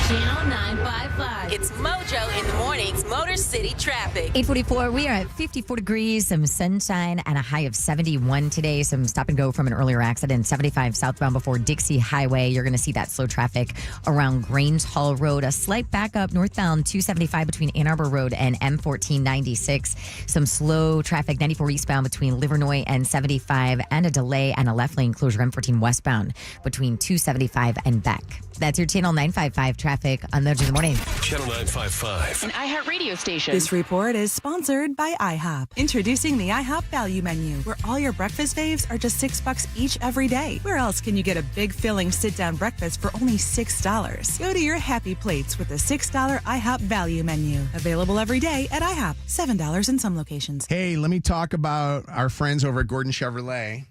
Channel 955. It's Mojo in the Morning's Motor City Traffic. 844, we are at 54 degrees, some sunshine, and a high of 71 today. Some stop and go from an earlier accident, 75 southbound before Dixie Highway. You're going to see that slow traffic around Grange Hall Road. A slight backup northbound 275 between Ann Arbor Road and M1496. Some slow traffic 94 eastbound between Livernois and 75, and a delay and a left lane closure M14 westbound between 275 and Beck. That's your Channel 955 traffic on Mojo in the Morning. Channel 955. An iHeartRadio station. This report is sponsored by IHOP. Introducing the IHOP Value Menu, where all your breakfast faves are just $6 each every day. Where else can you get a big, filling sit-down breakfast for only $6? Go to your happy plates with the $6 IHOP Value Menu. Available every day at IHOP. $7 in some locations. Hey, let me talk about our friends over at Gordon Chevrolet.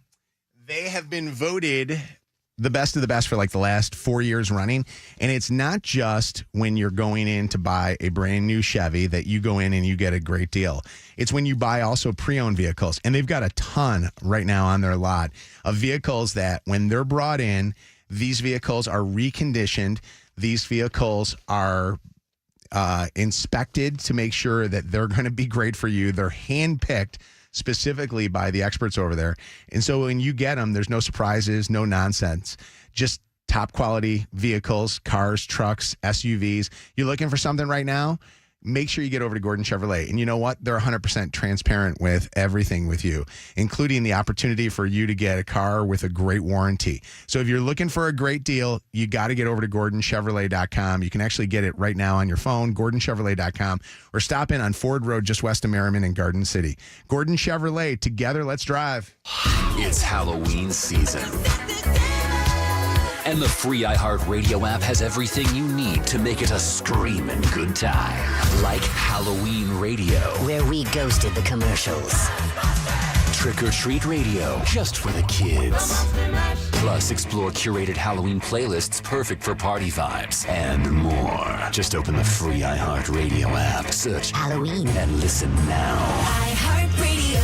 They have been voted the best of the best for like the last 4 years running. And it's not just when you're going in to buy a brand new Chevy that you go in and you get a great deal. It's when you buy also pre-owned vehicles. And they've got a ton right now on their lot of vehicles that when they're brought in, these vehicles are reconditioned. These vehicles are inspected to make sure that they're going to be great for you. They're handpicked specifically by the experts over there. And so when you get them, there's no surprises, no nonsense, just top quality vehicles, cars, trucks, SUVs. You're looking for something right now? Make sure you get over to Gordon Chevrolet. And you know what? They're 100% transparent with everything with you, including the opportunity for you to get a car with a great warranty. So if you're looking for a great deal, you got to get over to GordonChevrolet.com. You can actually get it right now on your phone, GordonChevrolet.com, or stop in on Ford Road just west of Merriman in Garden City. Gordon Chevrolet, together, let's drive. It's Halloween season. And the free iHeartRadio app has everything you need to make it a screaming good time. Like Halloween Radio, where we ghosted the commercials. Trick or Treat Radio, just for the kids. Plus, explore curated Halloween playlists perfect for party vibes and more. Just open the free iHeartRadio app, search Halloween, and listen now. iHeartRadio.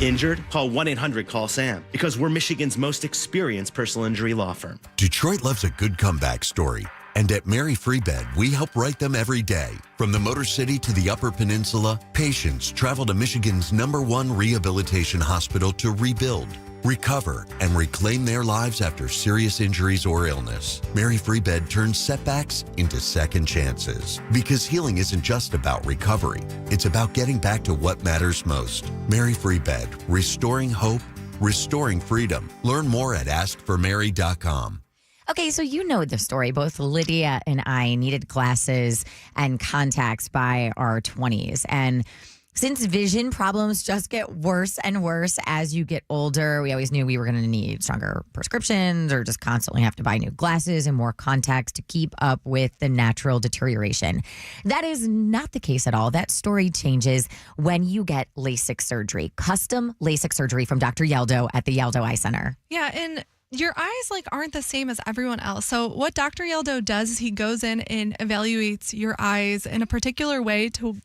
Injured? Call 1-800-CALL-SAM because we're Michigan's most experienced personal injury law firm. Detroit loves a good comeback story. And at Mary Free Bed, we help write them every day. From the Motor City to the Upper Peninsula, patients travel to Michigan's #1 rehabilitation hospital to rebuild, recover, and reclaim their lives after serious injuries or illness. Mary Free Bed turns setbacks into second chances. Because healing isn't just about recovery. It's about getting back to what matters most. Mary Free Bed, restoring hope, restoring freedom. Learn more at askformary.com. Okay, so you know the story. Both Lydia and I needed glasses and contacts by our 20s. And since vision problems just get worse and worse as you get older, we always knew we were going to need stronger prescriptions or just constantly have to buy new glasses and more contacts to keep up with the natural deterioration. That is not the case at all. That story changes when you get LASIK surgery, custom LASIK surgery from Dr. Yeldo at the Yeldo Eye Center. Yeah, and your eyes aren't the same as everyone else. So what Dr. Yeldo does is he goes in and evaluates your eyes in a particular way to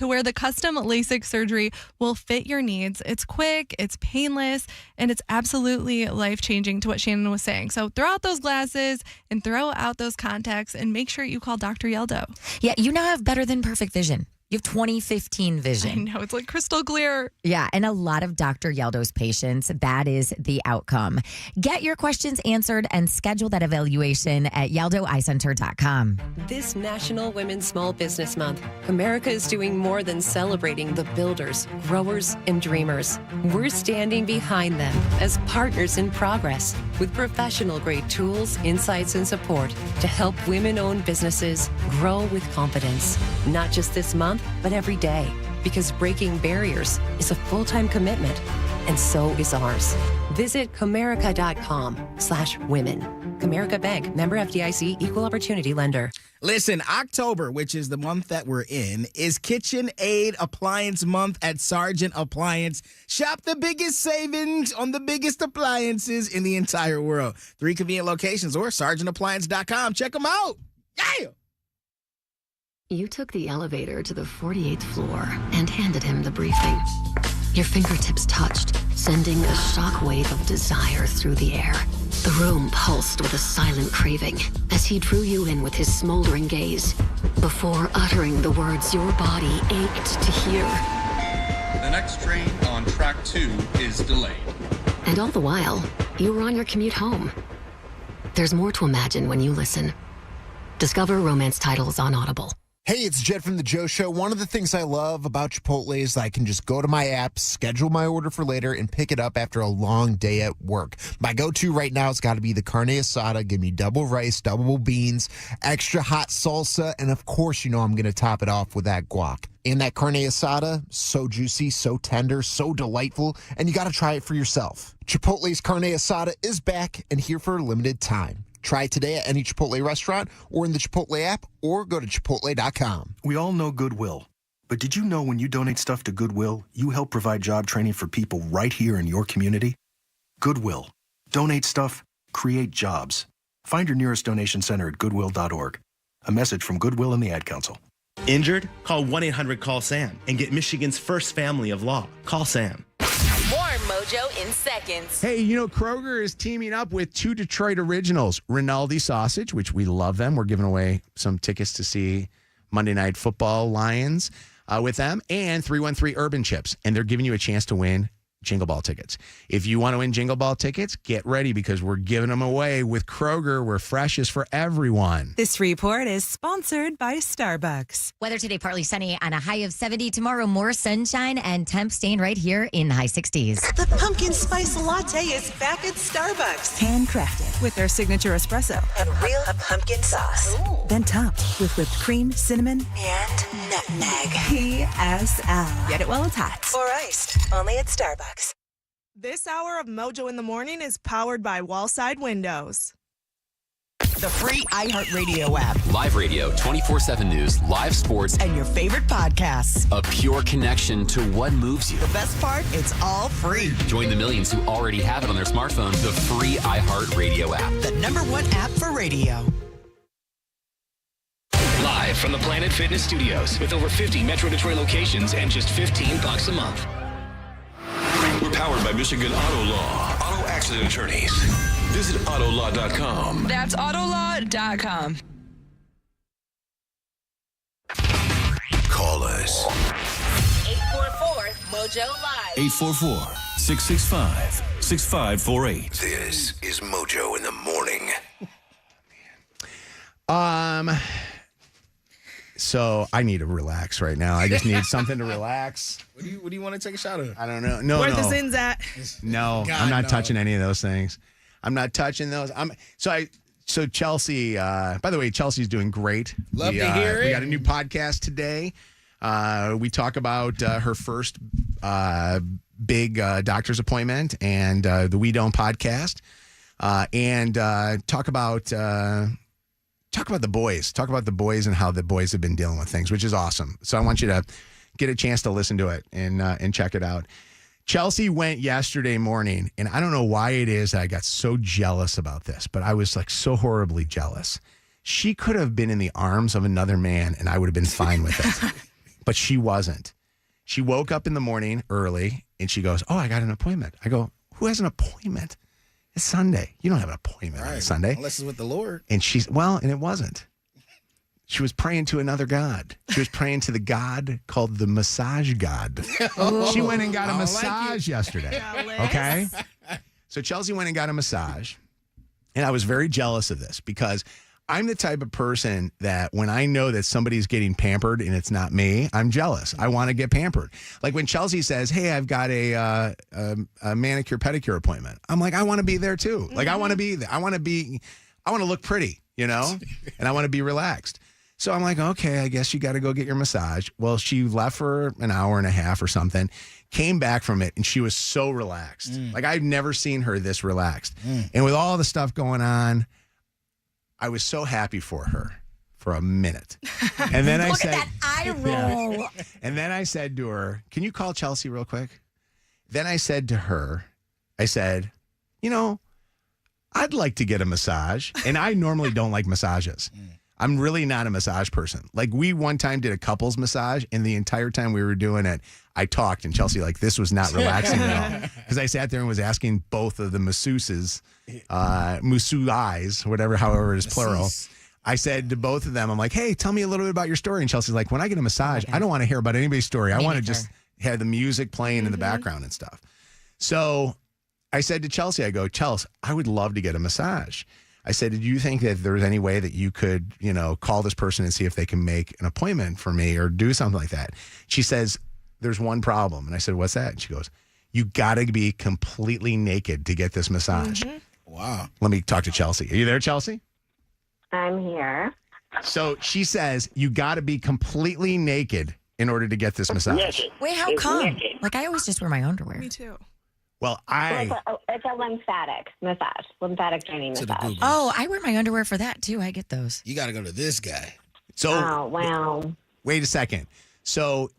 where the custom LASIK surgery will fit your needs. It's quick, it's painless, and it's absolutely life-changing to what Shannon was saying. So throw out those glasses and throw out those contacts and make sure you call Dr. Yeldo. Yeah, you now have better than perfect vision. You have 20/15 vision. I know, it's like crystal clear. Yeah, and a lot of Dr. Yeldo's patients, that is the outcome. Get your questions answered and schedule that evaluation at YeldoEyeCenter.com. This National Women's Small Business Month, America is doing more than celebrating the builders, growers, and dreamers. We're standing behind them as partners in progress with professional-grade tools, insights, and support to help women-owned businesses grow with confidence. Not just this month, but every day, because breaking barriers is a full-time commitment, and so is ours. Visit Comerica.com/women. Comerica Bank, member FDIC, equal opportunity lender. Listen, October, which is the month that we're in, is KitchenAid Appliance Month at Sargent Appliance. Shop the biggest savings on the biggest appliances in the entire world. 3 convenient locations or sargentappliance.com. Check them out. Yeah! You took the elevator to the 48th floor and handed him the briefing. Your fingertips touched, sending a shockwave of desire through the air. The room pulsed with a silent craving as he drew you in with his smoldering gaze before uttering the words your body ached to hear. The next train on track 2 is delayed. And all the while, you were on your commute home. There's more to imagine when you listen. Discover romance titles on Audible. Hey, it's Jed from The Joe Show. One of the things I love about Chipotle is I can just go to my app, schedule my order for later, and pick it up after a long day at work. My go-to right now has got to be the carne asada. Give me double rice, double beans, extra hot salsa, and of course, you know I'm going to top it off with that guac. And that carne asada, so juicy, so tender, so delightful, and you got to try it for yourself. Chipotle's carne asada is back and here for a limited time. Try it today at any Chipotle restaurant or in the Chipotle app or go to Chipotle.com. We all know Goodwill. But did you know when you donate stuff to Goodwill, you help provide job training for people right here in your community? Goodwill. Donate stuff, create jobs. Find your nearest donation center at goodwill.org. A message from Goodwill and the Ad Council. Injured? Call 1-800-CALL-SAM and get Michigan's first family of law. Call Sam. More Mojo in seconds. Hey, you know, Kroger is teaming up with 2 Detroit originals, Rinaldi Sausage, which we love them. We're giving away some tickets to see Monday Night Football Lions with them, and 313 Urban Chips. And they're giving you a chance to win Jingle Ball tickets. If you want to win Jingle Ball tickets, get ready because we're giving them away with Kroger, where fresh is for everyone. This report is sponsored by Starbucks. Weather today, partly sunny on a high of 70. Tomorrow, more sunshine and temps staying right here in the high 60s. The pumpkin spice latte is back at Starbucks. Handcrafted with their signature espresso and real pumpkin sauce. Ooh. Then topped with whipped cream, cinnamon, and nutmeg. PSL. Get it while it's hot. Or iced. Only at Starbucks. This hour of Mojo in the Morning is powered by Wallside Windows. The free iHeartRadio app. Live radio, 24/7 news, live sports, and your favorite podcasts. A pure connection to what moves you. The best part, it's all free. Join the millions who already have it on their smartphone. The free iHeartRadio app. The #1 app for radio. Live from the Planet Fitness Studios with over 50 Metro Detroit locations and just $15 a month. Powered by Michigan Auto Law. Auto accident attorneys. Visit autolaw.com. That's autolaw.com. Call us. 844-MOJO Live. 844-665-6548. This is Mojo in the morning. So I need to relax right now. I just need something to relax. What do you want to take a shot of? I don't know. No, Where no. the Zins at? No, God, I'm not no. touching any of those things. I'm not touching those. So Chelsea, by the way, Chelsea's doing great. Love to hear We it. got a new podcast today. We talk about her first big doctor's appointment and the We Don't podcast, and talk about the boys. Talk about the boys and how the boys have been dealing with things, which is awesome. So I want you to get a chance to listen to it and check it out. Chelsea went yesterday morning, and I don't know why it is that I got so jealous about this, but I was like so horribly jealous. She could have been in the arms of another man, and I would have been fine with it. But she wasn't. She woke up in the morning early, and she goes, "Oh, I got an appointment." I go, "Who has an appointment? It's Sunday. You don't have an appointment on Sunday." Unless it's with the Lord. And and it wasn't. She was praying to another God. She was praying to the God called the massage God. She went and got a massage yesterday. Okay? So Chelsea went and got a massage. And I was very jealous of this because I'm the type of person that when I know that somebody's getting pampered and it's not me, I'm jealous. I want to get pampered. Like when Chelsea says, "Hey, I've got a manicure pedicure appointment." I'm like, I want to be there too. Like I want to be there. I want to look pretty, and I want to be relaxed. So I'm like, okay, I guess you got to go get your massage. Well, she left for an hour and a half or something, came back from it, and she was so relaxed. Like I've never seen her this relaxed. And with all the stuff going on, I was so happy for her for a minute. And then I said, Look at that eye roll. Yeah. And then I said to her, "Can you call Chelsea real quick?" Then I said to her, I'd like to get a massage. And I normally don't like massages. I'm really not a massage person. Like we one time did a couples massage, and the entire time we were doing it, I talked, and Chelsea this was not relaxing at all. Because I sat there and was asking both of the masseuses, however it is plural. I said to both of them, I'm like, "Hey, tell me a little bit about your story." And Chelsea's like, "When I get a massage, I don't want to hear about anybody's story. I want to just have the music playing in the background and stuff." So I said to Chelsea, I go, "Chelsea, I would love to get a massage." I said, "Do you think that there's any way that you could, call this person and see if they can make an appointment for me or do something like that?" She says, "There's one problem." And I said, "What's that?" And she goes, "You got to be completely naked to get this massage." Wow. Let me talk to Chelsea. Are you there, Chelsea? I'm here. So she says, you got to be completely naked in order to get this massage. Wait, how come? Like I always just wear my underwear. Me too. Well, it's a lymphatic massage, lymphatic draining massage. Oh, I wear my underwear for that too. I get those. You got to go to this guy. So, oh, wow. Wait a second. So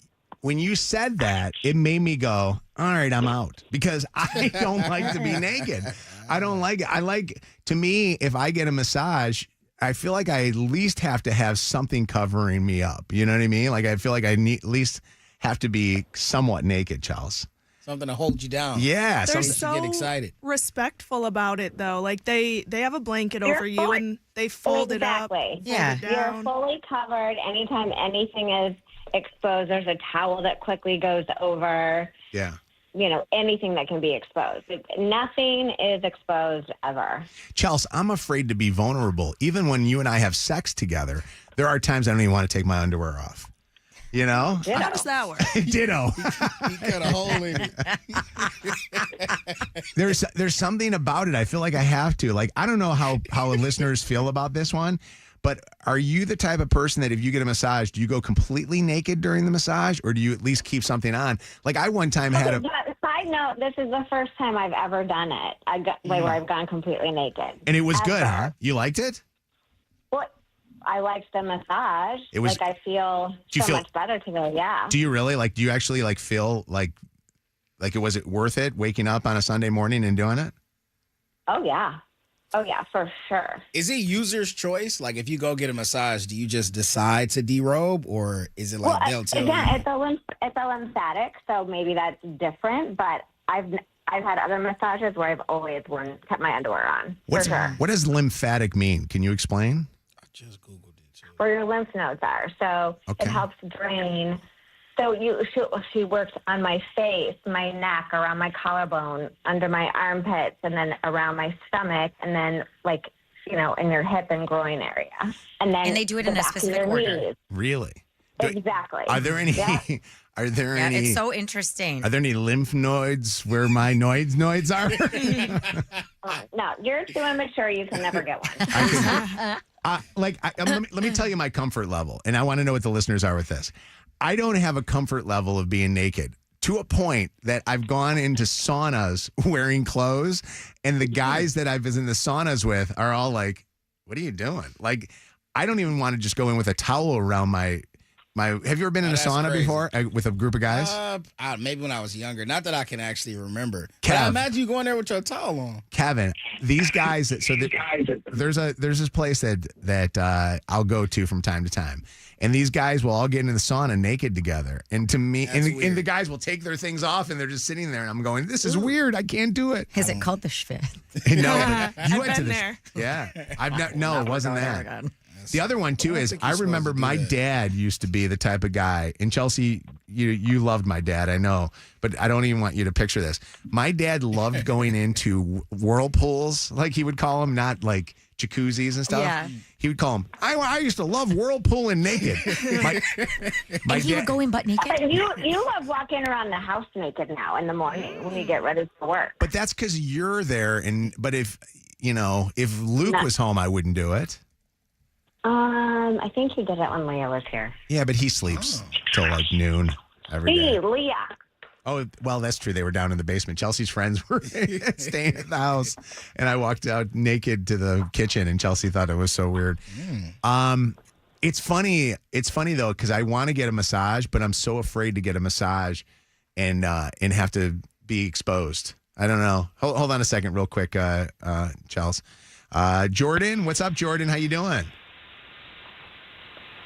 when you said that, it made me go, all right, I'm out. Because I don't like to be naked. I don't like it. To me, if I get a massage, I feel like I at least have to have something covering me up. You know what I mean? Like I feel like I at least have to be somewhat naked, Charles. Something to hold you down. Yeah, They're something so to get excited. Respectful about it, though. Like they have a blanket over you and they fold it up. Yeah. You're fully covered. Anytime anything is exposed, there's a towel that quickly goes over. Yeah. Anything that can be exposed. Nothing is exposed ever. Chelsea, I'm afraid to be vulnerable. Even when you and I have sex together, there are times I don't even want to take my underwear off. How does that work? Ditto. You got a hole in it. There's something about it. I feel like I have to. Like, I don't know how listeners feel about this one, but are you the type of person that if you get a massage, do you go completely naked during the massage, or do you at least keep something on? Like I one time had a... Side note, this is the first time I've ever done it. Where I've gone completely naked. And it was good, huh? You liked it? Well, I liked the massage. It was... I feel much better today, yeah. Do you really? Like, do you actually feel like was it worth it waking up on a Sunday morning and doing it? Oh, yeah. Oh, yeah, for sure. Is it user's choice? Like, if you go get a massage, do you just decide to derobe, or is it like they'll tell you? Yeah, it's a lymphatic, so maybe that's different. But I've had other massages where I've always kept my underwear on. For sure. What does lymphatic mean? Can you explain? Where your lymph nodes are. So it helps drain. So she works on my face, my neck, around my collarbone, under my armpits, and then around my stomach, and then in your hip and groin area. And they do it in a specific order. Knees. Really? Exactly. Are there any? Yeah. Are there Yeah, any? it's so interesting. Are there any lymph nodes where my nodes are? No, you're too immature. You can never get one. Let me tell you my comfort level, and I want to know what the listeners are with this. I don't have a comfort level of being naked to a point that I've gone into saunas wearing clothes, and the guys that I was in the saunas with are all like, "What are you doing?" Like, I don't even want to just go in with a towel around my. Have you ever been in a sauna before with a group of guys? Maybe when I was younger. Not that I can actually remember. Kev. But I imagine you going there with your towel on. Kevin, these guys. There's this place that I'll go to from time to time, and these guys will all get into the sauna naked together. And to me, and the guys will take their things off, and they're just sitting there, and I'm going, "This is weird. I can't do it." Is it called the Schwit? No, but you I've went to been this. there. Yeah, no, it wasn't that. God. The other one too is I remember my dad used to be the type of guy, and Chelsea, you loved my dad, I know, but I don't even want you to picture this. My dad loved going into whirlpools, like he would call them, not like jacuzzis and stuff. Yeah. He would call them. I used to love whirlpooling naked. My He would go in butt naked. You love walking around the house naked now in the morning when you get ready for work. But that's because you're there, but if Luke was home, I wouldn't do it. I think he did it when Leah was here. Yeah, but he sleeps till like noon every day. Hey, Leah. Oh, well, that's true. They were down in the basement. Chelsea's friends were staying at the house, and I walked out naked to the kitchen, and Chelsea thought it was so weird. It's funny. It's funny though, because I want to get a massage, but I'm so afraid to get a massage and have to be exposed. I don't know. Hold on a second, real quick, Chelsea. Jordan, what's up, Jordan? How you doing?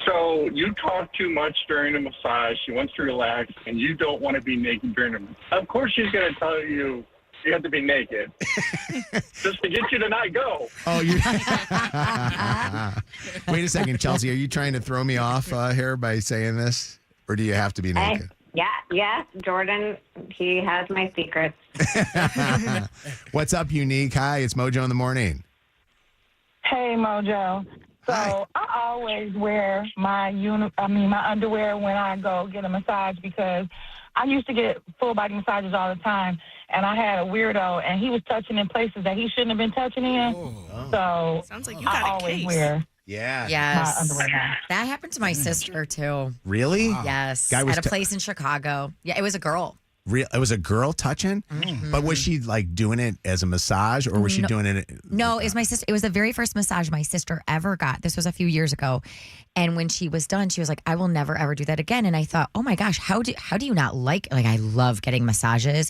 So you talk too much during a massage. She wants to relax, and you don't want to be naked during a massage. Of course she's going to tell you have to be naked just to get you to not go. Oh, you. Wait a second, Chelsea. Are you trying to throw me off here by saying this, or do you have to be naked? Yeah, Jordan, he has my secrets. What's up, Unique? Hi, it's Mojo in the morning. Hey, Mojo. So I always wear my underwear when I go get a massage because I used to get full body massages all the time, and I had a weirdo, and he was touching in places that he shouldn't have been touching in. So sounds like you got I a always case. wear. Yeah. Yes. My underwear now. That happened to my sister too. Really? Yes. Guy was at a place in Chicago. Yeah, it was a girl. It was a girl touching, but was she like doing it as a massage, or was she doing it? No, it was my sister. It was the very first massage my sister ever got. This was a few years ago, and when she was done, she was like, "I will never ever do that again." And I thought, "Oh my gosh, how do you not like I love getting massages?"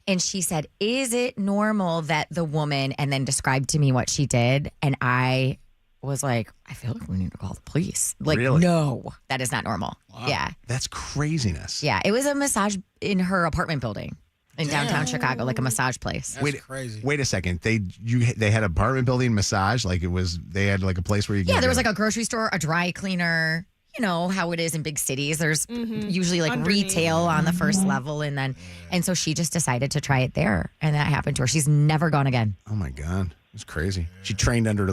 And she said, "Is it normal that the woman?" And then described to me what she did, and I was like, I feel like we need to call the police. Like, really? No, that is not normal. Wow. Yeah. That's craziness. Yeah. It was a massage in her apartment building in downtown Chicago, like a massage place. That's crazy. Wait a second. They had apartment building massage? They had like a place where you Yeah, there was like a grocery store, a dry cleaner. You know how it is in big cities. There's usually like retail on the first level. And so she just decided to try it there. And that happened to her. She's never gone again. Oh my God. It's crazy. She trained under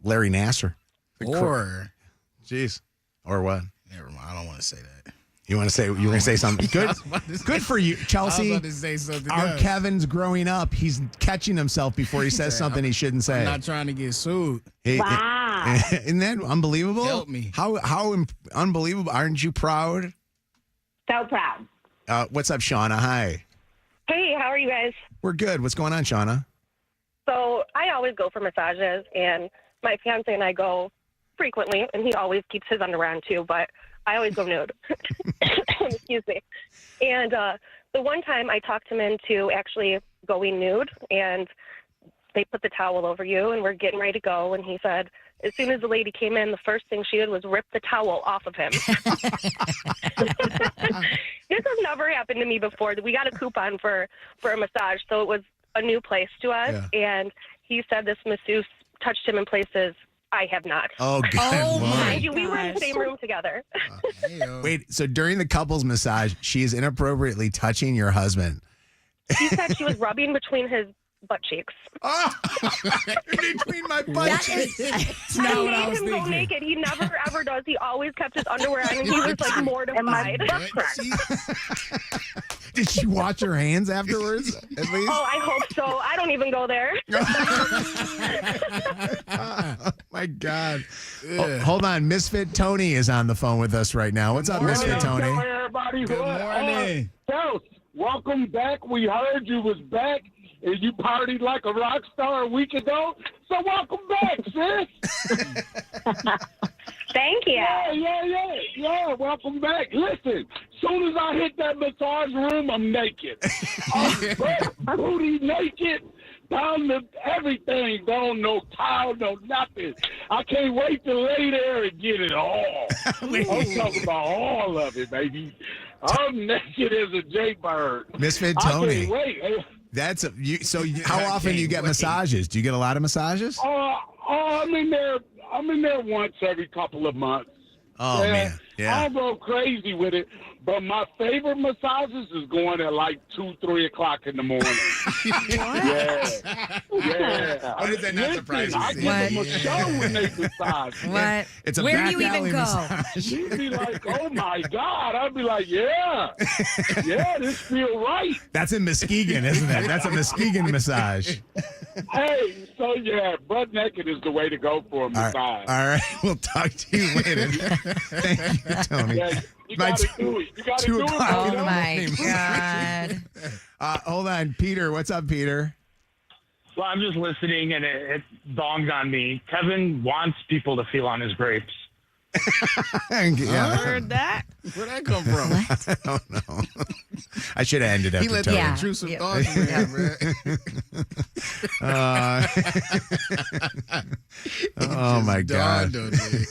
Larry Nassar. Jeez. Or what? Never mind. I don't want to say that. You want to say something? Good for you, Chelsea. I was about to say something Our else. Kevin's growing up. He's catching himself before he says something he shouldn't say. I'm not trying to get sued. Wow. Isn't that unbelievable? Help me. How unbelievable. Aren't you proud? So proud. What's up, Shauna? Hi. Hey, how are you guys? We're good. What's going on, Shauna? So I always go for massages, and my fiance and I go frequently, and he always keeps his underwear on too, but I always go nude. Excuse me. And the one time I talked him into actually going nude, and they put the towel over you, and we're getting ready to go, and he said, as soon as the lady came in, the first thing she did was rip the towel off of him. This has never happened to me before. We got a coupon for a massage, so it was a new place to us. Yeah. And he said this masseuse touched him in places I have not. Oh, good Lord. Mind you, we were in the same room together. Wait, so during the couples massage, she is inappropriately touching your husband. He said she was rubbing between his butt cheeks. Oh, between my butt cheeks. I made him go naked. He never ever does. He always kept his underwear on, and he was like mortified. Did she wash her hands afterwards? At least? Oh, I hope so. I don't even go there. Oh, my God. Oh, hold on. Misfit Tony is on the phone with us right now. What's up, Misfit Tony? Everybody, Good morning. Kels, welcome back. We heard you was back, and you partied like a rock star a week ago. So welcome back, sis. Thank you. Yeah. Welcome back. Listen, soon as I hit that massage room, I'm naked. I'm booty naked, down to everything. Don't no towel, no nothing. I can't wait to lay there and get it all. I'm talking about all of it, baby. I'm naked as a jaybird. Misfit I Tony. can't wait. How often do you get massages? Do you get a lot of massages? I'm in there once every couple of months. Oh, man. Yeah. I'll go crazy with it. But my favorite massages is going at like 2, 3 o'clock in the morning. Yeah. Why does that not surprise you? I give them a show when they massage. What? It's a Where back do you alley even go? massage. You'd be like, oh my God. I'd be like, yeah, this feel right. That's in Muskegon, isn't it? That's a Muskegon massage. Hey, so yeah, butt naked is the way to go for a massage. All right. We'll talk to you later. Thank you, Tony. Yeah, you gotta do it. You gotta do it. Oh, you know? my God. Hold on. Peter, what's up, Peter? Well, I'm just listening, and it dawned on me. Kevin wants people to feel on his grapes. Yeah. Heard that? Where'd that come from? I don't know. I should have ended He after let Tony. the intrusive thoughts in there, Oh my God! dawned on me.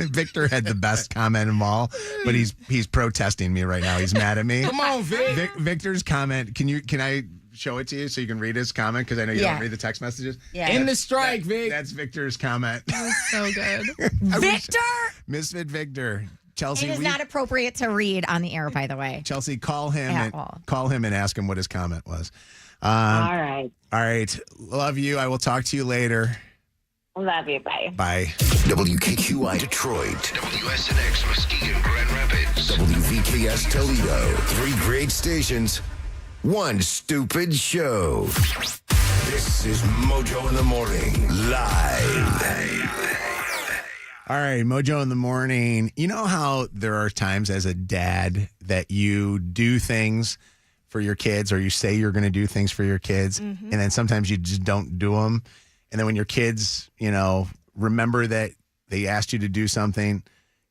Victor had the best comment of all, but he's protesting me right now. He's mad at me. Come on, Vic. Victor's comment. Can I show it to you so you can read his comment? Because I know you don't read the text messages. Yeah. In the strike, Vic. That's Victor's comment. That was so good. Victor! Misfit Victor. Chelsea, It is not appropriate to read on the air, by the way. Chelsea, call him At and all. call him and ask him what his comment was. All right. All right. Love you. I will talk to you later. Love you. Bye. Bye. WKQI Detroit. WSNX Muskegon Grand Rapids. WVKS Toledo. 3 great stations. 1 stupid show. This is Mojo in the Morning. Live. All right, Mojo in the Morning. You know how there are times as a dad that you do things for your kids, or you say you're going to do things for your kids, and then sometimes you just don't do them. And then when your kids, remember that they asked you to do something,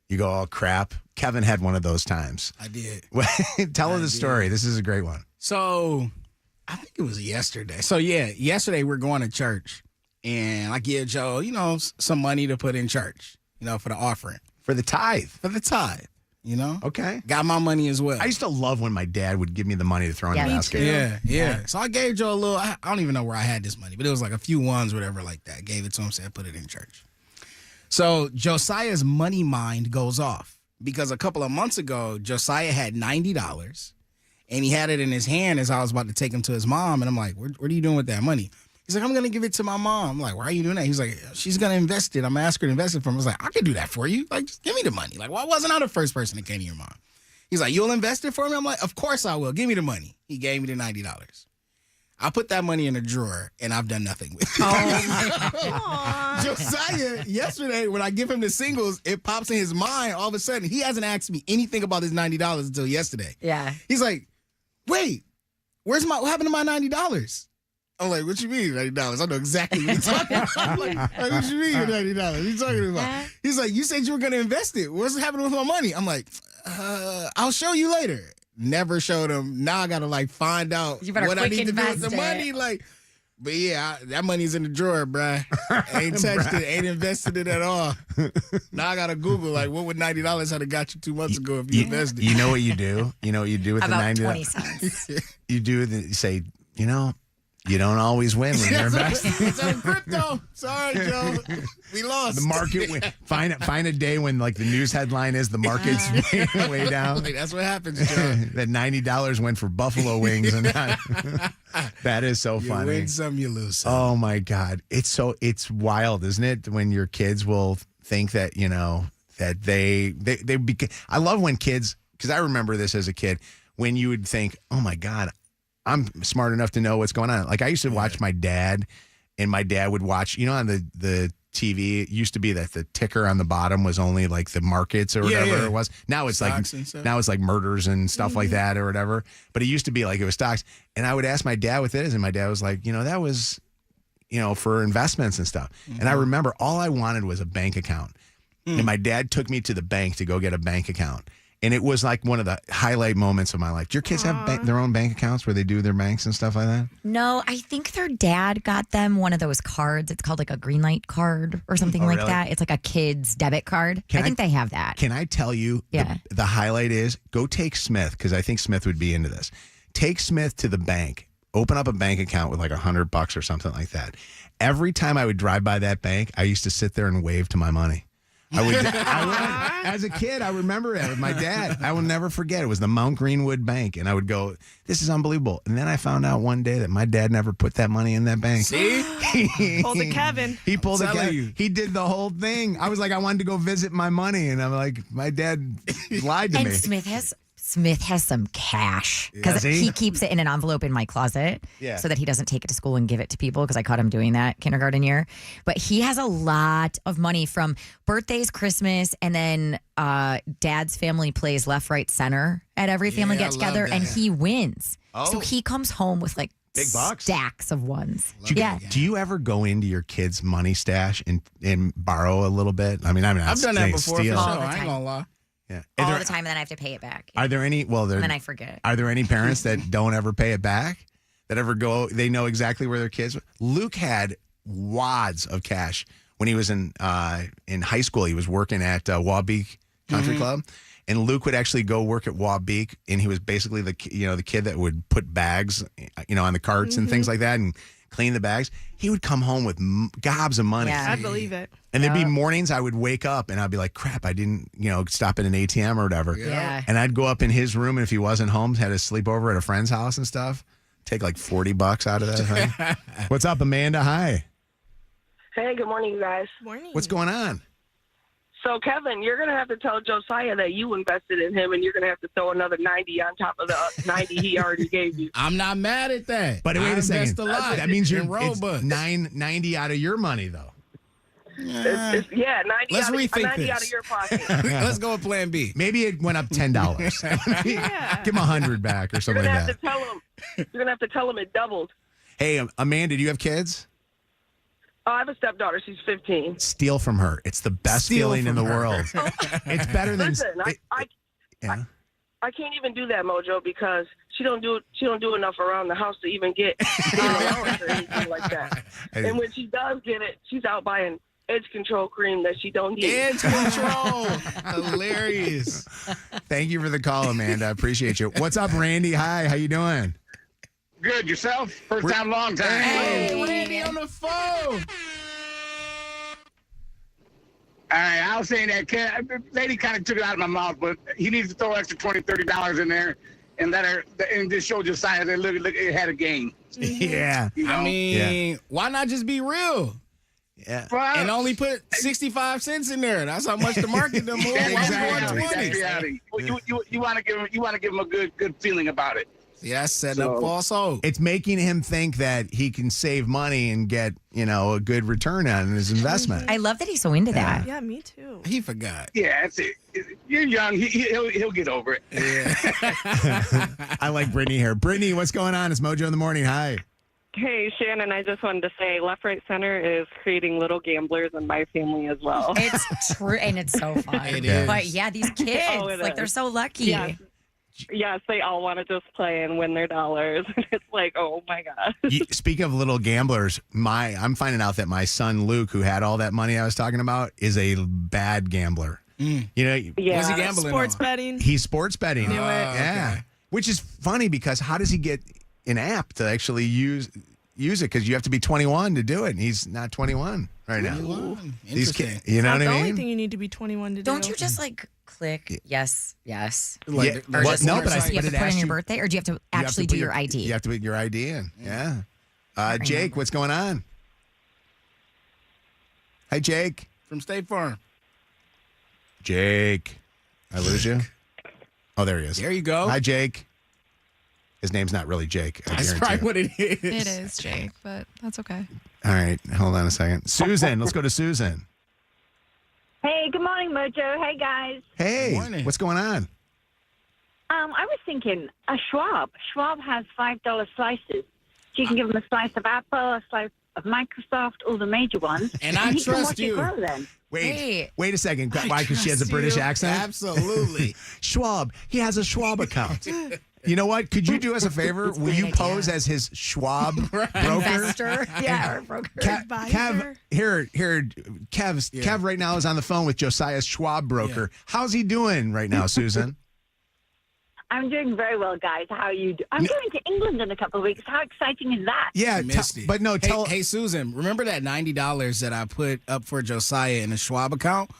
you go, oh, crap. Kevin had one of those times. I did. Tell her the story. This is a great one. So, I think it was yesterday. So, yesterday we're going to church, and I give Joe, some money to put in church, for the offering. For the tithe. Okay. Got my money as well. I used to love when my dad would give me the money to throw in the basket. Yeah. So I gave Joe a little, I don't even know where I had this money, but it was like a few ones, whatever like that. Gave it to him, said put it in church. So Josiah's money mind goes off because a couple of months ago, Josiah had $90 and he had it in his hand as I was about to take him to his mom. And I'm like, what are you doing with that money? He's like, I'm going to give it to my mom. I'm like, why are you doing that? He's like, she's going to invest it. I'm going to ask her to invest it for me. I was like, I can do that for you. Like, just give me the money. Like, why wasn't I the first person that came to your mom? He's like, you'll invest it for me? I'm like, of course I will. Give me the money. He gave me the $90. I put that money in a drawer, and I've done nothing with it. Josiah, yesterday, when I give him the singles, it pops in his mind all of a sudden. He hasn't asked me anything about this $90 until yesterday. Yeah. He's like, wait, what happened to my $90? I'm like, what you mean $90? I know exactly what you're talking about. I'm like, what you mean $90? What are you talking about? He's like, you said you were going to invest it. What's happening with my money? I'm like, I'll show you later. Never showed him. Now I got to find out what I need to do with the money. Like, But yeah, that money's in the drawer, bruh. Ain't touched it, ain't invested it at all. Now I gotta Google, like, what would $90 have got you 2 months ago if you invested? You know what you do? You know what you do with About the 90? 20 cents. You say, you don't always win when you're investing. It's on crypto. Sorry, Joe. We lost. The market win. Find a day when like the news headline is the market's way down. That's what happens, Joe. That $90 went for buffalo wings, and that is so funny. You win some, you lose some. Oh my God, it's wild, isn't it? When your kids will think that that they I love when kids, because I remember this as a kid, when you would think, oh my God, I'm smart enough to know what's going on. Like I used to watch my dad, and my dad would watch, on the TV, it used to be that the ticker on the bottom was only like the markets or whatever it was. Now it's like murders and stuff like that or whatever. But it used to be like it was stocks. And I would ask my dad what it is, and my dad was like, that was, for investments and stuff. And I remember all I wanted was a bank account. And my dad took me to the bank to go get a bank account. And it was like one of the highlight moments of my life. Do your kids have their own bank accounts where they do their banks and stuff like that? No, I think their dad got them one of those cards. It's called like a green light card or something like that. It's like a kid's debit card. I think they have that. Can I tell you the highlight is go take Smith, because I think Smith would be into this. Take Smith to the bank. Open up a bank account with like $100 or something like that. Every time I would drive by that bank, I used to sit there and wave to my money. I would, as a kid, I remember it with my dad. I will never forget. It was the Mount Greenwood Bank, and I would go, this is unbelievable. And then I found out one day that my dad never put that money in that bank. See? Pulled a Kevin. He pulled a Kevin. He did the whole thing. I was like, I wanted to go visit my money, and I'm like, my dad lied to me. And Smith has some cash because he keeps it in an envelope in my closet so that he doesn't take it to school and give it to people, because I caught him doing that kindergarten year. But he has a lot of money from birthdays, Christmas, and then Dad's family plays left, right, center at every family get together, and he wins. So he comes home with like big bucks, stacks of ones. Do you ever go into your kids' money stash and borrow a little bit? I mean, I've done that before. Steal. For sure. I ain't gonna lie. Yeah. All the time, and then I have to pay it back. Are there any? Well, and then I forget. Are there any parents that don't ever pay it back? That ever go? They know exactly where their kids. Luke had wads of cash when he was in high school. He was working at Wabeek Country Club, and Luke would actually go work at Wabeek, and he was basically the kid that would put bags, on the carts and things like that, and clean the bags. He would come home with gobs of money. Yeah, I believe it. And there'd be mornings I would wake up and I'd be like, crap, I didn't, stop at an ATM or whatever. Yeah. And I'd go up in his room, and if he wasn't home, had a sleepover at a friend's house and stuff, take like $40 out of that thing. What's up, Amanda? Hi. Hey, good morning, you guys. Morning. What's going on? So, Kevin, you're going to have to tell Josiah that you invested in him, and you're going to have to throw another 90 on top of the 90 he already gave you. I'm not mad at that. But wait a second. A lot. That means you're it's $9.90 out of your money, though. It's 90, Let's out, rethink 90 this. out of your pocket. Let's go with Plan B. Maybe it went up $10. Give him $100 back or something like that. You're going to have to tell him it doubled. Hey, Amanda, do you have kids? I have a stepdaughter. She's 15. Steal from her. It's the best feeling in the world. It's better than. Listen, I can't even do that, Mojo, because she don't do enough around the house to even get an allowance or anything like that. And when she does get it, she's out buying edge control cream that she don't need. Edge control. Hilarious. Thank you for the call, Amanda. I appreciate you. What's up, Randy? Hi, how you doing? Good. Yourself? First time, long time. Hey, Randy on the phone. All right, I was saying that lady kind of took it out of my mouth, but he needs to throw extra $20, $30 in there and let her, and just show Josiah that look, it had a game. Yeah. I mean, why not just be real? Yeah. Well, and only put 65 cents in there. That's how much the market them more. Exactly. You want to give him a good feeling about it. Yeah, setting up false hope. It's making him think that he can save money and get, a good return on his investment. I love that he's so into that. Yeah, me too. He forgot. Yeah, that's it. You're young. He'll get over it. Yeah. I like Brittany here. Brittany, what's going on? It's Mojo in the morning. Hi. Hey, Shannon, I just wanted to say left, right, center is creating little gamblers in my family as well. It's true, and it's so fun. It is. But yeah, these kids, they're so lucky. Yeah. yes, they all want to just play and win their dollars. It's like, oh my God. Speak of little gamblers, I'm finding out that my son Luke, who had all that money I was talking about, is a bad gambler. You know, what's he gambling Sports on? betting. He's sports betting. Knew it. Yeah. Okay. Which is funny because how does he get an app to actually use it? Because you have to be 21 to do it, and he's not 21 right now. These kids, you know Not what the I only mean? thing you need to be 21 to do. Don't you just click yes? Like Yeah, the- well, the- no, but You have to put asked in your you- birthday, or do you have to you have actually to do put your ID? You have to put your ID in. Yeah. Jake, what's going on? Hi, Jake. From State Farm. Jake. I lose you? Oh, there he is. There you go. Hi, Jake. His name's not really Jake. I That's guarantee probably you. what it is. It is Jake, but that's okay. All right. Hold on a second. Susan. Let's go to Susan. Hey, good morning, Mojo. Hey, guys. Hey. What's going on? I was thinking a Schwab. Schwab has $5 slices. So you can give them a slice of Apple, a slice of Microsoft, all the major ones. And I he can trust watch you. It grow then. Wait a second. Why? Because she has a trust British you. accent? Absolutely. Schwab. He has a Schwab account. You know what? Could you do us a favor? Will you pose as his Schwab broker? Investor? Yeah, or broker. Kev, Kev right now is on the phone with Josiah's Schwab broker. How's he doing right now, Susan? I'm doing very well, guys. How are you? I'm going to England in a couple of weeks. How exciting is that? Yeah, Missed it. Hey, Susan, remember that $90 that I put up for Josiah in a Schwab account?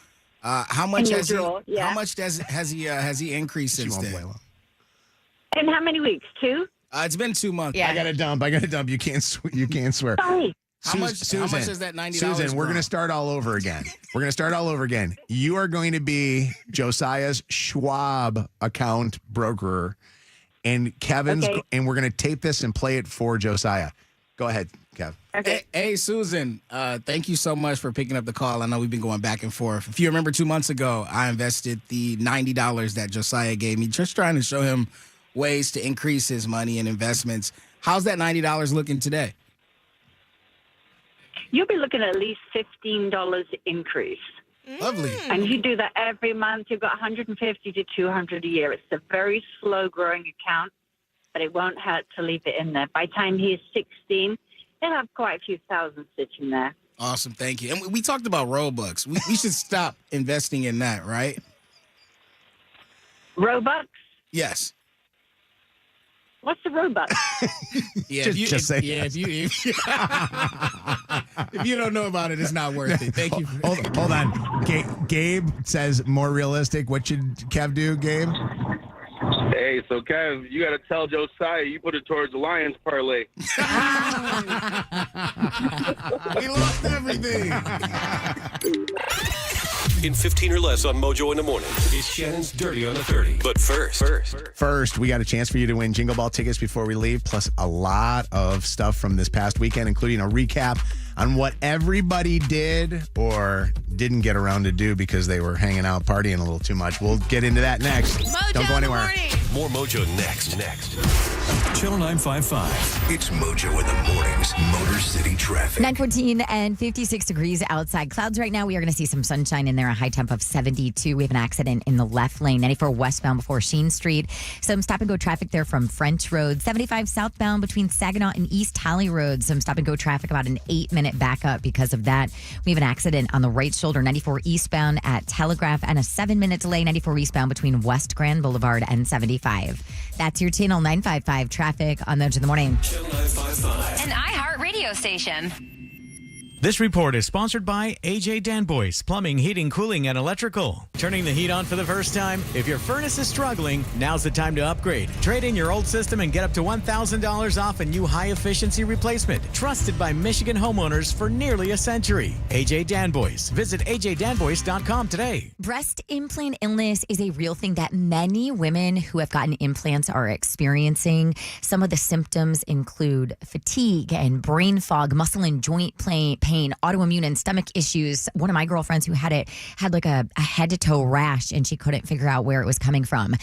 How much In your has drawer, he? yeah. How much has he increased since then? In how many weeks? 2? It's been 2 months. I got to dump. You can't swear. Sorry. How much is that $90? Susan, we're going to start all over again. You are going to be Josiah's Schwab account broker, and Kevin's, Okay. and we're going to tape this and play it for Josiah. Go ahead, Kev. Okay. Hey, Susan, thank you so much for picking up the call. I know we've been going back and forth. If you remember 2 months ago, I invested the $90 that Josiah gave me, just trying to show him ways to increase his money and investments. How's that $90 looking today? You'll be looking at least $15 increase. Lovely. And if you do that every month, you've got 150 to 200 a year. It's a very slow growing account, but it won't hurt to leave it in there. By the time he is 16, he'll have quite a few thousand sitting there. Awesome. Thank you. And we talked about Robux. We should stop investing in that, right? Robux? Yes. What's the Robux? Yeah, Just say if you don't know about it, it's not worth it. Thank you. Hold on. Gabe says more realistic. What should Kev do, Gabe? Hey, so Kev, you got to tell Josiah you put it towards the Lions parlay. We lost everything. In 15 or less on Mojo in the morning. It's Shannon's Dirty on the 30. But first, we got a chance for you to win Jingle Ball tickets before we leave, plus a lot of stuff from this past weekend, including a recap on what everybody did or didn't get around to do because they were hanging out partying a little too much. We'll get into that next. Mojo Don't go anywhere. more Mojo next. Channel 955. It's Mojo in the mornings. Motor City traffic. 9:14 and 56 degrees outside. Clouds right now. We are going to see some sunshine in there. A high temp of 72. We have an accident in the left lane, 94 westbound before Sheen Street. Some stop and go traffic there from French Road. 75 southbound between Saginaw and East Holly Road. Some stop and go traffic, about an 8-minute backup because of that. We have an accident on the right shoulder, 94 eastbound at Telegraph, and a 7-minute delay, 94 eastbound between West Grand Boulevard and 75. That's your Channel 955 traffic on Mojo in the morning. An iHeart radio station. This report is sponsored by AJ Danboyce Plumbing, Heating, Cooling, and Electrical. Turning the heat on for the first time? If your furnace is struggling, now's the time to upgrade. Trade in your old system and get up to $1,000 off a new high-efficiency replacement. Trusted by Michigan homeowners for nearly a century. AJ Danboyce. Visit ajdanboyce.com today. Breast implant illness is a real thing that many women who have gotten implants are experiencing. Some of the symptoms include fatigue and brain fog, muscle and joint pain, pain, autoimmune and stomach issues. One of my girlfriends who had it had like a head to toe rash and she couldn't figure out where it was coming from.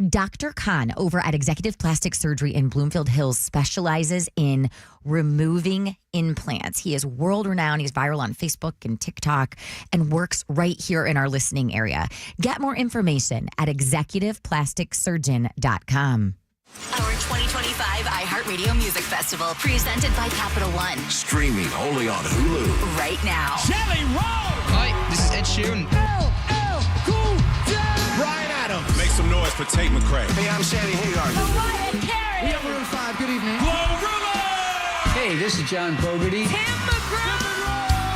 Dr. Khan over at Executive Plastic Surgery in Bloomfield Hills specializes in removing implants. He is world renowned. He's viral on Facebook and TikTok and works right here in our listening area. Get more information at executiveplasticsurgeon.com. Our 2025 iHeartRadio Music Festival, presented by Capital One. Streaming only on Hulu. Right now. Jelly Roll! Hi, this is Ed Sheeran. Cool Brian Adams. Make some noise for Tate McRae. Hey, I'm Sammy Hagar. Mariah Carey. We have Maroon 5. Good evening. Hey, this is John Fogerty.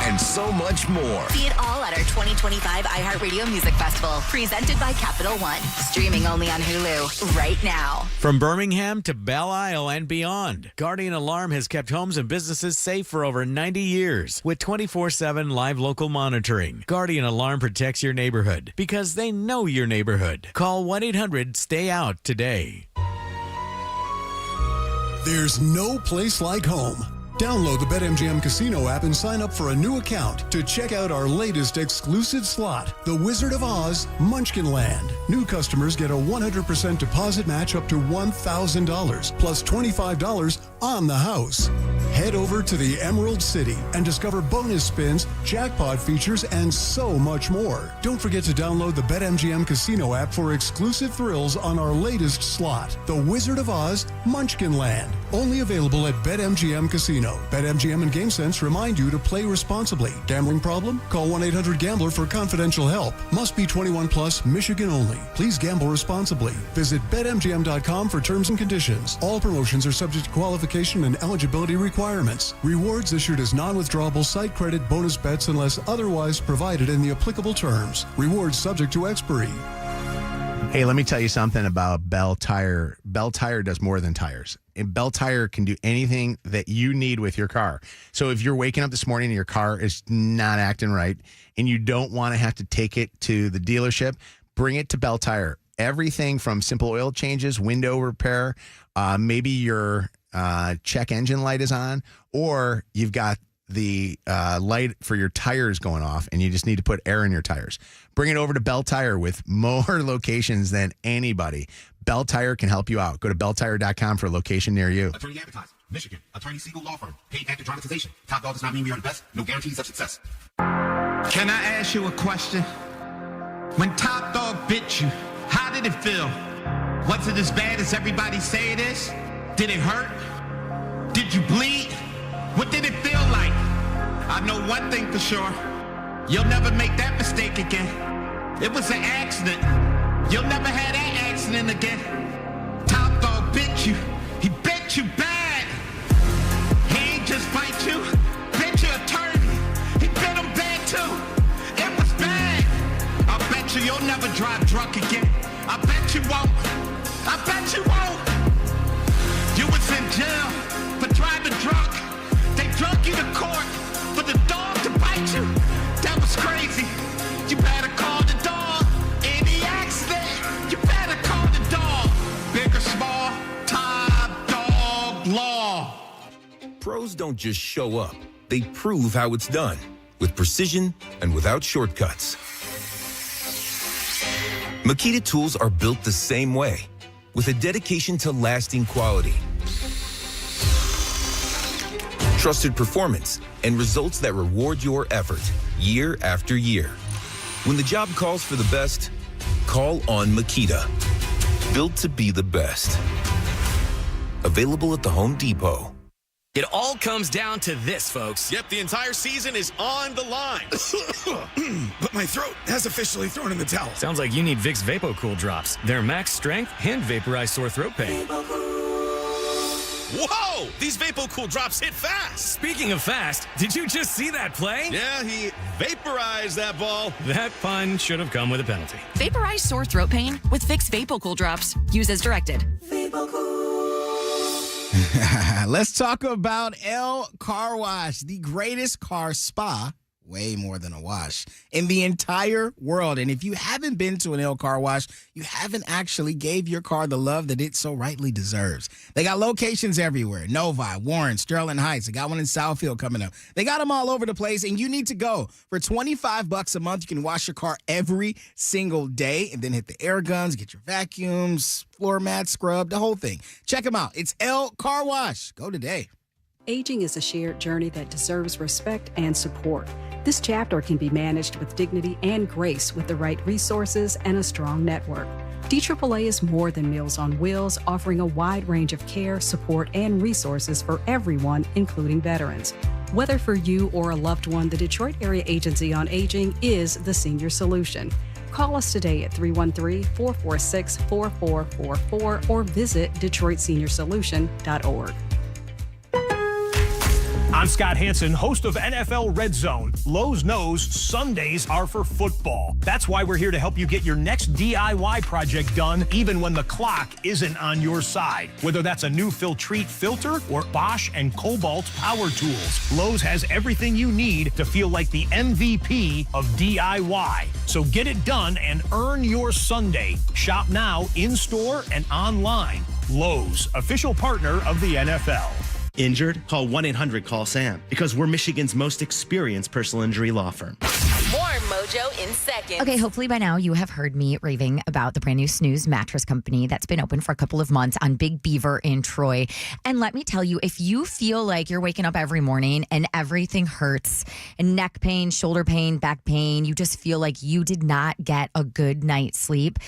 And so much more. See it all at our 2025 iHeartRadio Music Festival, presented by Capital One. Streaming only on Hulu right now. From Birmingham to Belle Isle and beyond, Guardian Alarm has kept homes and businesses safe for over 90 years with 24/7 live local monitoring. Guardian Alarm protects your neighborhood because they know your neighborhood. Call 1-800-STAY-OUT today. There's no place like home. Download the BetMGM Casino app and sign up for a new account to check out our latest exclusive slot, The Wizard of Oz Munchkin Land. New customers get a 100% deposit match up to $1,000 plus $25 on the house. Head over to the Emerald City and discover bonus spins, jackpot features, and so much more. Don't forget to download the BetMGM Casino app for exclusive thrills on our latest slot, The Wizard of Oz Munchkin Land. Only available at BetMGM Casino. BetMGM and GameSense remind you to play responsibly. Gambling problem? Call 1-800-GAMBLER for confidential help. Must be 21 plus, Michigan only. Please gamble responsibly. Visit BetMGM.com for terms and conditions. All promotions are subject to qualification and eligibility requirements. Rewards issued as non-withdrawable site credit bonus bets unless otherwise provided in the applicable terms. Rewards subject to expiry. Hey, let me tell you something about Bell Tire. Bell Tire does more than tires. And Bell Tire can do anything that you need with your car. So if you're waking up this morning and your car is not acting right and you don't want to have to take it to the dealership, bring it to Bell Tire. Everything from simple oil changes, window repair, maybe your check engine light is on, or you've got the light for your tires going off and you just need to put air in your tires. Bring it over to Bell Tire with more locations than anybody. Bell Tire can help you out. Go to belltire.com for a location near you. Attorney Advertising, Michigan, Attorney Siegel Law Firm, paid after dramatization. Top dog does not mean we are the best. No guarantees of success. Can I ask you a question? When Top Dog bit you, how did it feel? Was it as bad as everybody say it is? Did it hurt? Did you bleed? What did it feel like? I know one thing for sure. You'll never make that mistake again. It was an accident. You'll never have that accident again. Top Dog bit you. He bit you bad. He ain't just bite you. Bit your attorney. He bit him bad too. It was bad. I bet you'll never drive drunk again. I bet you won't. I bet you won't. You was in jail for driving drunk. They drug you to court for the dog to bite you. That was crazy. You better call the dog. Any accident, you better call the dog. Big or small, Top Dog Law. Pros don't just show up. They prove how it's done. With precision and without shortcuts. Makita tools are built the same way. With a dedication to lasting quality. Trusted performance, and results that reward your effort year after year. When the job calls for the best, call on Makita. Built to be the best. Available at the Home Depot. It all comes down to this, folks. Yep, the entire season is on the line. But my throat has officially thrown in the towel. Sounds like you need Vicks VapoCool drops. They're max strength and vaporize sore throat pain. Whoa! These VapoCool drops hit fast. Speaking of fast, did you just see that play? Yeah, he vaporized that ball. That pun should have come with a penalty. Vaporize sore throat pain with Vicks VapoCool drops. Use as directed. Let's talk about El Car Wash, the greatest car spa way more than a wash in the entire world. And if you haven't been to an Il car wash, you haven't actually gave your car the love that it so rightly deserves. They got locations everywhere. Novi, Warren, Sterling Heights. They got one in Southfield coming up. They got them all over the place, and you need to go. For $25 a month, you can wash your car every single day and then hit the air guns, get your vacuums, floor mats scrubbed, the whole thing. Check them out. It's Il Car Wash. Go today. Aging is a shared journey that deserves respect and support. This chapter can be managed with dignity and grace with the right resources and a strong network. TAAA is more than Meals on Wheels, offering a wide range of care, support, and resources for everyone, including veterans. Whether for you or a loved one, the Detroit Area Agency on Aging is the senior solution. Call us today at 313-446-4444 or visit DetroitSeniorSolution.org. I'm Scott Hansen, host of NFL Red Zone. Lowe's knows Sundays are for football. That's why we're here to help you get your next DIY project done, even when the clock isn't on your side. Whether that's a new Filtrete filter or Bosch and Cobalt power tools, Lowe's has everything you need to feel like the MVP of DIY. So get it done and earn your Sunday. Shop now, in-store and online. Lowe's, official partner of the NFL. Injured? Call 1-800-CALL-SAM because we're Michigan's most experienced personal injury law firm. More Mojo in seconds. Okay, hopefully by now you have heard me raving about the brand new Snooze mattress company that's been open for a couple of months on Big Beaver in Troy. And let me tell you, if you feel like you're waking up every morning and everything hurts, and neck pain, shoulder pain, back pain, you just feel like you did not get a good night's sleep,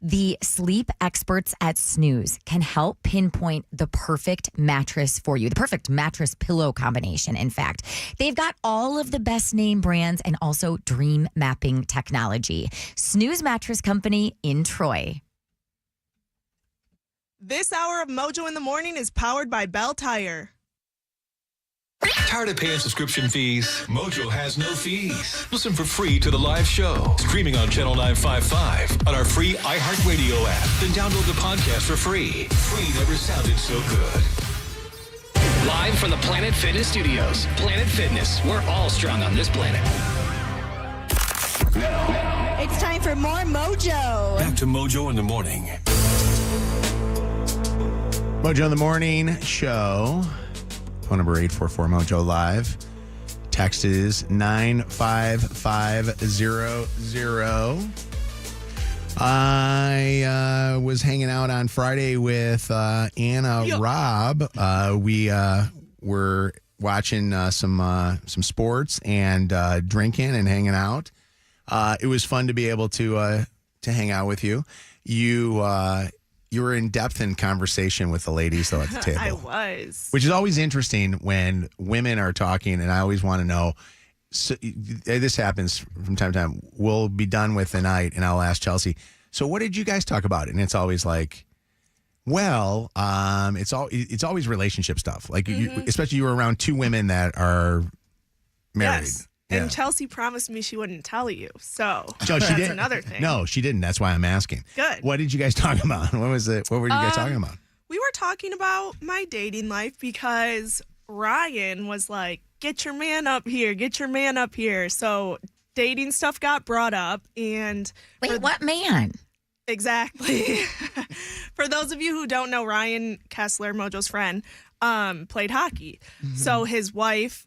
the sleep experts at Snooze can help pinpoint the perfect mattress for you, the perfect mattress pillow combination, in fact. They've got all of the best name brands and also dream mapping technology. Snooze Mattress Company in Troy. This hour of Mojo in the Morning is powered by Bell Tire. Tired of paying subscription fees? Mojo has no fees. Listen for free to the live show, streaming on Channel 955 on our free iHeartRadio app. Then download the podcast for free. Free never sounded so good. Live from the Planet Fitness Studios. Planet Fitness, we're all strong on this planet. Now, it's time for more Mojo. Back to Mojo in the Morning. Mojo in the Morning show. Phone number 844-MOJO Live. Text is 95500. I was hanging out on Friday with Anna Robb. We were watching some sports and drinking and hanging out. It was fun to be able to hang out with you. You were in depth in conversation with the ladies, though, at the table. I was. Which is always interesting when women are talking, and I always want to know. So, this happens from time to time. We'll be done with the night, and I'll ask Chelsea, so what did you guys talk about? And it's always like, well, it's always relationship stuff. Like, especially you were around two women that are married. Yes. And Chelsea promised me she wouldn't tell you. So she that's didn't. Another thing. No, she didn't. That's why I'm asking. Good. What did you guys talk about? What was it? What were you guys talking about? We were talking about my dating life because Ryan was like, get your man up here. Get your man up here. So dating stuff got brought up. And wait, what man? Exactly. For those of you who don't know, Ryan Kessler, Mojo's friend, played hockey. Mm-hmm. So his wife,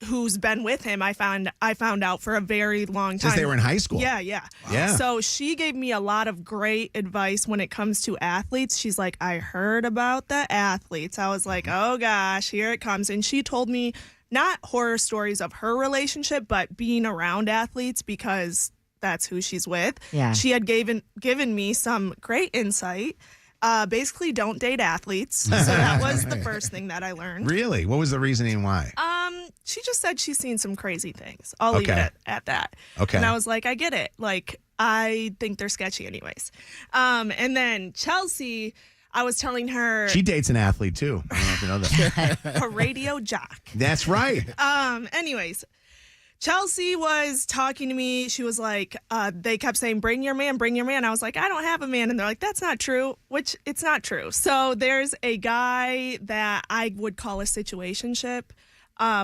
who's been with him, I found out for a very long time. Since they were in high school. Yeah. Yeah. So she gave me a lot of great advice when it comes to athletes. She's like, I heard about the athletes. I was like, oh gosh, here it comes. And she told me not horror stories of her relationship, but being around athletes because that's who she's with. Yeah. She had given me some great insight. Basically, don't date athletes. So that was the first thing that I learned. Really? What was the reasoning why? She just said she's seen some crazy things. I'll leave it at that. Okay. And I was like, I get it. Like, I think they're sketchy anyways. And then Chelsea, I was telling her. She dates an athlete, too. I don't know if you know that. A radio jock. That's right. Anyways. Chelsea was talking to me. She was like, they kept saying, bring your man, bring your man. I was like, I don't have a man. And they're like, that's not true, which it's not true. So there's a guy that I would call a situationship.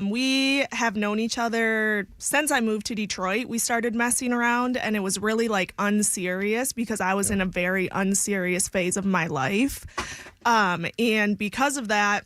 We have known each other since I moved to Detroit. We started messing around, and it was really like unserious because I was in a very unserious phase of my life. And because of that,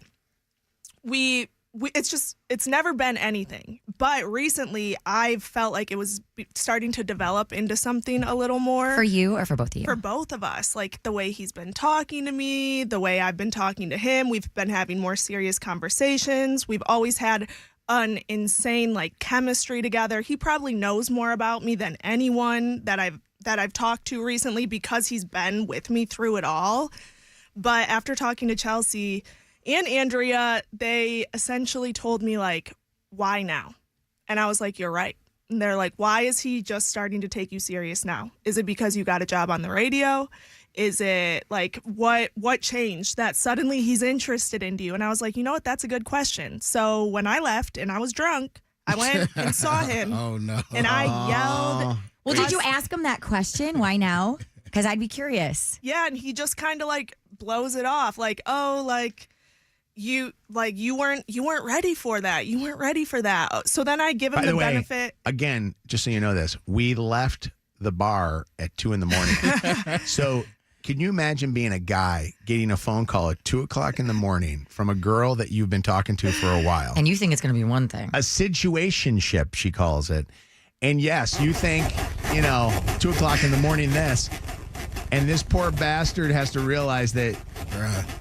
it's never been anything. But recently, I've felt like it was starting to develop into something a little more. For you or for both of you? For both of us. Like the way he's been talking to me, the way I've been talking to him. We've been having more serious conversations. We've always had an insane like chemistry together. He probably knows more about me than anyone that I've talked to recently because he's been with me through it all. But after talking to Chelsea and Andrea, they essentially told me, like, why now? And I was like, you're right. And they're like, why is he just starting to take you serious now? Is it because you got a job on the radio? Is it like what changed that suddenly he's interested in you? And I was like, you know what? That's a good question. So when I left and I was drunk, I went and saw him. Oh, no. And I yelled. Well, did you ask him that question? Why now? Because I'd be curious. Yeah, and he just kind of like blows it off. Like, oh, like you weren't ready for that. You weren't ready for that. So then I give him the benefit. Again, just so you know this, we left the bar at 2 a.m. So can you imagine being a guy getting a phone call at 2 o'clock in the morning from a girl that you've been talking to for a while? And you think it's going to be one thing. A situationship, she calls it. And yes, you think, 2 o'clock in the morning this. And this poor bastard has to realize that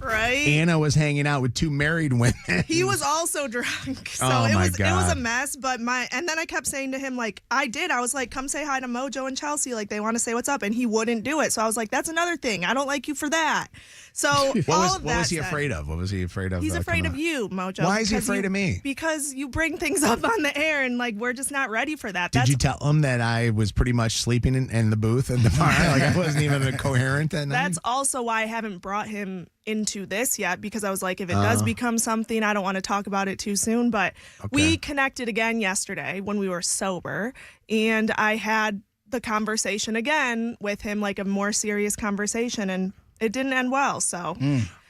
right? Anna was hanging out with 2 married women. He was also drunk. So Oh, it my was God. a mess. But and then I kept saying to him, like, I was like, come say hi to Mojo and Chelsea. Like, they want to say what's up. And he wouldn't do it. So I was like, that's another thing. I don't like you for that. So What was he afraid of? What was he afraid of? He's afraid of you, Mojo. Why is he because afraid of me? Because you bring things up on the air and like we're just not ready for that. Did you tell him that I was pretty much sleeping in the booth at the bar? Like I wasn't even coherent that night? That's also why I haven't brought him into this yet, because I was like, if it does become something, I don't want to talk about it too soon. But we connected again yesterday when we were sober, and I had the conversation again with him, like a more serious conversation, and it didn't end well. So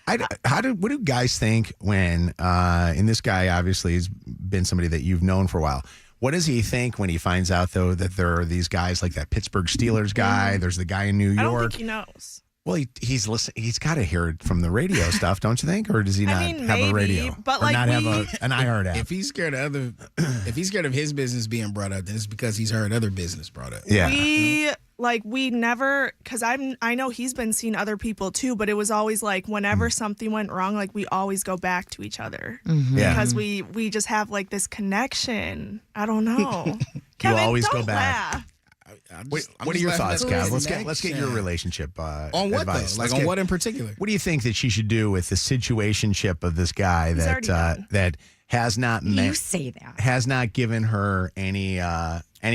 what do guys think when, and this guy obviously has been somebody that you've known for a while. What does he think when he finds out, though, that there are these guys like that Pittsburgh Steelers guy? There's the guy in New York. I don't think he knows. Well, he's listening. He's got to hear it from the radio stuff, don't you think? Or does he not have maybe, a radio? but or like not have an iHeart app? If he's scared of his business being brought up, then it's because he's heard other business brought up. Yeah. We never, because I know he's been seeing other people too, but it was always like whenever something went wrong, like we always go back to each other because we just have like this connection. I don't know. Kevin, always don't go back. laugh. What are your thoughts, Kev? Let's get your relationship on what advice. though? Like on what in particular? What do you think that she should do with the situationship of this guy that has not You say that. has not given her any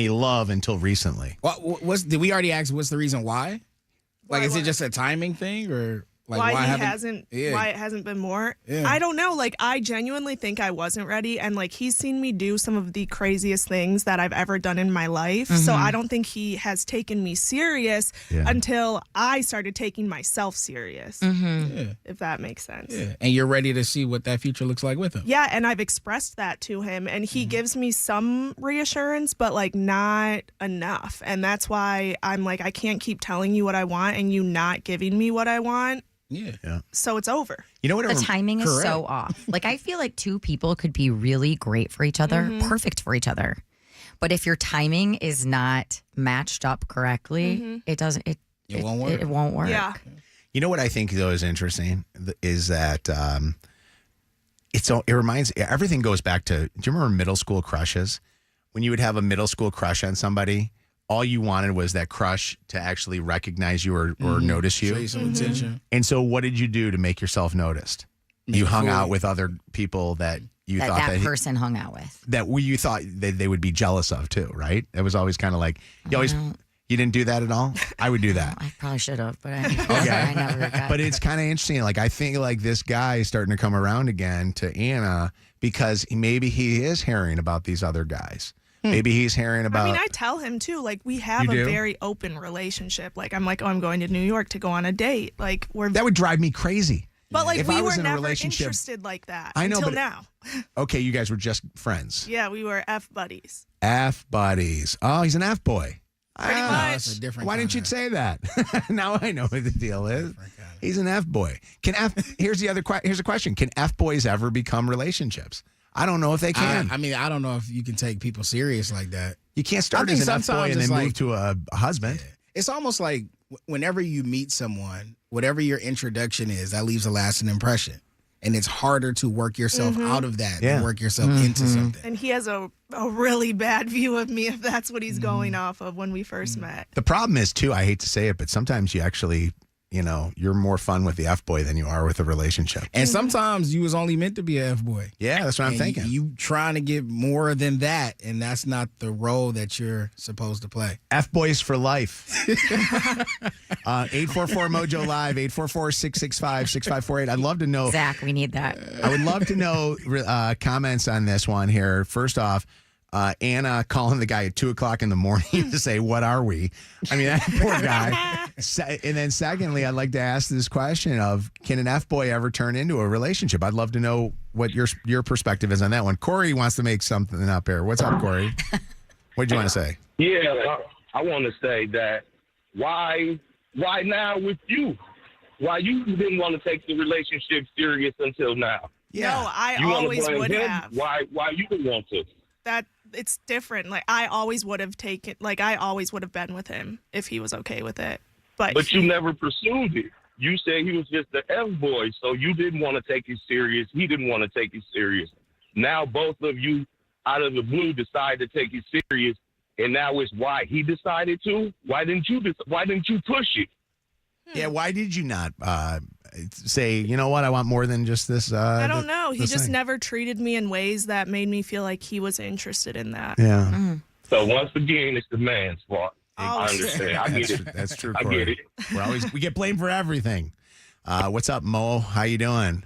love until recently? Did we already ask what's the reason why? Like, is it just a timing thing, or like why it hasn't been more? Yeah. I don't know. Like, I genuinely think I wasn't ready, and like he's seen me do some of the craziest things that I've ever done in my life. So I don't think he has taken me serious until I started taking myself serious. If that makes sense. Yeah. And you're ready to see what that future looks like with him. Yeah, and I've expressed that to him, and he gives me some reassurance, but like not enough. And that's why I'm like, I can't keep telling you what I want and you not giving me what I want. Yeah. So it's over. You know what? The timing is so off. Like, I feel like 2 people could be really great for each other, perfect for each other. But if your timing is not matched up correctly, it doesn't. It won't work. It won't work. Yeah. You know what I think though is interesting is that it reminds everything goes back to. Do you remember middle school crushes? When you would have a middle school crush on somebody, all you wanted was that crush to actually recognize you or notice you. Show you some attention. And so, what did you do to make yourself noticed? You hung out with other people that you thought that person hung out with. That you thought they would be jealous of too, right? It was always kind of like you didn't do that at all. I would do that. I probably should have, but I never got. But it's kind of interesting. Like I think like this guy is starting to come around again to Anna because maybe he is hearing about these other guys. Maybe he's hearing about. I mean, I tell him too. Like we have a very open relationship. Like I'm like, oh, I'm going to New York to go on a date. Like that would drive me crazy. But like If we I was were in a never relationship- interested like that I know, until but- now. Okay, you guys were just friends. Yeah, we were F buddies. F buddies. Oh, he's an F boy. Pretty Ah, much. That's a different. Why didn't you say that? Now I know what the deal is. He's an F boy. Here's a question. Can F boys ever become relationships? I don't know if they can. I mean, I don't know if you can take people serious like that. You can't start I as think an F boy sometimes and then it's move like- to a husband. It's almost like whenever you meet someone, whatever your introduction is, that leaves a lasting impression. And it's harder to work yourself out of that than work yourself into something. And he has a really bad view of me if that's what he's going off of when we first met. The problem is, too, I hate to say it, but sometimes you actually, you're more fun with the F boy than you are with a relationship. And sometimes you was only meant to be a F boy. Yeah, that's what I'm thinking. You trying to get more than that, and that's not the role that you're supposed to play. F boys for life. 844 Mojo Live, 844-665-6548. I'd love to know. Zach, we need that. I would love to know comments on this one here. First off, Anna calling the guy at 2:00 in the morning to say, "What are we?" I mean, that poor guy. And then secondly, I'd like to ask this question of, can an F boy ever turn into a relationship? I'd love to know what your perspective is on that one. Corey wants to make something up here. What's up, Corey? What do you want to say? Yeah, I want to say that why now with you? Why you didn't want to take the relationship serious until now? Yeah. No, I You wanna always blame would him? have. Why you didn't want to? That it's different. Like I always would have been with him if he was okay with it. But you never pursued it. You said he was just the F boy, so you didn't want to take it serious. He didn't want to take it serious. Now both of you, out of the blue, decide to take it serious, and now it's why he decided to. Why didn't you push it? Yeah, why did you not say, you know what, I want more than just this? I don't know. He this just thing. never treated me in ways that made me feel like he was interested in that. Yeah. So once again, it's the man's fault. I understand. I get it. That's true, I Corey. get it. We get blamed for everything. What's up, Mo? How you doing?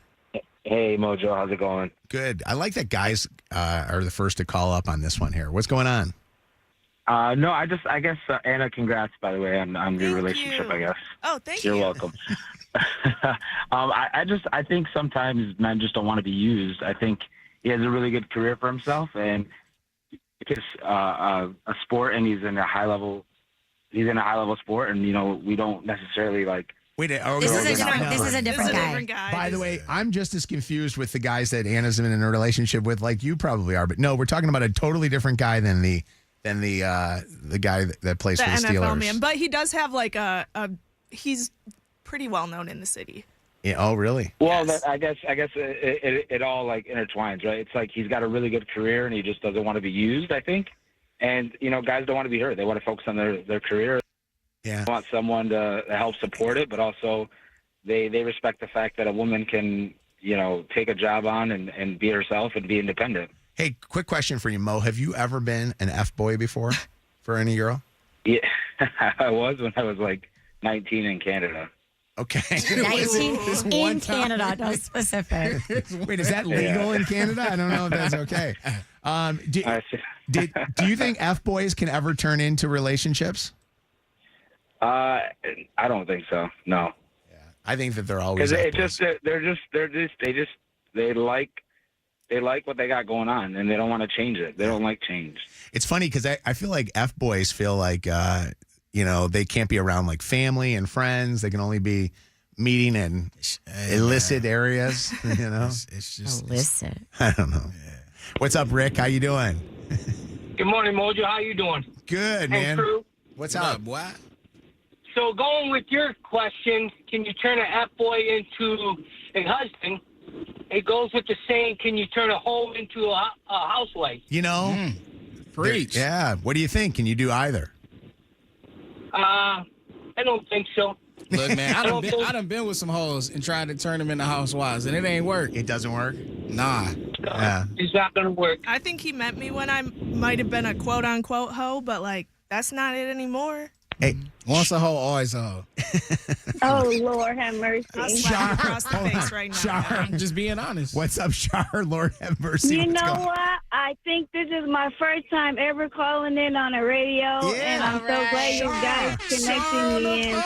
Hey, Mojo. How's it going? Good. I like that guys are the first to call up on this one here. What's going on? No, I guess, Anna, congrats, by the way, on your relationship, I guess. Oh, thank you. You're welcome. I think sometimes men just don't want to be used. I think he has a really good career for himself, and it's a sport, and he's in a high level sport, and we don't necessarily like. Wait, This is a different guy. By the way, I'm just as confused with the guys that Anna's been in a relationship with, like you probably are. But no, we're talking about a totally different guy than the guy that plays The for the NFL Steelers. man. But he does have like he's pretty well known in the city. Yeah. Oh, really? Well, I guess it all like intertwines, right? It's like he's got a really good career, and he just doesn't want to be used, I think. And guys don't want to be hurt; they want to focus on their career. Yeah. They want someone to help support it, but also they respect the fact that a woman can take a job on and be herself and be independent. Hey, quick question for you, Mo. Have you ever been an F boy before for any girl? Yeah, I was when I was like 19 in Canada. Okay. 19 in Canada, no specific. Wait, is that legal in Canada? I don't know if that's okay. Do you think F boys can ever turn into relationships? I don't think so. No. Yeah, I think that they're always because they like what they got going on, and they don't want to change it. They don't like change. It's funny because I feel like F boys feel like they can't be around like family and friends. They can only be meeting in illicit areas. It's just illicit. I don't know. Yeah. What's up, Rick? How you doing? Good morning, Mojo. How you doing? Good, Hey, man. Crew. What's up? What? So going with your question, can you turn an F-boy into a husband? It goes with the saying, can you turn a hoe into a housewife? Preach. Yeah. What do you think? Can you do either? I don't think so. Look, man, I done been with some hoes and tried to turn them into housewives, and it ain't work. It doesn't work? Nah. Yeah. It's not going to work. I think he meant me when I might have been a quote unquote hoe, but like that's not it anymore. Hey, once a hoe, always a hoe. Oh, Lord have mercy. I'll slap you across the face right now. Char, I'm just being honest. What's up, Char? Lord have mercy. You What's know going- what? I think this is my first time ever calling in on a radio, and I'm so glad you guys connecting me in.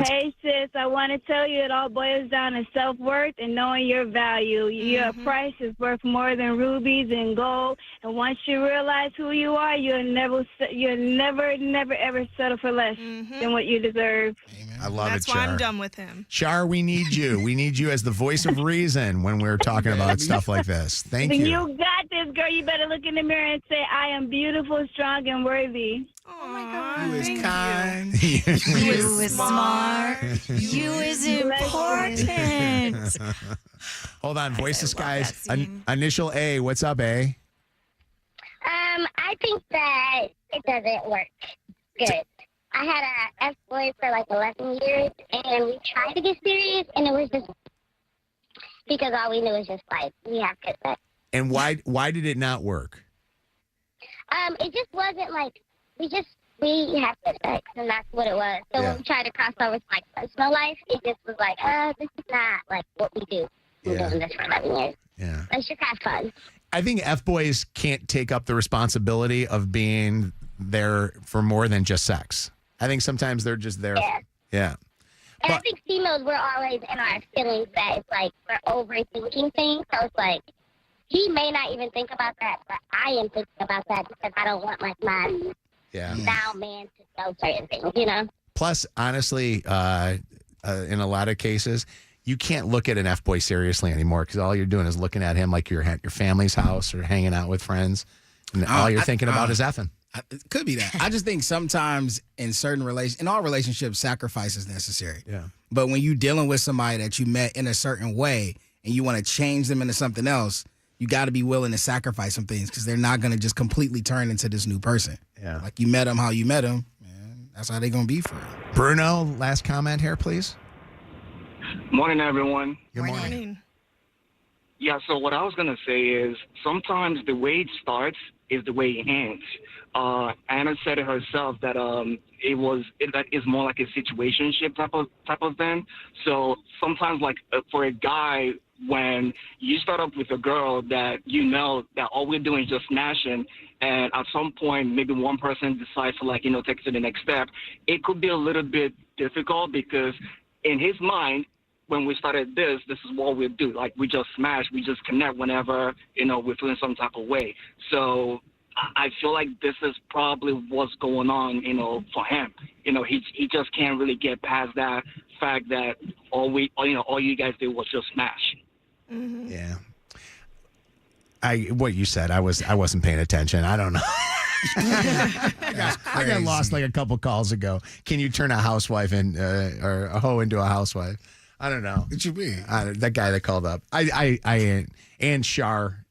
Hey, sis, I want to tell you it all boils down to self-worth and knowing your value. Your price is worth more than rubies and gold. And once you realize who you are, you'll never, ever settle for less than what you deserve. I love That's it, Char. why I'm done with him. Char, we need you. We need you as the voice of reason when we're talking about stuff like this. Thank you. You got this, girl. You better look in the mirror and say, I am beautiful, strong, and worthy. Oh, my God. You is kind. You is smart. You is important. Hold on. Voice of Skies. Initial A. What's up, A? I think that it doesn't work good. I had a F-boy for like 11 years, and we tried to get serious, and it was just because all we knew was just like, we have good sex. And why did it not work? It just wasn't like, we have good sex, and that's what it was. So when we tried to cross over to like personal life, it just was like, this is not like what we do. We're doing this for 11 years. Yeah. Let's just have fun. I think F-boys can't take up the responsibility of being there for more than just sex. I think sometimes they're just there. Yeah. And I think females, we're always in our feelings that it's like we're overthinking things. So it's like, he may not even think about that, but I am thinking about that because I don't want like my now man to know certain things, you know? Plus, honestly, in a lot of cases, you can't look at an F-boy seriously anymore because all you're doing is looking at him like you're at your family's house or hanging out with friends. And all you're thinking about is effing. It could be that. I just think sometimes in all relationships, sacrifice is necessary. Yeah. But when you're dealing with somebody that you met in a certain way and you want to change them into something else, you got to be willing to sacrifice some things because they're not going to just completely turn into this new person. Yeah. Like you met them how you met them, man. That's how they're going to be for you. Bruno, last comment here, please. Morning, everyone. Good morning. Yeah, so what I was going to say is sometimes the way it starts is the way it ends. Anna said it herself that that is more like a situationship type of thing. So sometimes, like for a guy, when you start up with a girl that you know that all we're doing is just smashing, and at some point maybe one person decides to take it to the next step, it could be a little bit difficult because in his mind, when we started this is what we do. Like we just smash, we just connect whenever we're feeling some type of way. So I feel like this is probably what's going on, for him. He just can't really get past that fact that all you guys did was just smash. Mm-hmm. Yeah. What you said, I wasn't paying attention. I don't know. I got lost like a couple calls ago. Can you turn a housewife or a hoe into a housewife? I don't know. What you mean? That guy that called up. And Shar,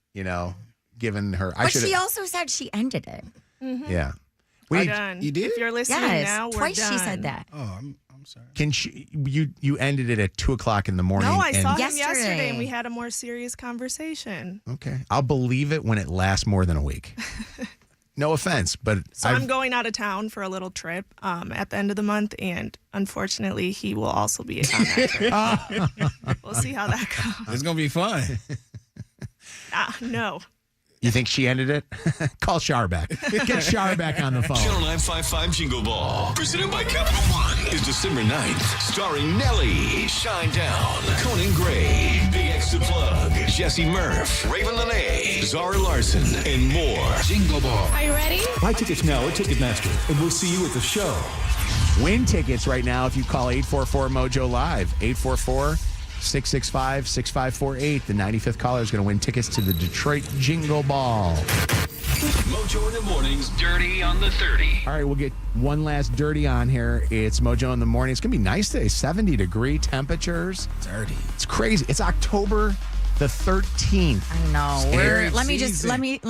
given her. But she also said she ended it. Mm-hmm. Yeah. We're done. You did? If you're listening now, we're twice done. she said that. Oh, I'm sorry. Can you ended it at 2:00 in the morning? No, I saw him Yesterday. yesterday, and we had a more serious conversation. Okay, I'll believe it when it lasts more than a week. No offense, but So I'm going out of town for a little trip at the end of the month, and unfortunately, he will also be on that trip. We'll see how that goes. It's gonna be fun. No. You think she ended it? Call Shar back. Get Shar back on the phone. Channel 955 Jingle Ball, presented by Capital One, is December 9th, starring Nelly, Shine Down, Conan Gray, Big X the Plug, Jesse Murph, Raven Lene, Zara Larson, and more. Jingle Ball. Are you ready? Buy tickets now at Ticketmaster, and we'll see you at the show. Win tickets right now if you call 844-MOJO Live. 844-665-6548. The 95th caller is going to win tickets to the Detroit Jingle Ball. Mojo in the mornings, Dirty on the 30. All right, we'll get one last dirty on here. It's Mojo in the morning. It's going to be nice today. 70-degree temperatures. Dirty. It's crazy. It's October the 13th. I know. Let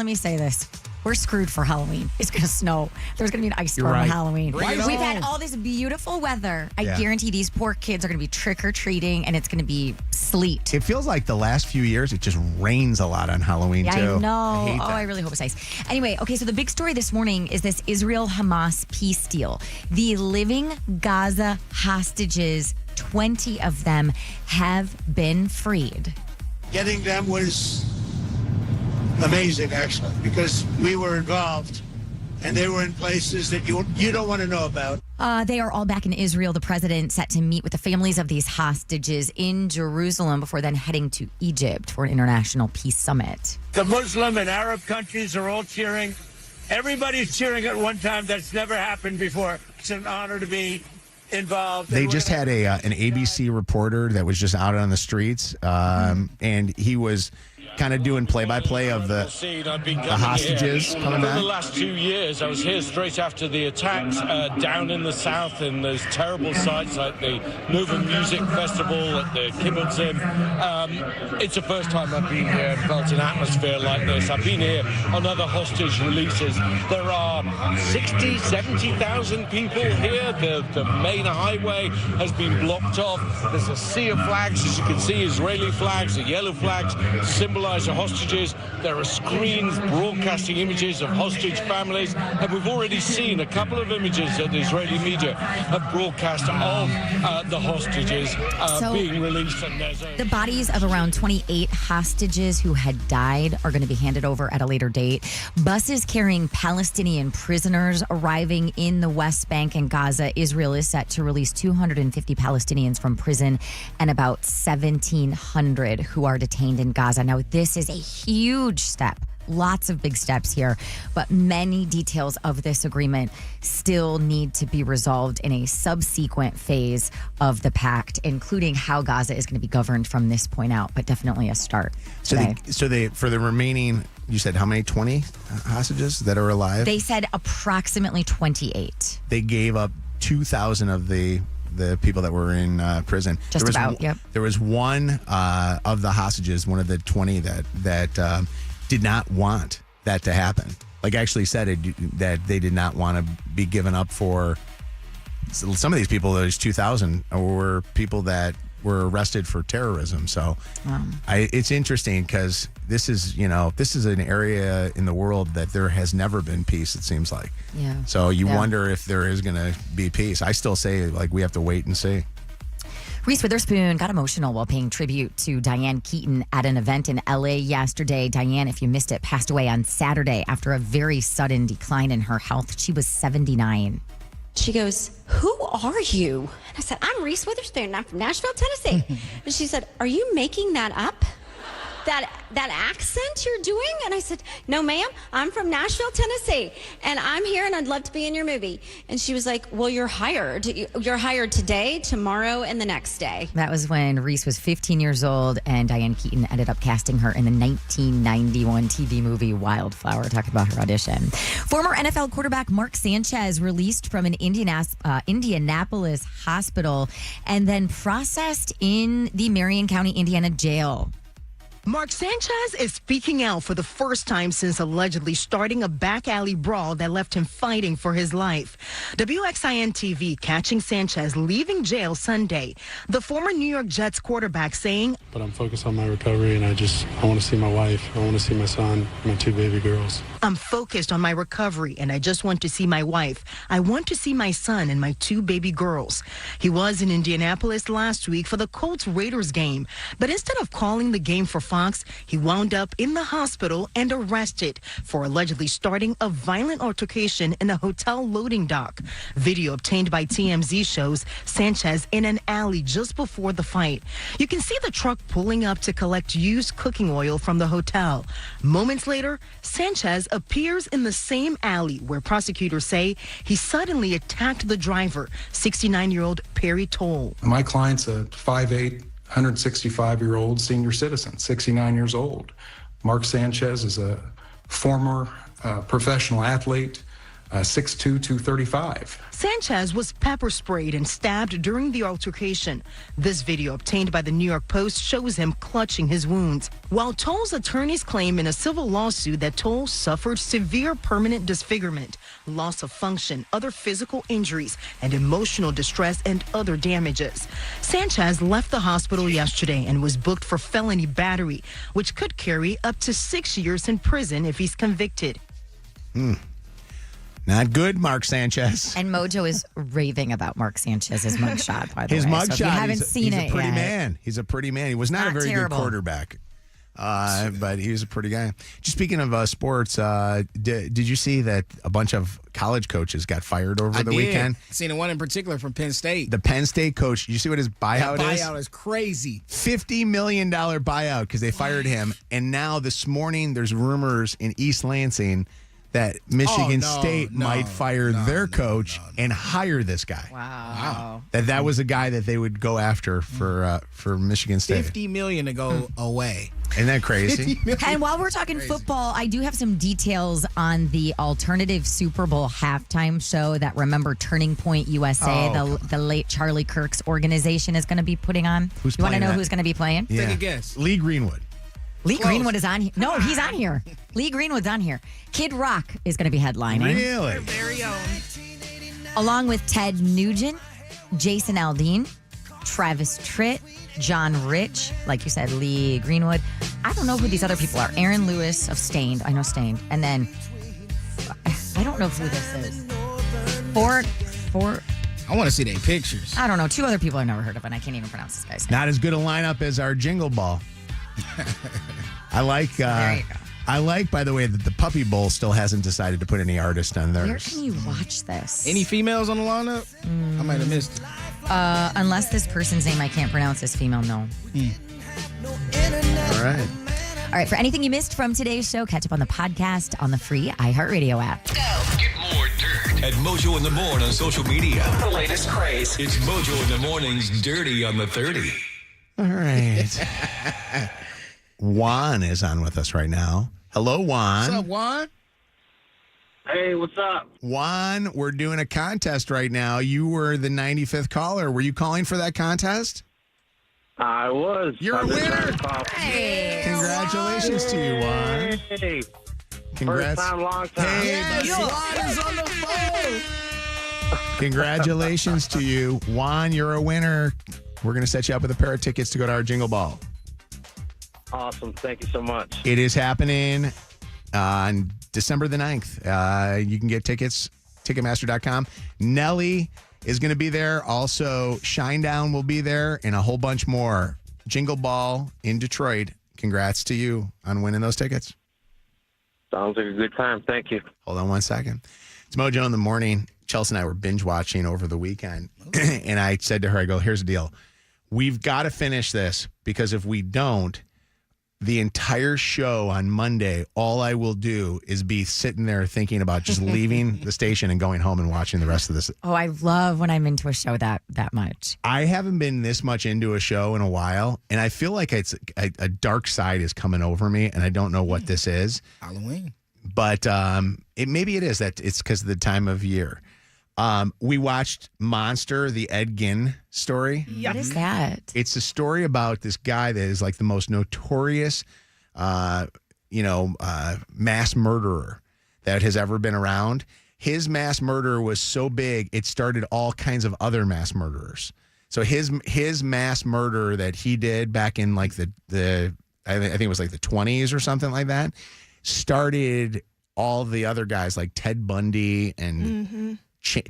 me say this. We're screwed for Halloween. It's going to snow. There's going to be an ice storm on Halloween. Bring it We've on. had all this beautiful weather. I Yeah. guarantee these poor kids are going to be trick-or-treating, and it's going to be sleet. It feels like the last few years it just rains a lot on Halloween, Yeah, too. I know. hate that. I really hope it's nice. Anyway, okay, so the big story this morning is this Israel-Hamas peace deal. The living Gaza hostages, 20 of them, have been freed. Getting them was amazing, actually, because we were involved and they were in places that you don't want to know about. They are all back in Israel. The president set to meet with the families of these hostages in Jerusalem before then heading to Egypt for an international peace summit. The Muslim and Arab countries are all cheering. Everybody's cheering at one time. That's never happened before. It's an honor to be involved. They just had an ABC reporter that was just out on the streets, and he was kind of doing play-by-play of the hostages coming For back. the last 2 years, I was here straight after the attacks down in the south in those terrible sites like the Nova Music Festival at the kibbutzim. It's the first time I've been here and felt an atmosphere like this. I've been here on other hostage releases. There are 60, 70,000 people here. The main highway has been blocked off. There's a sea of flags, as you can see, Israeli flags, the yellow flags, symbolize the hostages. There are screens broadcasting images of hostage families, and we've already seen a couple of images that the Israeli media have broadcast of the hostages being released. And the bodies of around 28 hostages who had died are going to be handed over at a later date. Buses carrying Palestinian prisoners arriving in the West Bank and Gaza. Israel is set to release 250 Palestinians from prison and about 1,700 who are detained in Gaza. Now, this is a huge step. Lots of big steps here, but many details of this agreement still need to be resolved in a subsequent phase of the pact, including how Gaza is going to be governed from this point out, but definitely a start. So they for the remaining, you said how many? 20 hostages that are alive? They said approximately 28. They gave up 2,000 of the people that were in prison. Yep. There was one of the hostages, one of the 20 that did not want that to happen. Like actually said that they did not want to be given up for some of these people. There's 2,000 were people that were arrested for terrorism. So it's interesting because this is an area in the world that there has never been peace, it seems like. Yeah. So you wonder if there is going to be peace. I still say we have to wait and see. Reese Witherspoon got emotional while paying tribute to Diane Keaton at an event in LA yesterday. Diane, if you missed it, passed away on Saturday after a very sudden decline in her health. She was 79. She goes, "Who are you?" And I said, "I'm Reese Witherspoon. I'm from Nashville, Tennessee." And she said, "Are you making that up? That accent you're doing?" And I said, "No, ma'am. I'm from Nashville, Tennessee, and I'm here, and I'd love to be in your movie." And she was like, "Well, you're hired. You're hired today, tomorrow, and the next day." That was when Reese was 15 years old, and Diane Keaton ended up casting her in the 1991 TV movie Wildflower, talking about her audition. Former NFL quarterback Mark Sanchez released from an Indianapolis hospital and then processed in the Marion County, Indiana jail. Mark Sanchez is speaking out for the first time since allegedly starting a back alley brawl that left him fighting for his life. WXIN TV catching Sanchez leaving jail Sunday. The former New York Jets quarterback saying, "But I'm focused on my recovery, and I want to see my wife. I want to see my son, my 2 baby girls. I'm focused on my recovery, and I just want to see my wife. I want to see my son and my 2 baby girls." He was in Indianapolis last week for the Colts-Raiders game, but instead of calling the game for Fox, he wound up in the hospital and arrested for allegedly starting a violent altercation in a hotel loading dock. Video obtained by TMZ shows Sanchez in an alley just before the fight. You can see the truck pulling up to collect used cooking oil from the hotel. Moments later, Sanchez appears in the same alley where prosecutors say he suddenly attacked the driver, 69-year-old Perry Toll. My client's a 5'8", 165-year-old senior citizen, 69 years old. Mark Sanchez is a former professional athlete, 6'2", 235. Sanchez was pepper sprayed and stabbed during the altercation. This video obtained by the New York Post shows him clutching his wounds. While Toll's attorneys claim in a civil lawsuit that Toll suffered severe permanent disfigurement, loss of function, other physical injuries, and emotional distress and other damages. Sanchez left the hospital yesterday and was booked for felony battery, which could carry up to 6 years in prison if he's convicted. Not good, Mark Sanchez. And Mojo is raving about Mark Sanchez's mugshot, by the His way. mugshot, So if you haven't seen he's it a pretty yet, man. He's a pretty man. He was not a very terrible. good quarterback. But he was a pretty guy. Just speaking of sports, did you see that a bunch of college coaches got fired over the weekend? I seen one in particular from Penn State. The Penn State coach, you see what his buyout is? Buyout is crazy. $50 million buyout because they fired him. And now this morning, there's rumors in East Lansing that Michigan State might fire their coach and hire this guy. Wow. That was a guy that they would go after for Michigan State. $50 million to go away. Isn't that crazy? And while we're talking football, I do have some details on the alternative Super Bowl halftime show that Remember Turning Point USA, the late Charlie Kirk's organization, is going to be putting on. Who's you want to playing know that? who's going to be playing? Yeah. Take a guess. Lee Greenwood. Lee Greenwood is on here. No, he's on here. Lee Greenwood's on here. Kid Rock is going to be headlining. Really? Our very own. Along with Ted Nugent, Jason Aldean, Travis Tritt, John Rich, like you said, Lee Greenwood. I don't know who these other people are. Aaron Lewis of Stained. I know Stained. And then, I don't know who this is. Four. I want to see their pictures. I don't know. Two other people I've never heard of, and I can't even pronounce this guy's name. Not as good a lineup as our Jingle Ball. I like. There you go. I like, by the way, that the Puppy Bowl still hasn't decided to put any artist on Where theirs. can you watch this? Any females on the lineup? I might have missed it. Unless this person's name I can't pronounce is female, no. All right. All right, for anything you missed from today's show, catch up on the podcast on the free iHeartRadio app. Get more dirt at Mojo in the Morning on social media. The latest craze. It's Mojo in the Morning's Dirty on the 30. All right. Juan is on with us right now. Hello, Juan. What's up, Juan? Hey, what's up? Juan, we're doing a contest right now. You were the 95th caller. Were you calling for that contest? I was. You're a winner. Hey. Congratulations to you, Juan. Hey. Congrats. First time, long time. Hey, Juan is on the phone. Congratulations to you. Juan, you're a winner. We're going to set you up with a pair of tickets to go to our Jingle Ball. Awesome. Thank you so much. It is happening on December the 9th. You can get tickets, Ticketmaster.com. Nelly is going to be there. Also, Shinedown will be there and a whole bunch more. Jingle Ball in Detroit. Congrats to you on winning those tickets. Sounds like a good time. Thank you. Hold on one second. It's Mojo in the Morning. Chelsea and I were binge watching over the weekend. And I said to her, I go, here's the deal. We've got to finish this because if we don't, the entire show on Monday, all I will do is be sitting there thinking about just leaving the station and going home and watching the rest of this. Oh, I love when I'm into a show that much. I haven't been this much into a show in a while, and I feel like it's a dark side is coming over me, and I don't know what this is. Halloween. But maybe it is that it's because of the time of year. We watched Monster, the Ed Gein story. What is that? It's a story about this guy that is like the most notorious, mass murderer that has ever been around. His mass murder was so big, it started all kinds of other mass murderers. So his mass murder that he did back in like I think it was like the 20s or something like that, started all the other guys like Ted Bundy and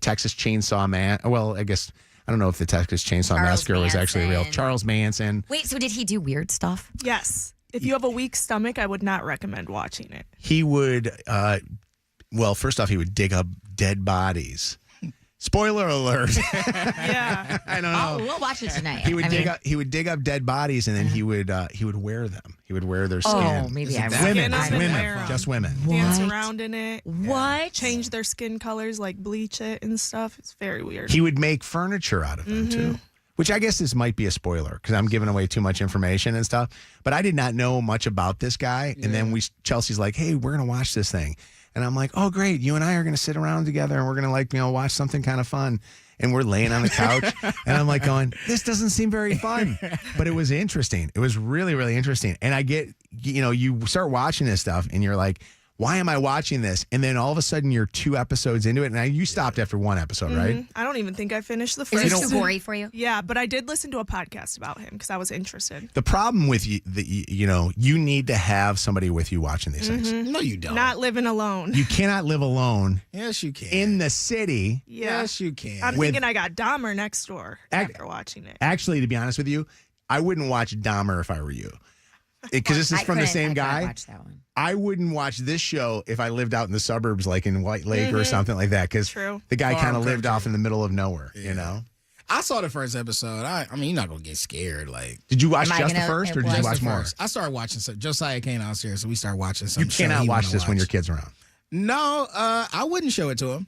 Texas Chainsaw Man. Well, I guess I don't know if the Texas Chainsaw Massacre was actually real. Charles Manson. Wait, so did he do weird stuff? Yes. If you have a weak stomach, I would not recommend watching it. He would, first off, he would dig up dead bodies. Spoiler alert. Yeah. I don't know. Oh, we'll watch it tonight. He would dig up dead bodies and then he would wear them. He would wear their skin. Oh, maybe I will. Women, Skin 'em and women, wear 'em. just women. Dance around in it. What? Change their skin colors, like bleach it and stuff. It's very weird. He would make furniture out of them too. Which I guess this might be a spoiler because I'm giving away too much information and stuff. But I did not know much about this guy. And then Chelsea's like, hey, we're going to watch this thing. And I'm like, oh, great. You and I are going to sit around together and we're going to watch something kind of fun. And we're laying on the couch and I'm like going, this doesn't seem very fun. But it was interesting. It was really, really interesting. And I get, you start watching this stuff and you're like, why am I watching this? And then all of a sudden you're 2 episodes into it. And you stopped after 1 episode, right? I don't even think I finished the Is first. it too gory for you? Yeah, but I did listen to a podcast about him because I was interested. The problem with you need to have somebody with you watching these things. No, you don't. Not living alone. You cannot live alone. Yes, you can. In the city. Yeah. Yes, you can. I'm thinking I got Dahmer next door after watching it. Actually, to be honest with you, I wouldn't watch Dahmer if I were you. because this is from the same I couldn't guy. watch that one. I wouldn't watch this show if I lived out in the suburbs, like in White Lake or something like that, because the guy kind of lived off in the middle of nowhere, you know? I saw the first episode. I mean, you're not going to get scared. Like, did you watch just the first, or did you watch more? I started watching some. Josiah came downstairs, so we started watching some. You cannot watch this when your kid's around. No, I wouldn't show it to him.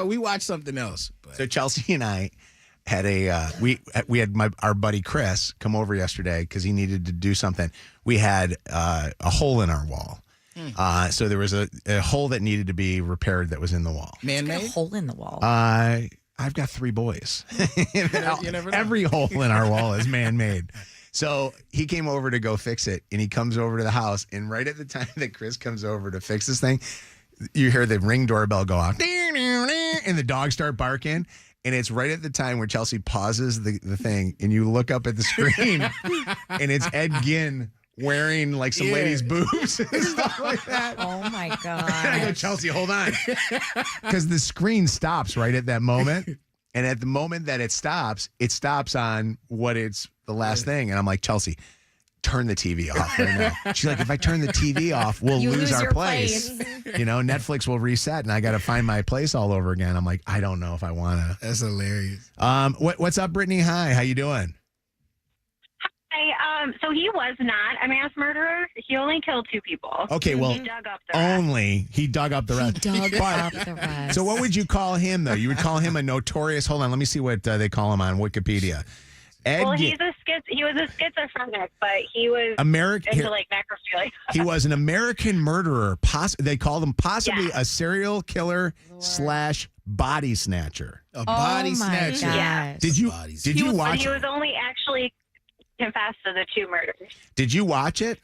We watched something else. But. So Chelsea and I had we had our buddy Chris come over yesterday because he needed to do something. We had a hole in our wall. So there was a hole that needed to be repaired that was in the wall. Man-made? A hole in the wall. I've got 3 boys. You never know. Every hole in our wall is man-made. So he came over to go fix it, and he comes over to the house, and right at the time that Chris comes over to fix this thing, you hear the Ring doorbell go off, and the dogs start barking. And it's right at the time where Chelsea pauses the thing, and you look up at the screen, and it's Ed Gein wearing like some lady's boobs and stuff like that. Oh my God. I go, Chelsea, hold on. Because the screen stops right at that moment. And at the moment that it stops on what it's the last thing. And I'm like, Chelsea, turn the TV off right now. She's like, if I turn the TV off, we'll lose our place. You know, Netflix will reset, and I got to find my place all over again. I'm like, I don't know if I want to. That's hilarious. What's up, Brittany? Hi, how you doing? Hi, so he was not a mass murderer. He only killed 2 people. Okay, well, he dug up the rest. he dug up the rest. Up the rest. So what would you call him, though? You would call him a notorious, hold on, let me see what they call him on Wikipedia. Well, he was a schizophrenic, but he was into like necrophilia. He was an American murderer. They called him possibly a serial killer / body snatcher. A body snatcher. Yeah. Did you watch He it? was only actually confessed to the 2 murders. Did you watch it?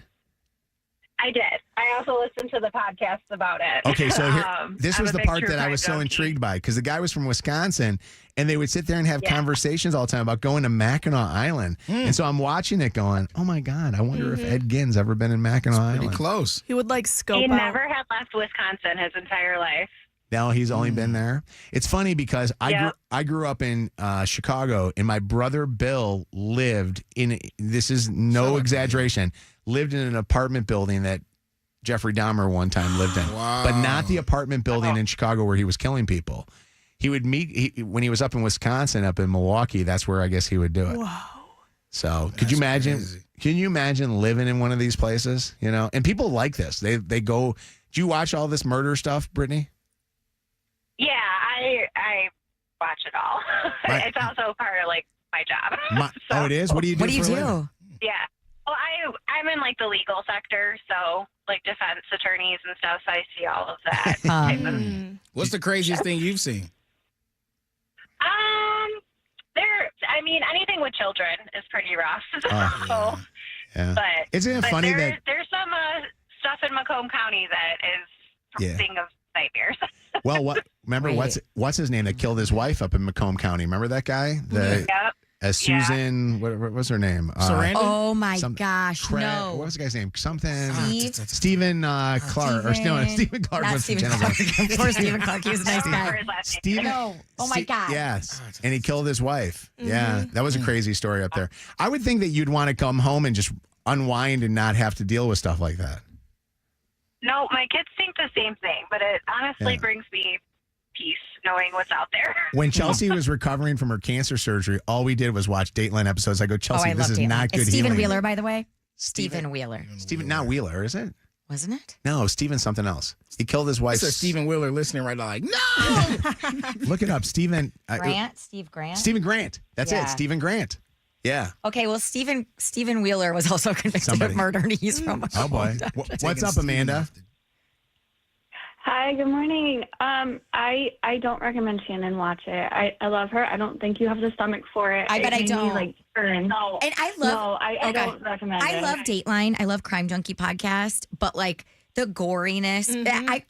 I did. I also listened to the podcast about it. Okay, so here, this I'm was a the big part true that I crime was so junkie. intrigued by, because the guy was from Wisconsin, and they would sit there and have conversations all the time about going to Mackinac Island. And so I'm watching it going, oh my God, I wonder if Ed Gein's ever been in Mackinac Island. Pretty close. He would like scope He out. never had left Wisconsin his entire life. No, he's only been there. It's funny because I grew up in Chicago, and my brother Bill lived in, this is no exaggeration, lived in an apartment building that Jeffrey Dahmer one time lived in. Wow. But not the apartment building in Chicago where he was killing people. He would meet, when he was up in Wisconsin, up in Milwaukee, that's where I guess he would do it. Wow. So could you imagine, can you imagine living in one of these places, you know? And people like this. They go, do you watch all this murder stuff, Brittany? Yeah, I watch it all. Right. It's also part of like my job. Oh, it is? What do you do? What do you for a do? living? Yeah. Well, I'm in like the legal sector, so like defense attorneys and stuff. So I see all of that. type of- What's the craziest thing you've seen? I mean, anything with children is pretty rough. So, Yeah. but Isn't it funny that there's some stuff in Macomb County that is thing of nightmares. well, remember what's his name that killed his wife up in Macomb County? Remember that guy? Susan, what was her name? Oh my gosh, no. What was the guy's name? Something. Steve? Stephen Clark. Or no, Stephen Clark Not was from Stephen Channel Clark. 9. Of course, Stephen Clark. He was a nice guy. Stephen. No. Oh my God. Yes. And he killed his wife. Yeah. That was a crazy story up there. I would think that you'd want to come home and just unwind and not have to deal with stuff like that. No, my kids think the same thing, but it honestly brings me peace knowing what's out there. When Chelsea was recovering from her cancer surgery, all we did was watch Dateline episodes. I go, Chelsea, I this love is Dateline. not good It's Stephen healing. Wheeler, by the way. Stephen Wheeler. Stephen, not Wheeler, is it? Wasn't it? No, Stephen something else. He killed his wife. It's a Stephen Wheeler listening right now like, no! Look it up. Stephen. Steve Grant? Stephen Grant. That's Yeah. it. Stephen Grant. Yeah. Okay, well, Stephen Wheeler was also convicted of murder, and he's from Oh, boy. What's up, Amanda? Hi, good morning. I don't recommend Shannon watch it. I love her. I don't think you have the stomach for it. I bet I made me, don't. like, burn. No, And I love. No, I don't recommend it. I love Dateline. I love Crime Junkie podcast, but like the goriness.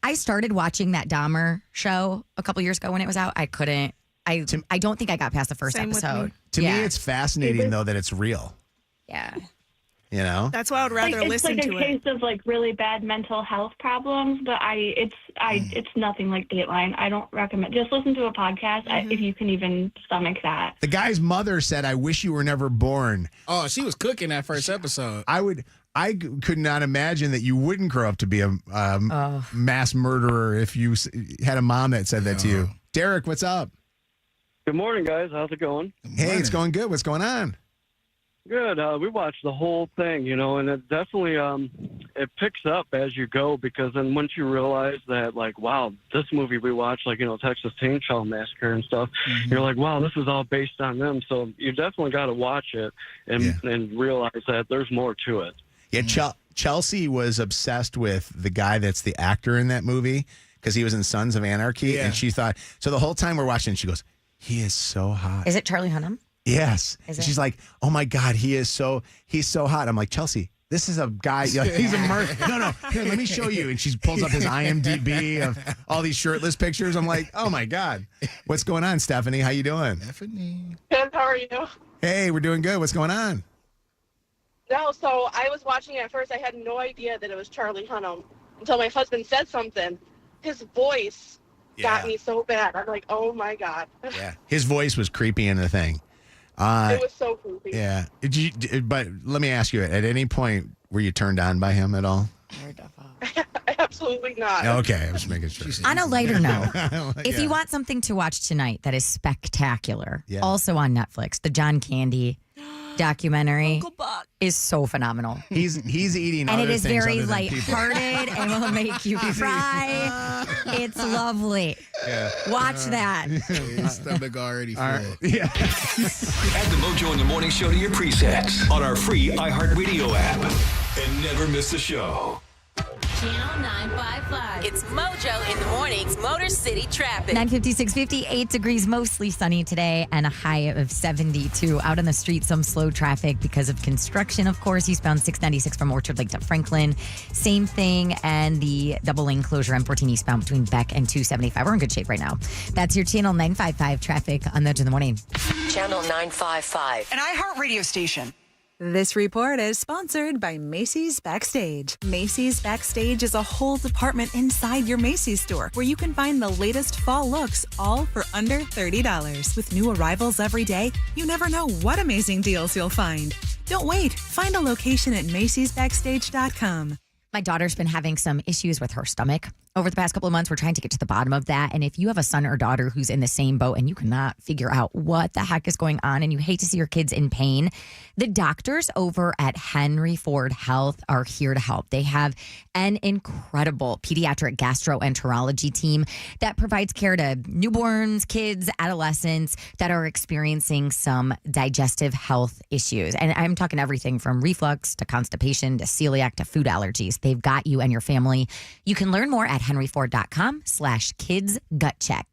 I started watching that Dahmer show a couple years ago when it was out. I couldn't. I don't think I got past the first Same with episode. me. To me, it's fascinating, though, that it's real. Yeah. You know? That's why I would rather it's listen like to a it. case of like really bad mental health problems, but it's nothing like Dateline. I don't recommend. Just listen to a podcast if you can even stomach that. The guy's mother said, I wish you were never born. Oh, she was cooking that first episode. I would could not imagine that you wouldn't grow up to be a mass murderer if you had a mom that said that to you. Derek, what's up? Good morning, guys. How's it going? Hey, it's going good. What's going on? Good. We watched the whole thing, and it definitely it picks up as you go, because then once you realize that, like, wow, this movie we watched, like, Texas Chainsaw Massacre and stuff, you're like, wow, this is all based on them. So you definitely got to watch it and realize that there's more to it. Yeah, Chelsea was obsessed with the guy that's the actor in that movie because he was in Sons of Anarchy, and she thought, so the whole time we're watching, she goes, he is so hot. Is it Charlie Hunnam? Yes. Is She's like, oh my God, he's so hot. I'm like, Chelsea, this is a guy. He's a murderer. No. Here, let me show you. And she pulls up his IMDb of all these shirtless pictures. I'm like, oh my God. What's going on, Stephanie? How you doing? Good. How are you? Hey, we're doing good. What's going on? No, so I was watching it at first. I had no idea that it was Charlie Hunnam until my husband said something. His voice got me so bad. I'm like, oh my God. Yeah. His voice was creepy in the thing. It was so creepy. Yeah. But let me ask you, at any point were you turned on by him at all? Absolutely not. Okay, I was making sure. On a lighter note, if you want something to watch tonight that is spectacular, also on Netflix, the John Candy documentary is so phenomenal. He's eating and other it is things very other than people. lighthearted and will make you cry. It's lovely. Yeah. Watch that. His stomach already full. Yeah. Add the Mojo in the Morning Show to your presets on our free iHeartRadio app. And never miss a show. Channel 955. It's Mojo in the mornings. Motor City traffic. 9:56, 58 degrees, mostly sunny today, and a high of 72. Out on the street, some slow traffic because of construction, of course. Eastbound 696 from Orchard Lake to Franklin. Same thing, and the double lane closure M14 eastbound between Beck and 275. We're in good shape right now. That's your Channel 955 traffic on Mojo in the morning. Channel 955. An iHeartRadio station. This report is sponsored by Macy's Backstage. Macy's Backstage is a whole department inside your Macy's store where you can find the latest fall looks, all for under $30. With new arrivals every day, you never know what amazing deals you'll find. Don't wait. Find a location at Macy'sBackstage.com. My daughter's been having some issues with her stomach over the past couple of months. We're trying to get to the bottom of that. And if you have a son or daughter who's in the same boat and you cannot figure out what the heck is going on and you hate to see your kids in pain, the doctors over at Henry Ford Health are here to help. They have an incredible pediatric gastroenterology team that provides care to newborns, kids, adolescents that are experiencing some digestive health issues. And I'm talking everything from reflux to constipation to celiac to food allergies. They've got you and your family. You can learn more at henryford.com/kidsgutcheck.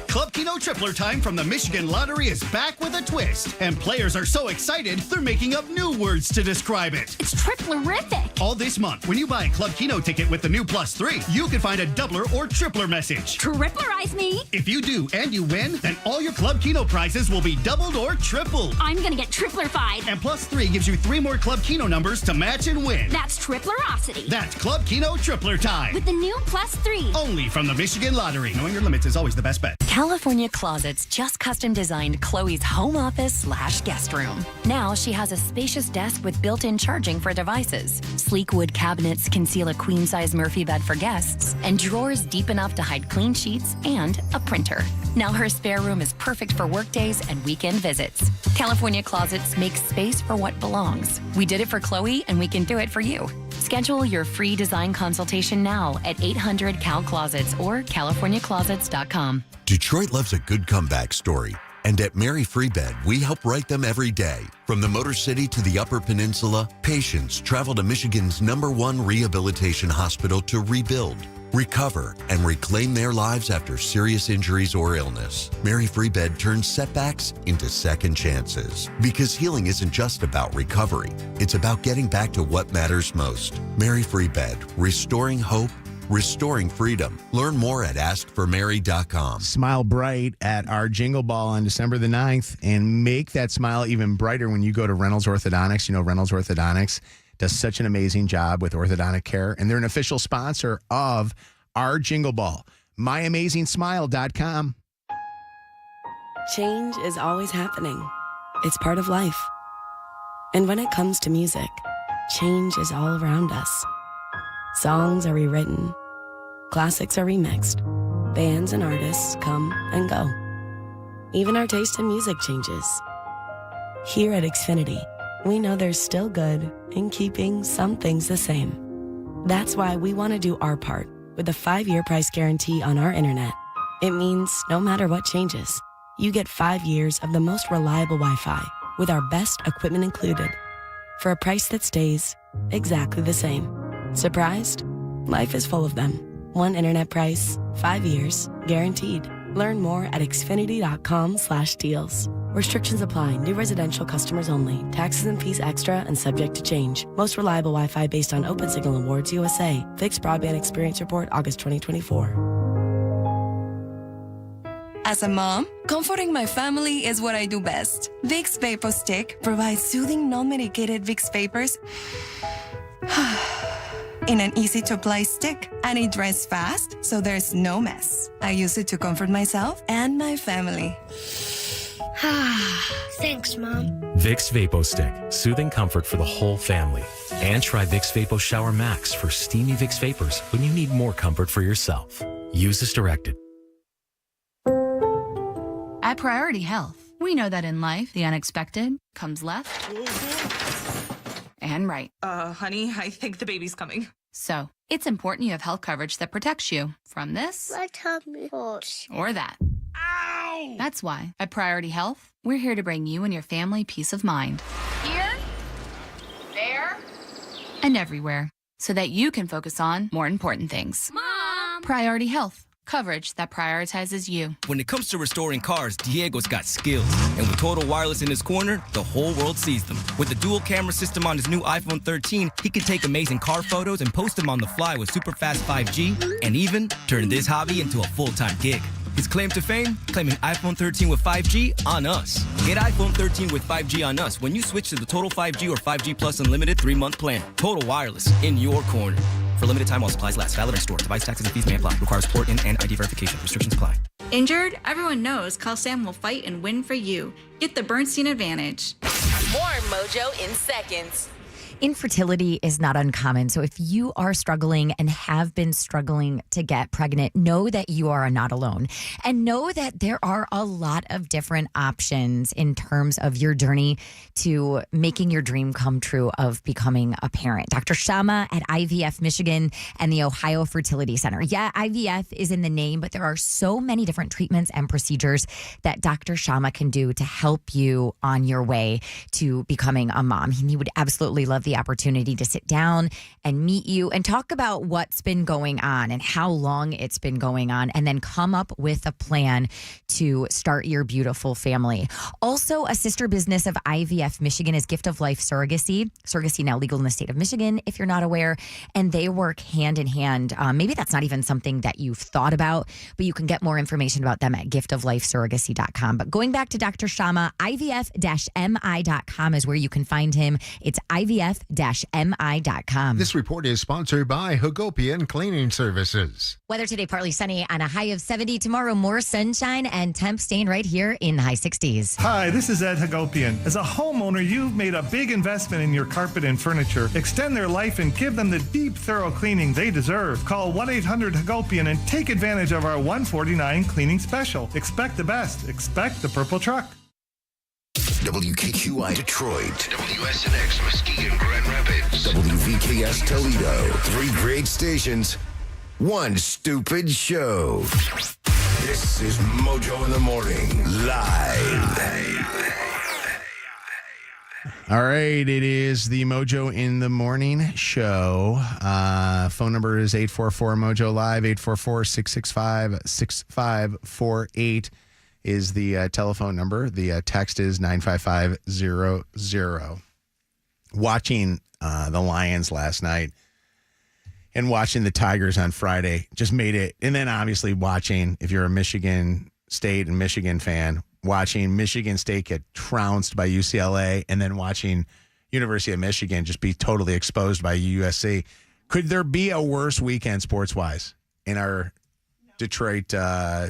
Club Keno Tripler time from the Michigan Lottery is back with a twist. And players are so excited, they're making up new words to describe it. It's triplerific. All this month, when you buy a Club Keno ticket with the new +3, you can find a doubler or tripler message. Triplerize me. If you do and you win, then all your Club Keno prizes will be doubled or tripled. I'm going to get triplerified. And +3 gives you 3 more Club Keno numbers to match and win. That's triplerosity. That's Club Keno Tripler time. With the new +3. Only from the Michigan Lottery. Knowing your limits is always the best bet. California Closets just custom designed Chloe's home office/guest room. Now she has a spacious desk with built-in charging for devices. Sleek wood cabinets conceal a queen-size Murphy bed for guests, and drawers deep enough to hide clean sheets and a printer. Now her spare room is perfect for workdays and weekend visits. California Closets makes space for what belongs. We did it for Chloe, and we can do it for you. Schedule your free design consultation now at 800-CAL-CLOSETS or CaliforniaClosets.com. Detroit loves a good comeback story. And at Mary Free Bed, we help write them every day. From the Motor City to the Upper Peninsula, patients travel to Michigan's #1 rehabilitation hospital to rebuild, recover, and reclaim their lives after serious injuries or illness. Mary Free Bed turns setbacks into second chances. Because healing isn't just about recovery. It's about getting back to what matters most. Mary Free Bed, restoring hope, restoring freedom. Learn more at askformary.com. Smile bright at our Jingle Ball on December the 9th and make that smile even brighter when you go to Reynolds Orthodontics. You know, Reynolds Orthodontics does such an amazing job with orthodontic care, and they're an official sponsor of our Jingle Ball. MyAmazingSmile.com. Change is always happening. It's part of life. And when it comes to music, change is all around us. Songs are rewritten. Classics are remixed. Bands and artists come and go. Even our taste in music changes. Here at Xfinity, we know there's still good in keeping some things the same. That's why we want to do our part with a 5-year price guarantee on our internet. It means no matter what changes, you get 5 years of the most reliable Wi-Fi with our best equipment included for a price that stays exactly the same. Surprised? Life is full of them. One internet price, 5 years, guaranteed. Learn more at xfinity.com/deals. Restrictions apply. New residential customers only. Taxes and fees extra and subject to change. Most reliable Wi-Fi based on Open Signal Awards USA. Fixed Broadband Experience Report, August 2024. As a mom, comforting my family is what I do best. Vicks Vapor Stick provides soothing, non-medicated Vicks vapors in an easy-to-apply stick, and it dries fast, so there's no mess. I use it to comfort myself and my family. Thanks, Mom. Vicks Vapo Stick, soothing comfort for the whole family. And try Vicks Vapo Shower Max for steamy Vicks Vapors when you need more comfort for yourself. Use as directed. At Priority Health, we know that in life, the unexpected comes left and right. Honey, I think the baby's coming. So, it's important you have health coverage that protects you from this My tummy hurts. or that. Ow! That's why, at Priority Health, we're here to bring you and your family peace of mind. Here, there, and everywhere, so that you can focus on more important things. Mom! Priority Health. Coverage that prioritizes you. When it comes to restoring cars, Diego's got skills. And with Total Wireless in his corner, the whole world sees them. With the dual camera system on his new iPhone 13, he can take amazing car photos and post them on the fly with super fast 5G, and even turn this hobby into a full-time gig. His claim to fame? Claiming iPhone 13 with 5G on us. Get iPhone 13 with 5G on us when you switch to the Total 5G or 5G Plus Unlimited 3-month plan. Total Wireless, in your corner. For limited time while supplies last. Valid in store. Device taxes and fees may apply. Requires port in and ID verification. Restrictions apply. Injured? Everyone knows Call Sam will fight and win for you. Get the Bernstein advantage. More Mojo in seconds. Infertility is not uncommon. So if you are struggling and have been struggling to get pregnant, know that you are not alone. And know that there are a lot of different options in terms of your journey to making your dream come true of becoming a parent. Dr. Shama at IVF Michigan and the Ohio Fertility Center. Yeah, IVF is in the name, but there are so many different treatments and procedures that Dr. Shama can do to help you on your way to becoming a mom. He would absolutely love the opportunity to sit down and meet you and talk about what's been going on and how long it's been going on, and then come up with a plan to start your beautiful family. Also, a sister business of IVF Michigan is Gift of Life Surrogacy. Surrogacy now legal in the state of Michigan, if you're not aware, and they work hand in hand. Maybe that's not even something that you've thought about, but you can get more information about them at giftoflifesurrogacy.com. But going back to Dr. Shama, IVF-MI.com is where you can find him. It's IVF-MI.com. This report is sponsored by Hagopian Cleaning Services. Weather today, partly sunny on a high of 70. Tomorrow, more sunshine and temps staying right here in the high 60s. Hi, this is Ed Hagopian. As a homeowner, you've made a big investment in your carpet and furniture. Extend their life and give them the deep, thorough cleaning they deserve. Call 1-800-HAGOPIAN and take advantage of our $149 cleaning special. Expect the best. Expect the purple truck. WKQI Detroit, WSNX Muskegon Grand Rapids, WVKS Toledo. 3 great stations, 1 stupid show. This is Mojo in the Morning, live. All right, it is the Mojo in the Morning show. Phone number is 844-MOJO Live, 844-665-6548 is the telephone number. The text is 95500. Watching the Lions last night and watching the Tigers on Friday just made it. And then obviously watching, if you're a Michigan State and Michigan fan, watching Michigan State get trounced by UCLA and then watching University of Michigan just be totally exposed by USC. Could there be a worse weekend sports-wise in our Detroit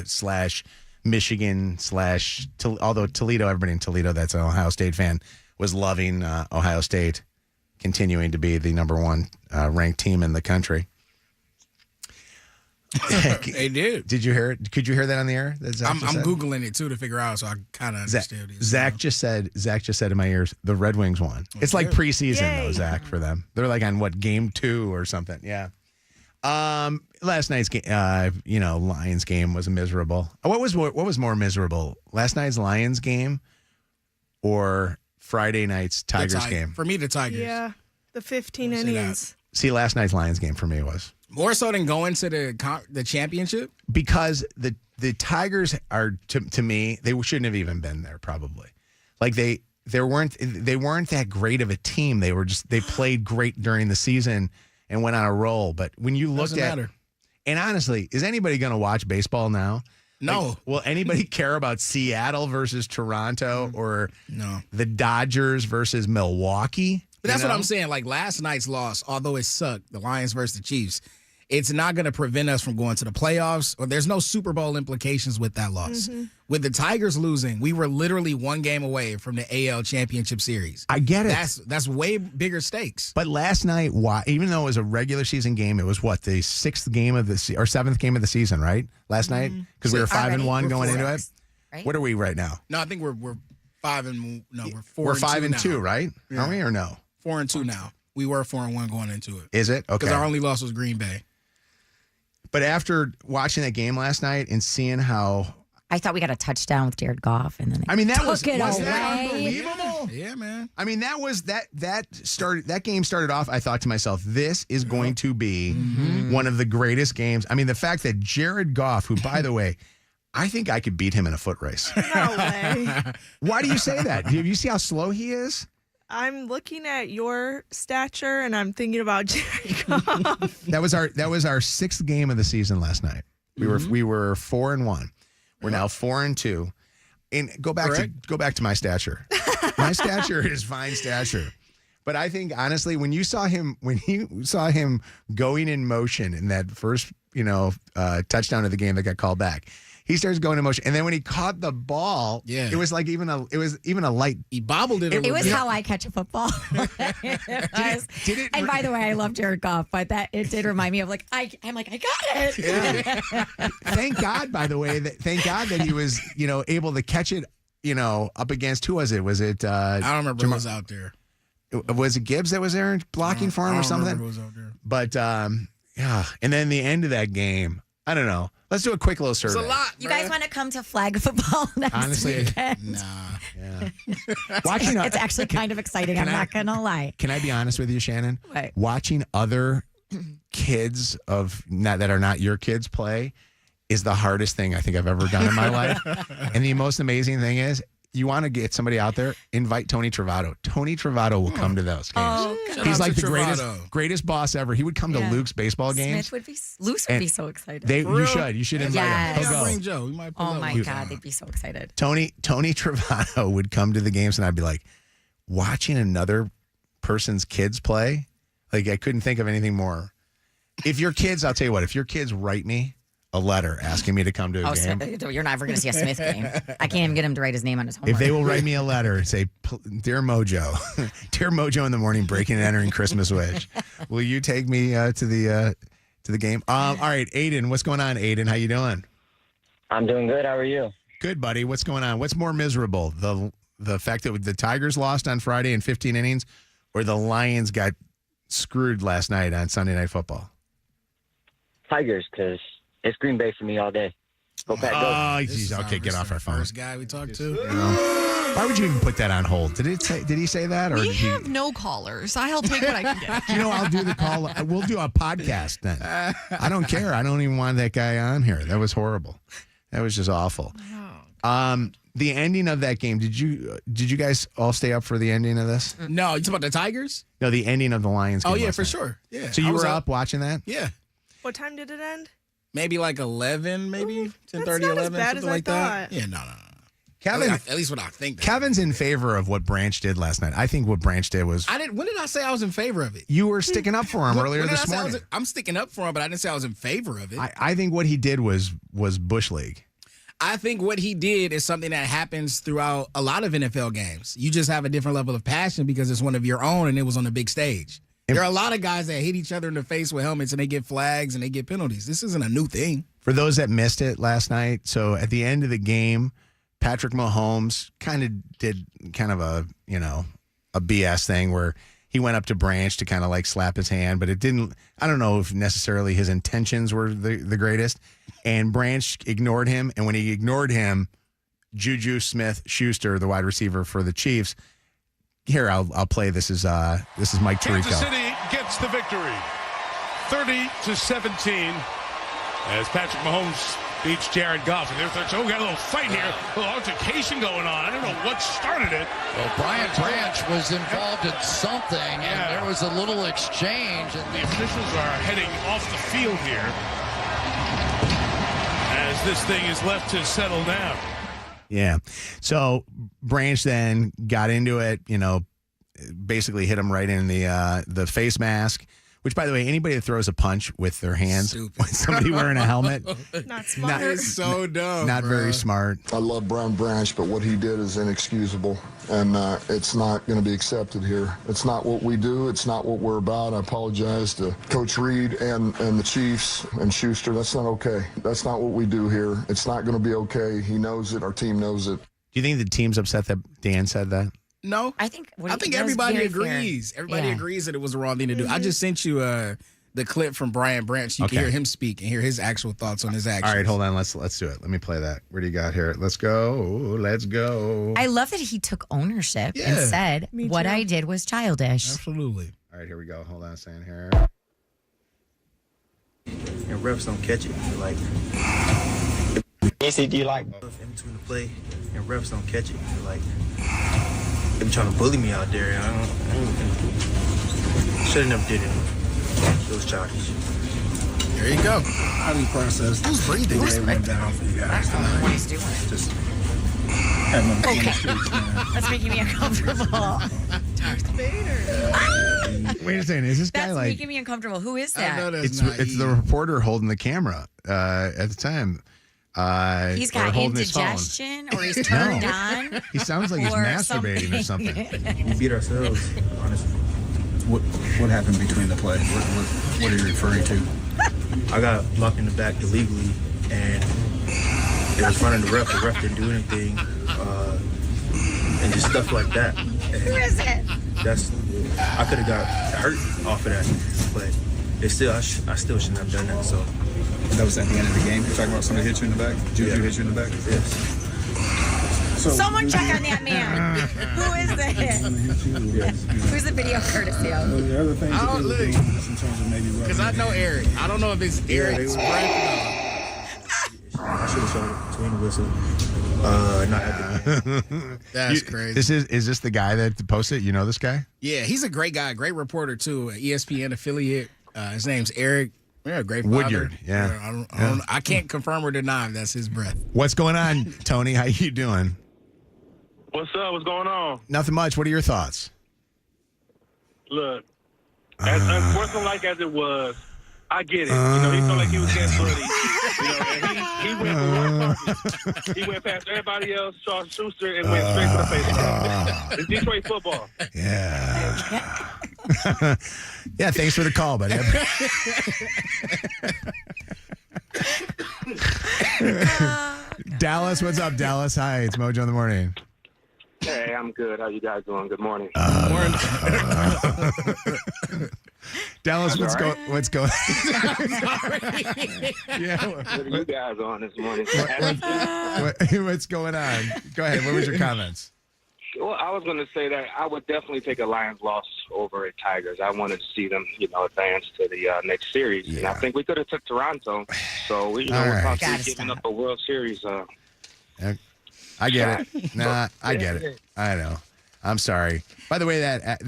slash Michigan slash, although Toledo, everybody in Toledo that's an Ohio State fan was loving Ohio State continuing to be the number one ranked team in the country. They did. Did you hear it? Could you hear that on the air? That Zach I'm just said? Googling it too to figure out, so I kind of understand it. Zach just said in my ears, the Red Wings won. It's like preseason though, Zach, for them. They're like on game 2 or something. Yeah. Last night's game, Lions game was miserable. What was more miserable? Last night's Lions game or Friday night's Tigers game? For me, the Tigers. Yeah, the 15 innings. See, last night's Lions game for me was more so than going to the championship, because the Tigers are to me, they shouldn't have even been there. Probably, like they weren't that great of a team. They played great during the season and went on a roll. But when you looked and honestly, is anybody going to watch baseball now? No. Like, will anybody care about Seattle versus Toronto or the Dodgers versus Milwaukee? But that's what I'm saying. Like last night's loss, although it sucked, the Lions versus the Chiefs, it's not going to prevent us from going to the playoffs, or there's no Super Bowl implications with that loss. Mm-hmm. With the Tigers losing, we were literally one game away from the AL Championship Series. I get it. That's way bigger stakes. But last night, even though it was a regular season game, it was the 6th game of the or 7th game of the season, right? Last night, because we were 5-1 going into it. Right? What are we right now? No, I think we're 5-2. We're 5-2, right? Yeah. Are we or no? 4-2 now. We were 4-1 going into it. Is it? Okay. Because our only loss was Green Bay. But after watching that game last night and seeing how I thought we got a touchdown with Jared Goff, and then that was that unbelievable. Yeah, man. I mean, that game started off. I thought to myself, this is going to be one of the greatest games. I mean, the fact that Jared Goff, who, by the way, I think I could beat him in a foot race. No way. Why do you say that? Do you see how slow he is? I'm looking at your stature and I'm thinking about Jared Goff. That was our 6th game of the season last night. We were 4-1. We're now 4-2. And go back to my stature. My stature is fine stature. But I think honestly, when you saw him going in motion in that first touchdown of the game that got called back, he starts going in motion, and then when he caught the ball, it was like even a light. He bobbled it. It was how I catch a football. Did it? And by the way, I love Jared Goff, but it did remind me of I'm like I got it. Yeah. Thank God, by the way, that he was able to catch it. Up against who was it? Was it? I don't remember who was out there. Was it Gibbs that was there blocking for him or something? Who was out there. But yeah, and then the end of that game, I don't know. Let's do a quick little survey. It's a lot. You guys want to come to flag football next weekend? Nah. Yeah. It's actually kind of exciting. I'm not going to lie. Can I be honest with you, Shannon? What? Watching other kids that are not your kids play is the hardest thing I think I've ever done in my life. And the most amazing thing is, you want to get somebody out there, invite Tony Travato. Tony Travato will come to those games. Oh, he's like the greatest boss ever. He would come to Luke's baseball games. Luke would be so excited. You should invite him. He'll bring Joe. We might pull oh up. my God, they'd be so excited. Tony Travato would come to the games, and I'd be like, watching another person's kids play. Like I couldn't think of anything more. If your kids, I'll tell you what. If your kids write me a letter asking me to come to a game. So you're never going to see a Smith game. I can't even get him to write his name on his homework. If they will write me a letter and say, Dear Mojo, Dear Mojo in the morning, breaking and entering Christmas wish, will you take me to the game? All right, Aiden, what's going on, Aiden? How you doing? I'm doing good. How are you? Good, buddy. What's going on? What's more miserable, the fact that the Tigers lost on Friday in 15 innings, or the Lions got screwed last night on Sunday Night Football? Tigers, because it's Green Bay for me all day. Go Pack, go. Oh, geez. Okay, get off our phone. First guy we talked to. Why would you even put that on hold? Did he say that? Or we have no callers. I'll take what I can get. I'll do the call. We'll do a podcast then. I don't care. I don't even want that guy on here. That was horrible. That was just awful. The ending of that game, did you guys all stay up for the ending of this? No, you talking about the Tigers? No, the ending of the Lions game. Oh, yeah, for sure. Yeah. So you were up watching that? Yeah. What time did it end? Maybe like 11, maybe 10:30, 11, something like that. Yeah, no. Kevin, at least what I think. Kevin's in favor of what Branch did last night. I think what Branch did was. When did I say I was in favor of it? You were sticking up for him earlier this morning. I'm sticking up for him, but I didn't say I was in favor of it. I think what he did was Bush League. I think what he did is something that happens throughout a lot of NFL games. You just have a different level of passion because it's one of your own and it was on the big stage. There are a lot of guys that hit each other in the face with helmets and they get flags and they get penalties. This isn't a new thing. For those that missed it last night, so at the end of the game, Patrick Mahomes kind of did a BS thing where he went up to Branch to kind of like slap his hand, but it didn't. I don't know if necessarily his intentions were the greatest. And Branch ignored him. And when he ignored him, Juju Smith-Schuster, the wide receiver for the Chiefs, here I'll play. This is Mike Tirico. Kansas City gets the victory, 30-17, as Patrick Mahomes beats Jared Goff. And we got a little fight here, a little altercation going on. I don't know what started it. Well, Brian Branch was involved in something, and there was a little exchange. And the officials are heading off the field here as this thing is left to settle down. Yeah. So Branch then got into it, basically hit him right in the face mask. Which, by the way, anybody that throws a punch with their hands, somebody wearing a helmet, not smart. That is so dumb. Not very smart. I love Brian Branch, but what he did is inexcusable, and it's not going to be accepted here. It's not what we do. It's not what we're about. I apologize to Coach Reed and the Chiefs and Schuster. That's not okay. That's not what we do here. It's not going to be okay. He knows it. Our team knows it. Do you think the team's upset that Dan said that? No, I think everybody agrees. Everybody agrees that it was the wrong thing to do. I just sent you the clip from Brian Branch. You can hear him speak and hear his actual thoughts on his actions. All right, hold on. Let's do it. Let me play that. What do you got here? Let's go. I love that he took ownership and said, "What I did was childish." Absolutely. All right, here we go. Hold on a second here. And refs don't catch it. Like, do you like in between the play, and refs don't catch it. Like, they be trying to bully me out there. I don't should have never did it. It was childish. There you go. How do you process? Who's breathing? Went down for you guys tonight. What he's doing. Just having them Okay. in the streets, man. That's making me uncomfortable. Darth Vader. Wait a second. Is this guy That's like? making me uncomfortable. Who is that? It's the reporter holding the camera at the time. He's got indigestion, or he's turned on. He sounds like he's masturbating or something. We beat ourselves, honestly. What happened between the play? What are you referring to? I got locked in the back illegally, and it was running the ref. The ref didn't do anything, and just stuff like that. And Who is it? I could have got hurt off of that, but I still shouldn't have done that. So That was at the end of the game. You're talking about somebody hit you in the back? Juju hit you in the back? Yes. Someone check on that man. Who is this? Who's the video courtesy of? The other things that they were doing just in terms of maybe Because I know Eric. I don't know if it's Eric's I should have shot it between the whistle. Not at the game. That's crazy. Is this the guy that posted it? You know this guy? Yeah, he's a great guy, great reporter too. ESPN affiliate. His name's Eric. Yeah, great father. Woodyard. Yeah. I can't confirm or deny if that's his breath. What's going on, Tony? How you doing? What's up? What's going on? Nothing much. What are your thoughts? Look, as unsportsmanlike as it was, I get it. He felt like he was getting bloody. And he went for one purpose. He went past everybody else, Charles Schuster, and went straight to the face. It's Detroit football. Yeah. Yeah, thanks for the call, buddy. Dallas, what's up, Dallas? Hi, it's Mojo in the morning. Hey, I'm good. How you guys doing? Good morning. Dallas, what's going? Yeah. What are you guys on this morning? What's going on? Go ahead. What was your comments? Well, I was going to say that I would definitely take a Lions loss over a Tigers. I wanted to see them, advance to the next series. Yeah. And I think we could have took Toronto. So we're possibly giving up a World Series. I get it. Nah, I get it. I know. I'm sorry. By the way, that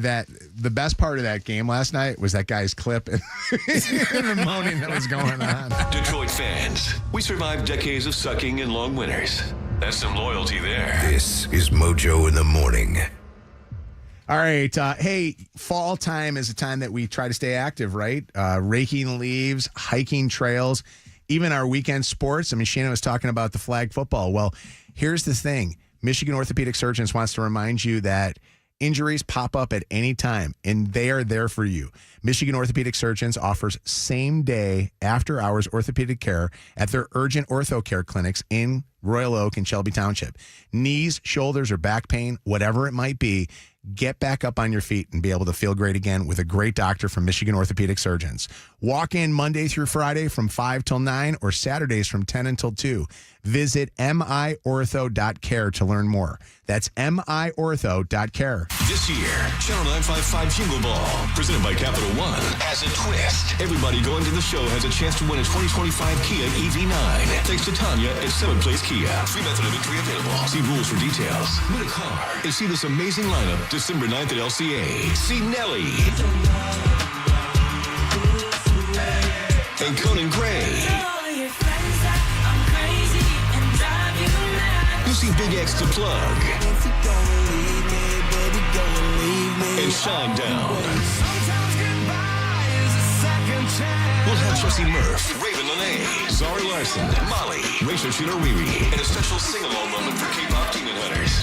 the best part of that game last night was that guy's clip and the moaning that was going on. Detroit fans, we survived decades of sucking and long winters. That's some loyalty there. This is Mojo in the morning. All right. Hey, fall time is a time that we try to stay active, right? Raking leaves, hiking trails. even our weekend sports. I mean, Shannon was talking about the flag football. Well, here's the thing. Michigan Orthopedic Surgeons wants to remind you that injuries pop up at any time, and they are there for you. Michigan Orthopedic Surgeons offers same-day, after-hours orthopedic care at their urgent ortho care clinics in Royal Oak and Shelby Township. Knees, shoulders, or back pain, whatever it might be, get back up on your feet and be able to feel great again with a great doctor from Michigan Orthopedic Surgeons. Walk in Monday through Friday from 5 till 9 or Saturdays from 10 until 2. Visit miortho.care to learn more. That's miortho.care. This year, Channel 955 Jingle Ball, presented by Capital One, has a twist. Everybody going to the show has a chance to win a 2025 Kia EV9. Thanks to Tanya at 7th Place Kia. Free method of entry available. See rules for details. Win a car and see this amazing lineup December 9th at LCA. See Nelly and Conan Gray. You see Big X to Plug and Shine Down. We'll have Jesse Murph, Raven Lene, Zari Larson, Molly, Rachel Chino-Riri, and a special sing-along moment for K-pop demon hunters.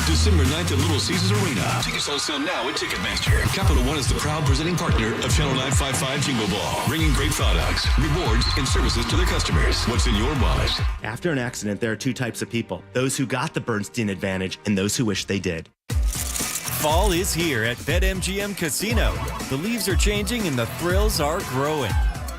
December 9th at Little Caesars Arena. Tickets on sale now at Ticketmaster. Capital One is the proud presenting partner of Channel 955 Jingle Ball, bringing great products, rewards, and services to their customers. What's in your wallet? After an accident, there are two types of people: those who got the Bernstein advantage and those who wish they did. Fall is here at BetMGM Casino. The leaves are changing and the thrills are growing.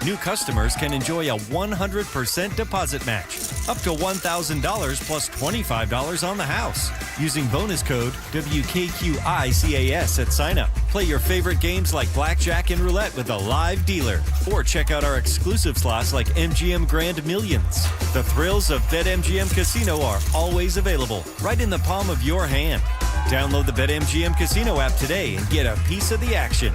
New customers can enjoy a 100% deposit match, up to $1,000 plus $25 on the house. Using bonus code WKQICAS at sign-up. Play your favorite games like blackjack and roulette with a live dealer. Or check out our exclusive slots like MGM Grand Millions. The thrills of BetMGM Casino are always available, right in the palm of your hand. Download the BetMGM Casino app today and get a piece of the action.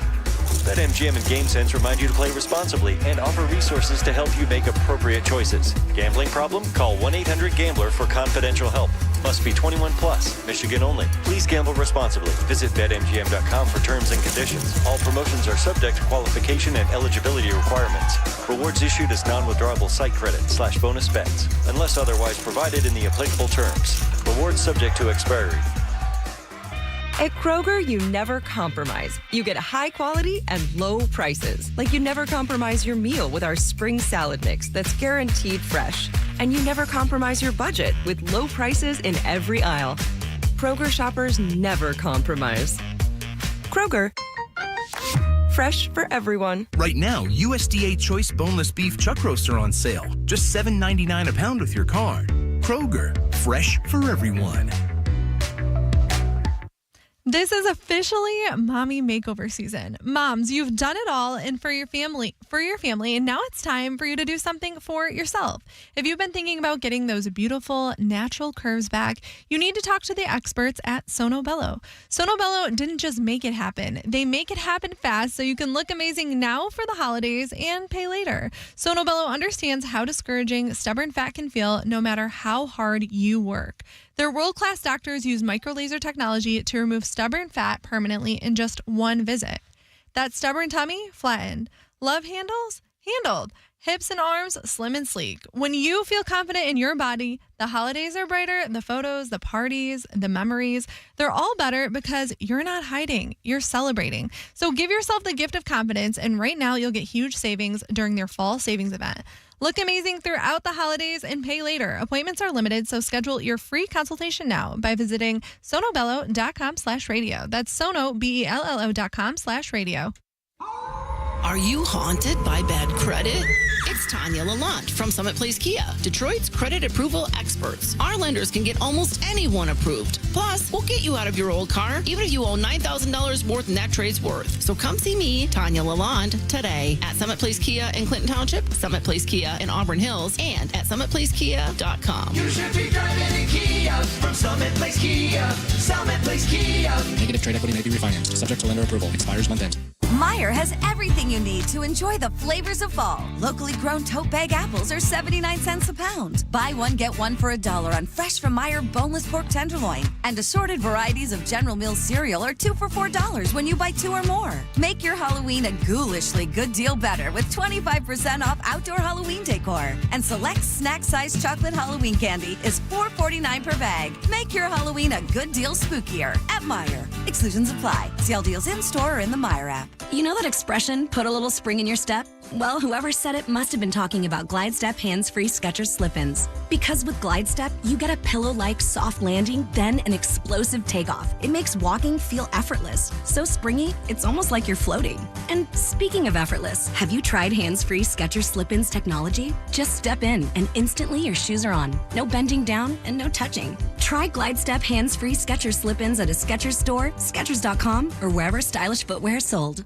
BetMGM and GameSense remind you to play responsibly and offer resources to help you make appropriate choices. Gambling problem? Call 1-800-GAMBLER for confidential help. Must be 21 plus. Michigan only. Please gamble responsibly. Visit BetMGM.com for terms and conditions. All promotions are subject to qualification and eligibility requirements. Rewards issued as non-withdrawable site credit / bonus bets, unless otherwise provided in the applicable terms. Rewards subject to expiry. At Kroger, you never compromise. You get high quality and low prices. Like you never compromise your meal with our spring salad mix that's guaranteed fresh. And you never compromise your budget with low prices in every aisle. Kroger shoppers never compromise. Kroger, fresh for everyone. Right now, USDA Choice Boneless Beef Chuck Roast are on sale. Just $7.99 a pound with your card. Kroger, fresh for everyone. This is officially mommy makeover season. Moms, you've done it all and for your family, and now it's time for you to do something for yourself. If you've been thinking about getting those beautiful natural curves back, you need to talk to the experts at Sono Bello. Sono Bello didn't just make it happen. They make it happen fast so you can look amazing now for the holidays and pay later. Sono Bello understands how discouraging stubborn fat can feel no matter how hard you work. Their world-class doctors use microlaser technology to remove stubborn fat permanently in just one visit. That stubborn tummy, flattened. Love handles? Handled. Hips and arms, slim and sleek. When you feel confident in your body, the holidays are brighter, the photos, the parties, the memories, they're all better because you're not hiding, you're celebrating. So give yourself the gift of confidence, and right now you'll get huge savings during their fall savings event. Look amazing throughout the holidays and pay later. Appointments are limited, so schedule your free consultation now by visiting sonobello.com/radio. That's sono, BELLO.com/radio. Are you haunted by bad credit? It's Tanya Lalonde from Summit Place Kia, Detroit's credit approval experts. Our lenders can get almost anyone approved. Plus, we'll get you out of your old car, even if you owe $9,000 more than that trade's worth. So come see me, Tanya Lalonde, today at Summit Place Kia in Clinton Township, Summit Place Kia in Auburn Hills, and at SummitPlaceKia.com. You should be driving a Kia from Summit Place Kia. Summit Place Kia. Negative trade equity may be refinanced, subject to lender approval. Expires month end. Meijer has everything you need to enjoy the flavors of fall. Locally grown tote bag apples are 79 cents a pound. Buy one, get one for $1 on fresh from Meijer boneless pork tenderloin. And assorted varieties of General Mills cereal are 2 for $4 when you buy 2 or more. Make your Halloween a ghoulishly good deal better with 25% off outdoor Halloween decor. And select snack-sized chocolate Halloween candy is $4.49 per bag. Make your Halloween a good deal spookier at Meijer. Exclusions apply. See all deals in-store or in the Meijer app. You know that expression, put a little spring in your step? Well, whoever said it must have been talking about Glide Step hands-free Skechers slip-ins. Because with Glide Step, you get a pillow-like soft landing, then an explosive takeoff. It makes walking feel effortless. So springy, it's almost like you're floating. And speaking of effortless, have you tried hands-free Skechers slip-ins technology? Just step in and instantly your shoes are on. No bending down and no touching. Try Glide Step hands-free Skechers slip-ins at a Skechers store, Skechers.com, or wherever stylish footwear is sold.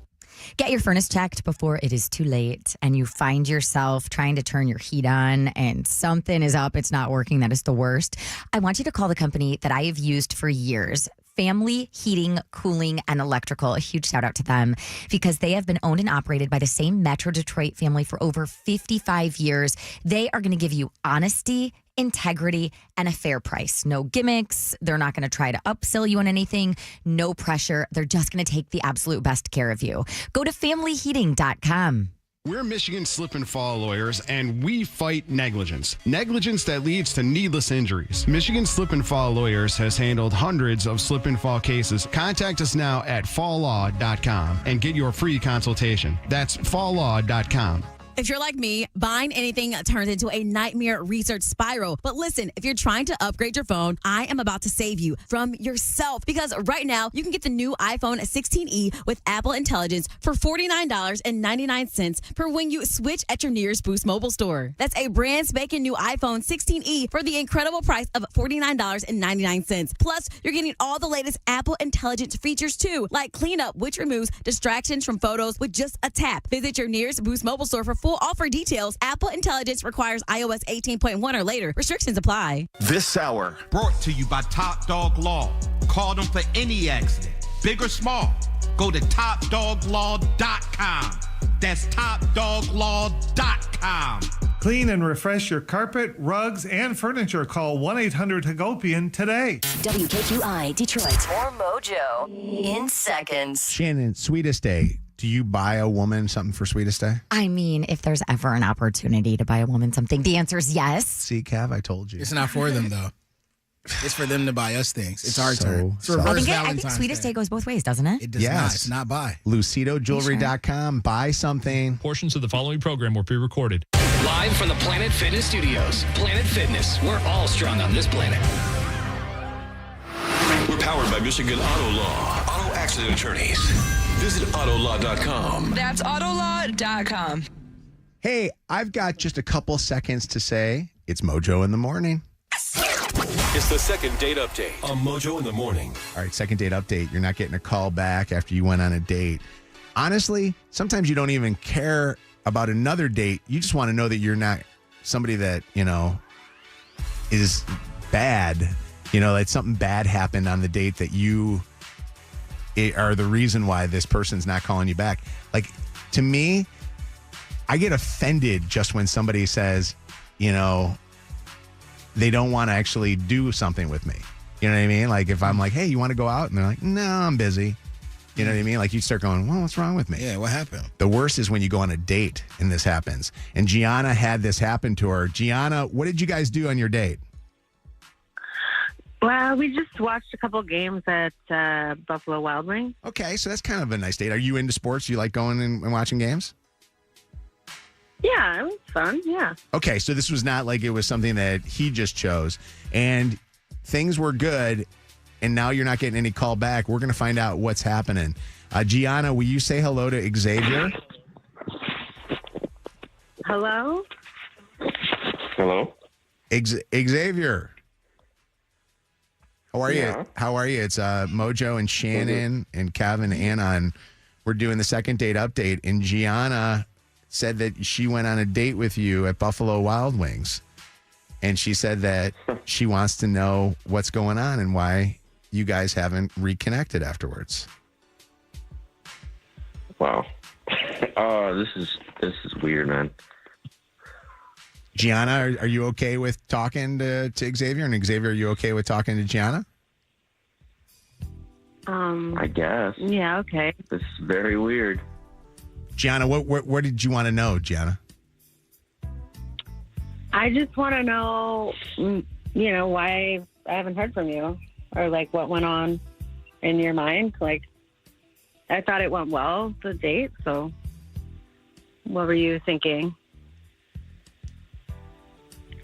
Get your furnace checked before it is too late and you find yourself trying to turn your heat on and something is up, it's not working. That is the worst. I want you to call the company that I have used for years. Family Heating, Cooling, and Electrical. A huge shout out to them because they have been owned and operated by the same Metro Detroit family for over 55 years. They are going to give you honesty, integrity, and a fair price. No gimmicks. They're not going to try to upsell you on anything. No pressure. They're just going to take the absolute best care of you. Go to familyheating.com. We're Michigan slip and fall lawyers, and we fight negligence. Negligence that leads to needless injuries. Michigan Slip and Fall Lawyers has handled hundreds of slip and fall cases. Contact us now at falllaw.com and get your free consultation. That's falllaw.com. If you're like me, buying anything turns into a nightmare research spiral. But listen, if you're trying to upgrade your phone, I am about to save you from yourself. Because right now, you can get the new iPhone 16e with Apple Intelligence for $49.99 for when you switch at your nearest Boost Mobile store. That's a brand spanking new iPhone 16e for the incredible price of $49.99. Plus, you're getting all the latest Apple Intelligence features too, like Cleanup, which removes distractions from photos with just a tap. Visit your nearest Boost Mobile store for full offer details. Apple Intelligence requires iOS 18.1 or later. Restrictions apply. This hour brought to you by Top Dog Law. Call them for any accident, big or small. Go to topdoglaw.com. That's topdoglaw.com. Clean and refresh your carpet, rugs, and furniture. Call 1-800-HAGOPIAN today. WKQI Detroit. More Mojo in seconds. Shannon, Sweetest Day. Do you buy a woman something for Sweetest Day? I mean, if there's ever an opportunity to buy a woman something, the answer is yes. See, Kev, I told you. It's not for them, though. It's for them to buy us things. It's our turn. It's reverse I think Sweetest Day goes both ways, doesn't it? It does not. It's not buy. LucidoJewelry.com. Buy something. Portions of the following program were pre-recorded. Live from the Planet Fitness Studios. Planet Fitness. We're all strong on this planet. We're powered by Michigan Auto Law. Auto accident attorneys. Visit autolaw.com. That's autolaw.com. Hey, I've got just a couple seconds to say it's Mojo in the morning. It's the second date update on Mojo in the morning. All right, second date update. You're not getting a call back after you went on a date. Honestly, sometimes you don't even care about another date. You just want to know that you're not somebody that, is bad. That something bad happened on the date that you are the reason why this person's not calling you back. Like, to me, I get offended just when somebody says, they don't want to actually do something with me. You know what I mean? Like, if I'm like, hey, you want to go out? And they're like, no, I'm busy. You know what I mean? Like, you start going, well, what's wrong with me? Yeah, what happened? The worst is when you go on a date and this happens. And Gianna had this happen to her. Gianna, what did you guys do on your date? Well, we just watched a couple games at Buffalo Wild Wings. Okay, so that's kind of a nice date. Are you into sports? You like going and watching games? Yeah, it was fun, yeah. Okay, so this was not like it was something that he just chose. And things were good, and now you're not getting any call back. We're going to find out what's happening. Gianna, will you say hello to Xavier? Hello? Hello? Xavier. How are Yeah. you? How are you? It's Mojo and Shannon and Kevin and Anna. We're doing the second date update. And Gianna said that she went on a date with you at Buffalo Wild Wings. And she said that she wants to know what's going on and why you guys haven't reconnected afterwards. Wow. This is weird, man. Gianna, are you okay with talking to Xavier? And Xavier, are you okay with talking to Gianna? I guess. Yeah, okay. This is very weird. Gianna, what did you want to know, Gianna? I just want to know, why I haven't heard from you, or like what went on in your mind. Like, I thought it went well, the date. So, what were you thinking?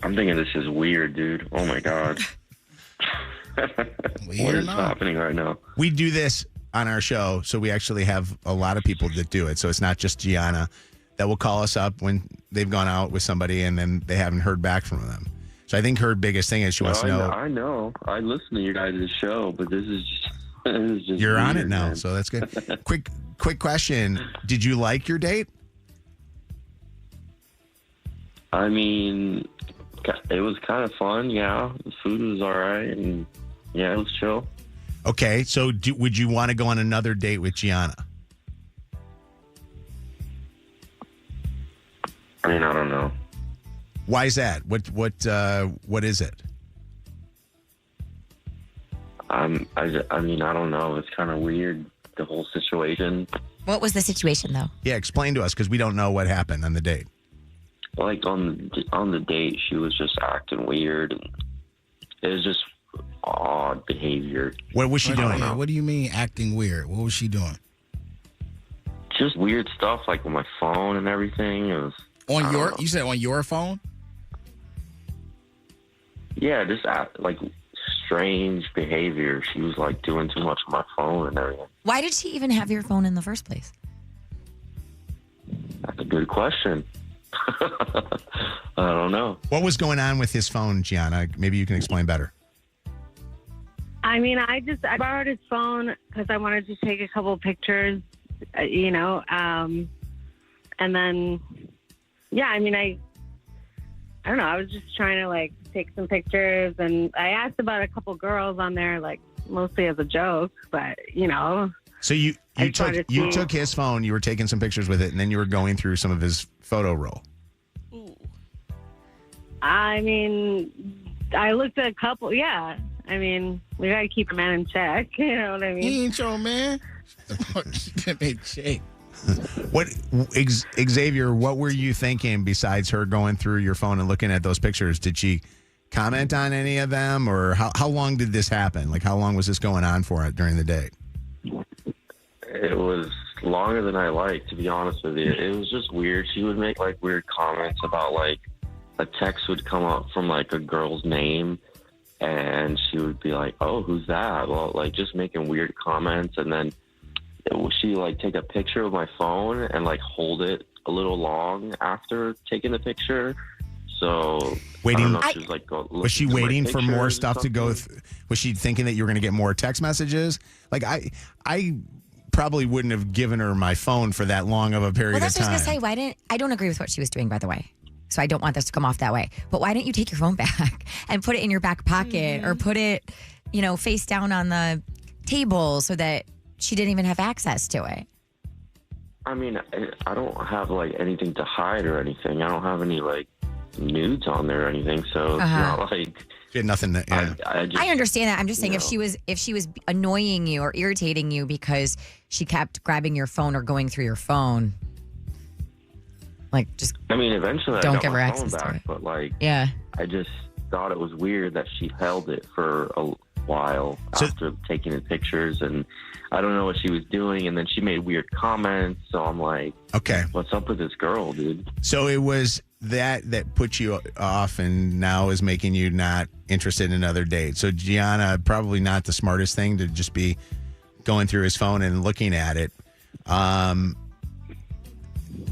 I'm thinking this is weird, dude. Oh my God. What is happening right now? We do this on our show, so we actually have a lot of people that do it. So it's not just Gianna that will call us up when they've gone out with somebody and then they haven't heard back from them. So I think her biggest thing is she wants to know. I know. I listen to your guys' show, but this is just You're weird, on it now, man. so that's good. Quick question. Did you like your date? I mean, it was kind of fun, yeah. The food was all right, and yeah, it was chill. Okay, so would you want to go on another date with Gianna? I mean, I don't know. Why is that? What is it? I mean, I don't know. It's kind of weird, the whole situation. What was the situation, though? Yeah, explain to us, because we don't know what happened on the date. Like on the date, she was just acting weird. And it was just odd behavior. What was she doing? What do you mean acting weird? What was she doing? Just weird stuff, like with my phone and everything. It was you said on your phone? Yeah, just like strange behavior. She was like doing too much on my phone and everything. Why did she even have your phone in the first place? That's a good question. I don't know. What was going on with his phone, Gianna? Maybe you can explain better. I mean, I borrowed his phone because I wanted to take a couple of pictures, and then, yeah, I mean, I don't know. I was just trying to like take some pictures, and I asked about a couple girls on there, like mostly as a joke, but So you took his phone, you were taking some pictures with it, and then you were going through some of his photo roll. I mean, I looked at a couple. Yeah, I mean, we gotta keep a man in check. You know what I mean? He ain't your man. Xavier, what were you thinking besides her going through your phone and looking at those pictures? Did she comment on any of them, or how long did this happen? Like, how long was this going on for during the day? It was longer than I liked, to be honest with you. It was just weird. She would make like weird comments about like a text would come up from like a girl's name, and she would be like, "Oh, who's that?" Well, like just making weird comments, and then she like take a picture of my phone and like hold it a little long after taking the picture. So waiting. I don't know, she was, like, was she waiting for more pictures or stuff to go? Was she thinking that you were going to get more text messages? Like I probably wouldn't have given her my phone for that long of a period Well, that's of what I was time. going to say. I don't agree with what she was doing, by the way. So I don't want this to come off that way. But why don't you take your phone back and put it in your back pocket or put it, face down on the table so that she didn't even have access to it? I mean, I don't have like anything to hide or anything. I don't have any like nudes on there or anything. So it's not like she had nothing to. Yeah. I understand that. I'm just saying if she was annoying you or irritating you because she kept grabbing your phone or going through your phone, like just. I mean, eventually don't I got give her my access phone to back, it. but like, Yeah. I just thought it was weird that she held it for a while after taking the pictures, and I don't know what she was doing, and then she made weird comments, so I'm like, okay, what's up with this girl, dude? So it was that put you off and now is making you not interested in another date. So Gianna, probably not the smartest thing to just be going through his phone and looking at it.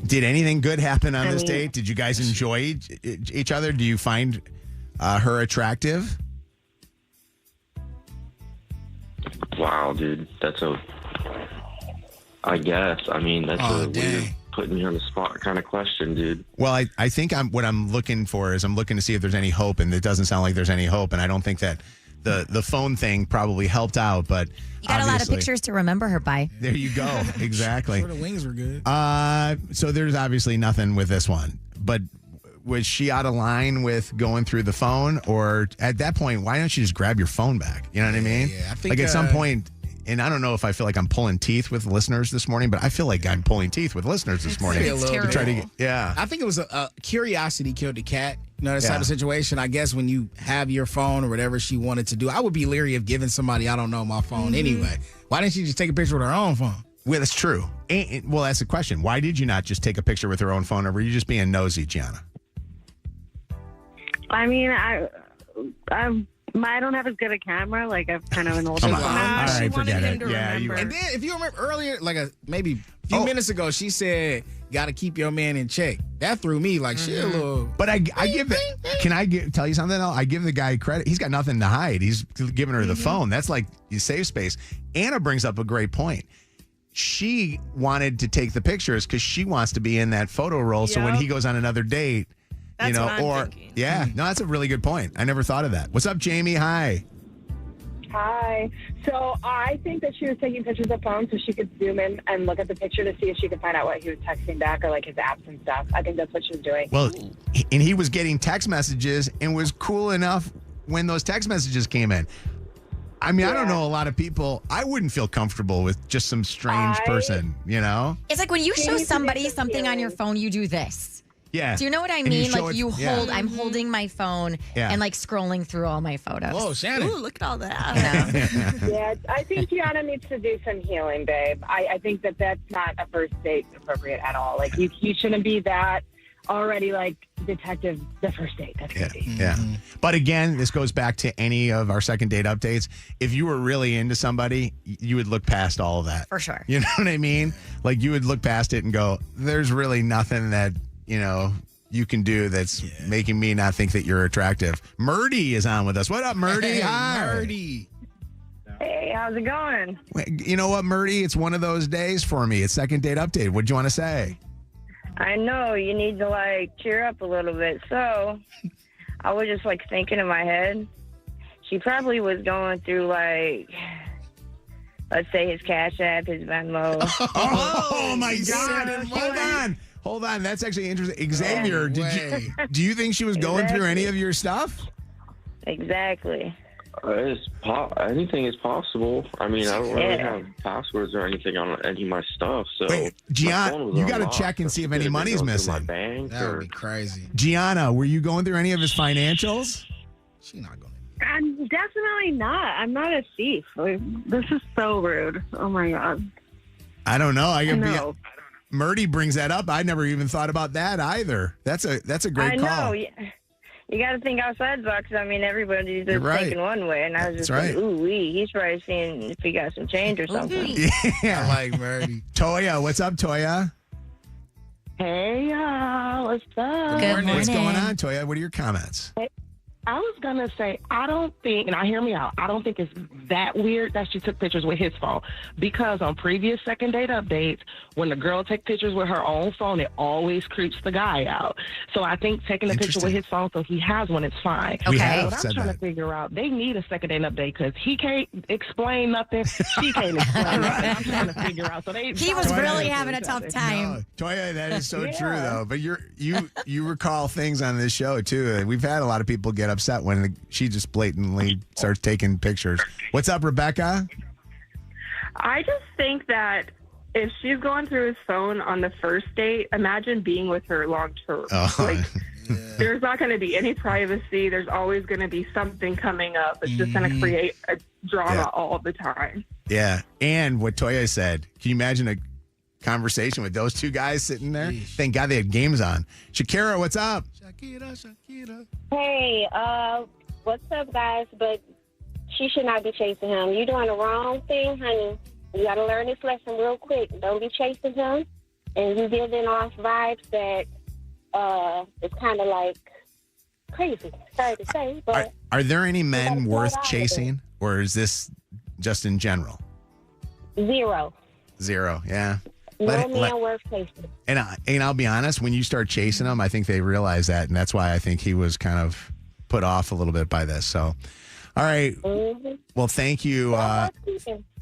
Did anything good happen on this date? Did you guys enjoy each other? Do you find her attractive? Wow, dude, I guess. I mean, that's a weird putting me on the spot kind of question, dude. Well, I think what I'm looking for is I'm looking to see if there's any hope, and it doesn't sound like there's any hope, and I don't think that the phone thing probably helped out, but You got a lot of pictures to remember her by. There you go. Exactly. Sure, the wings were good. So there's obviously nothing with this one, but was she out of line with going through the phone, or at that point, why don't you just grab your phone back? You know what I mean? Yeah, I think, like at some point, and I don't know if I feel like I'm pulling teeth with listeners this morning, but I feel like I'm pulling teeth with listeners this morning. To try to get, yeah. I think it was a curiosity killed the cat. You know, this Yeah. type of situation. I guess when you have your phone or whatever she wanted to do, I would be leery of giving somebody, I don't know, my phone anyway. Why didn't she just take a picture with her own phone? Well, that's true. Well, that's the question. Why did you not just take a picture with her own phone, or were you just being nosy, Gianna? I mean, I don't have as good a camera. Like, I've kind of an older Come phone. on. All right, forget it. Yeah, you And then, if you remember earlier, maybe a few minutes ago, she said, "Got to keep your man in check." That threw me like shit a little. But I give it. Can I tell you something though? I give the guy credit. He's got nothing to hide. He's giving her the phone. That's like you save space. Anna brings up a great point. She wanted to take the pictures because she wants to be in that photo roll. So when Yep. he goes on another date, That's you know, what I'm or thinking. yeah, no, that's a really good point. I never thought of that. What's up, Jamie? Hi. Hi. So I think that she was taking pictures of phone so she could zoom in and look at the picture to see if she could find out what he was texting back or like his apps and stuff. I think that's what she was doing. Well, and he was getting text messages and was cool enough when those text messages came in. I mean, I don't know a lot of people. I wouldn't feel comfortable with just some strange person, you know? It's like when you show needs to somebody get the something on your phone, you do this. Yeah. Do you know what I And you mean? show Like it- you yeah. hold, I'm holding my phone Yeah. and like scrolling through all my photos. Whoa, Shannon. Ooh, look at all that. Yeah, I think Gianna needs to do some healing, babe. I think that that's not a first date appropriate at all. Like, you shouldn't be that already, like, detective the first date. That's Yeah, crazy. yeah. But again, this goes back to any of our second date updates. If you were really into somebody, you would look past all of that. For sure. You know what I mean? Like you would look past it and go, there's really nothing that, you know, you can do that's making me not think that you're attractive. Murdy is on with us. What up, Murdy? Hey, Hi. Murdy. Hey, how's it going? You know what, Murdy? It's one of those days for me. It's second date update. What'd you want to say? I know you need to, like, cheer up a little bit. So I was just, like, thinking in my head, she probably was going through, like, let's say his Cash App, his Venmo. Oh my God. Hold on. That's actually interesting. Xavier, do you think she was going through any of your stuff? Exactly. Anything is possible. I mean, I don't really Yeah. have passwords or anything on any of my stuff. So, Wait, my phone was you got to unlocked. check and see if Could any have been money's going through missing. My bank That or would be crazy. Gianna, were you going through any of his financials? She not going. I'm definitely not. I'm not a thief. Like, this is so rude. Oh my God. I don't know. No. Murdy brings that up. I never even thought about that either. That's a great I call. know. You got to think outside the box. I mean, everybody's You're just right. thinking one way, and I was That's just right. like, ooh, he's probably seeing if he got some change or something. Yeah. I like Murdy. Toya, what's up, Toya? Hey, y'all. What's up? Good morning. What's going on, Toya? What are your comments? I was going to say, I don't think, and I hear me out, I don't think it's that weird that she took pictures with his phone. Because on previous second date updates, when the girl takes pictures with her own phone, it always creeps the guy out. So I think taking a picture with his phone so he has one is fine. We But have what I'm said trying that. to figure out, they need a second date update because he can't explain nothing. She can't explain nothing. I'm trying to figure out. So He was really having a tough time. Toya, that is so Yeah. true though. But you recall things on this show too. We've had a lot of people get upset when she just blatantly starts taking pictures. What's up, Rebecca? I just think that if she's going through his phone on the first date, imagine being with her long term. Like, there's not going to be any privacy. There's always going to be something coming up. It's just going to create a drama all the time. Yeah. And what Toya said, can you imagine a conversation with those two guys sitting there? Thank God they had games on. Shakira, what's up? Hey, what's up, guys? But she should not be chasing him. You're doing the wrong thing, honey. You got to learn this lesson real quick. Don't be chasing him. And you giving off vibes that it's kind of like crazy. Sorry to say, but Are there any men gotta worth get out of chasing, or is this just in general? zero. Zero, yeah. No man worth chasing. And I'll be honest, when you start chasing them, I think they realize that, and that's why I think he was kind of put off a little bit by this. So, All right. Well, thank you.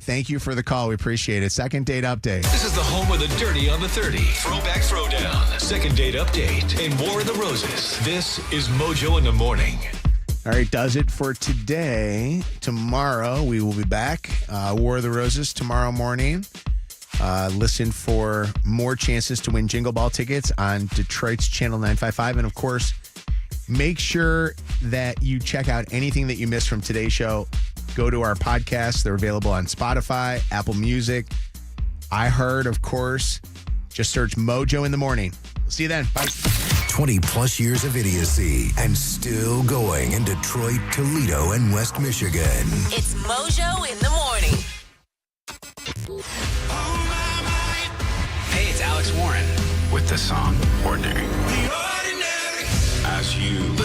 Thank you for the call. We appreciate it. Second date update. This is the home of the dirty on the 30. Throwback Throwdown. Second date update. And more of the roses. This is Mojo in the Morning. All right, does it for today. Tomorrow, we will be back. War of the Roses tomorrow morning. Listen for more chances to win Jingle Ball tickets on Detroit's Channel 955. And, of course, make sure that you check out anything that you missed from today's show. Go to our podcasts. They're available on Spotify, Apple Music, iHeart, of course. Just search Mojo in the Morning. We'll see you then. Bye. 20 plus years of idiocy and still going in Detroit, Toledo, and West Michigan. It's Mojo in the Morning. Hey, it's Alex Warren with the song Ordinary. As you listen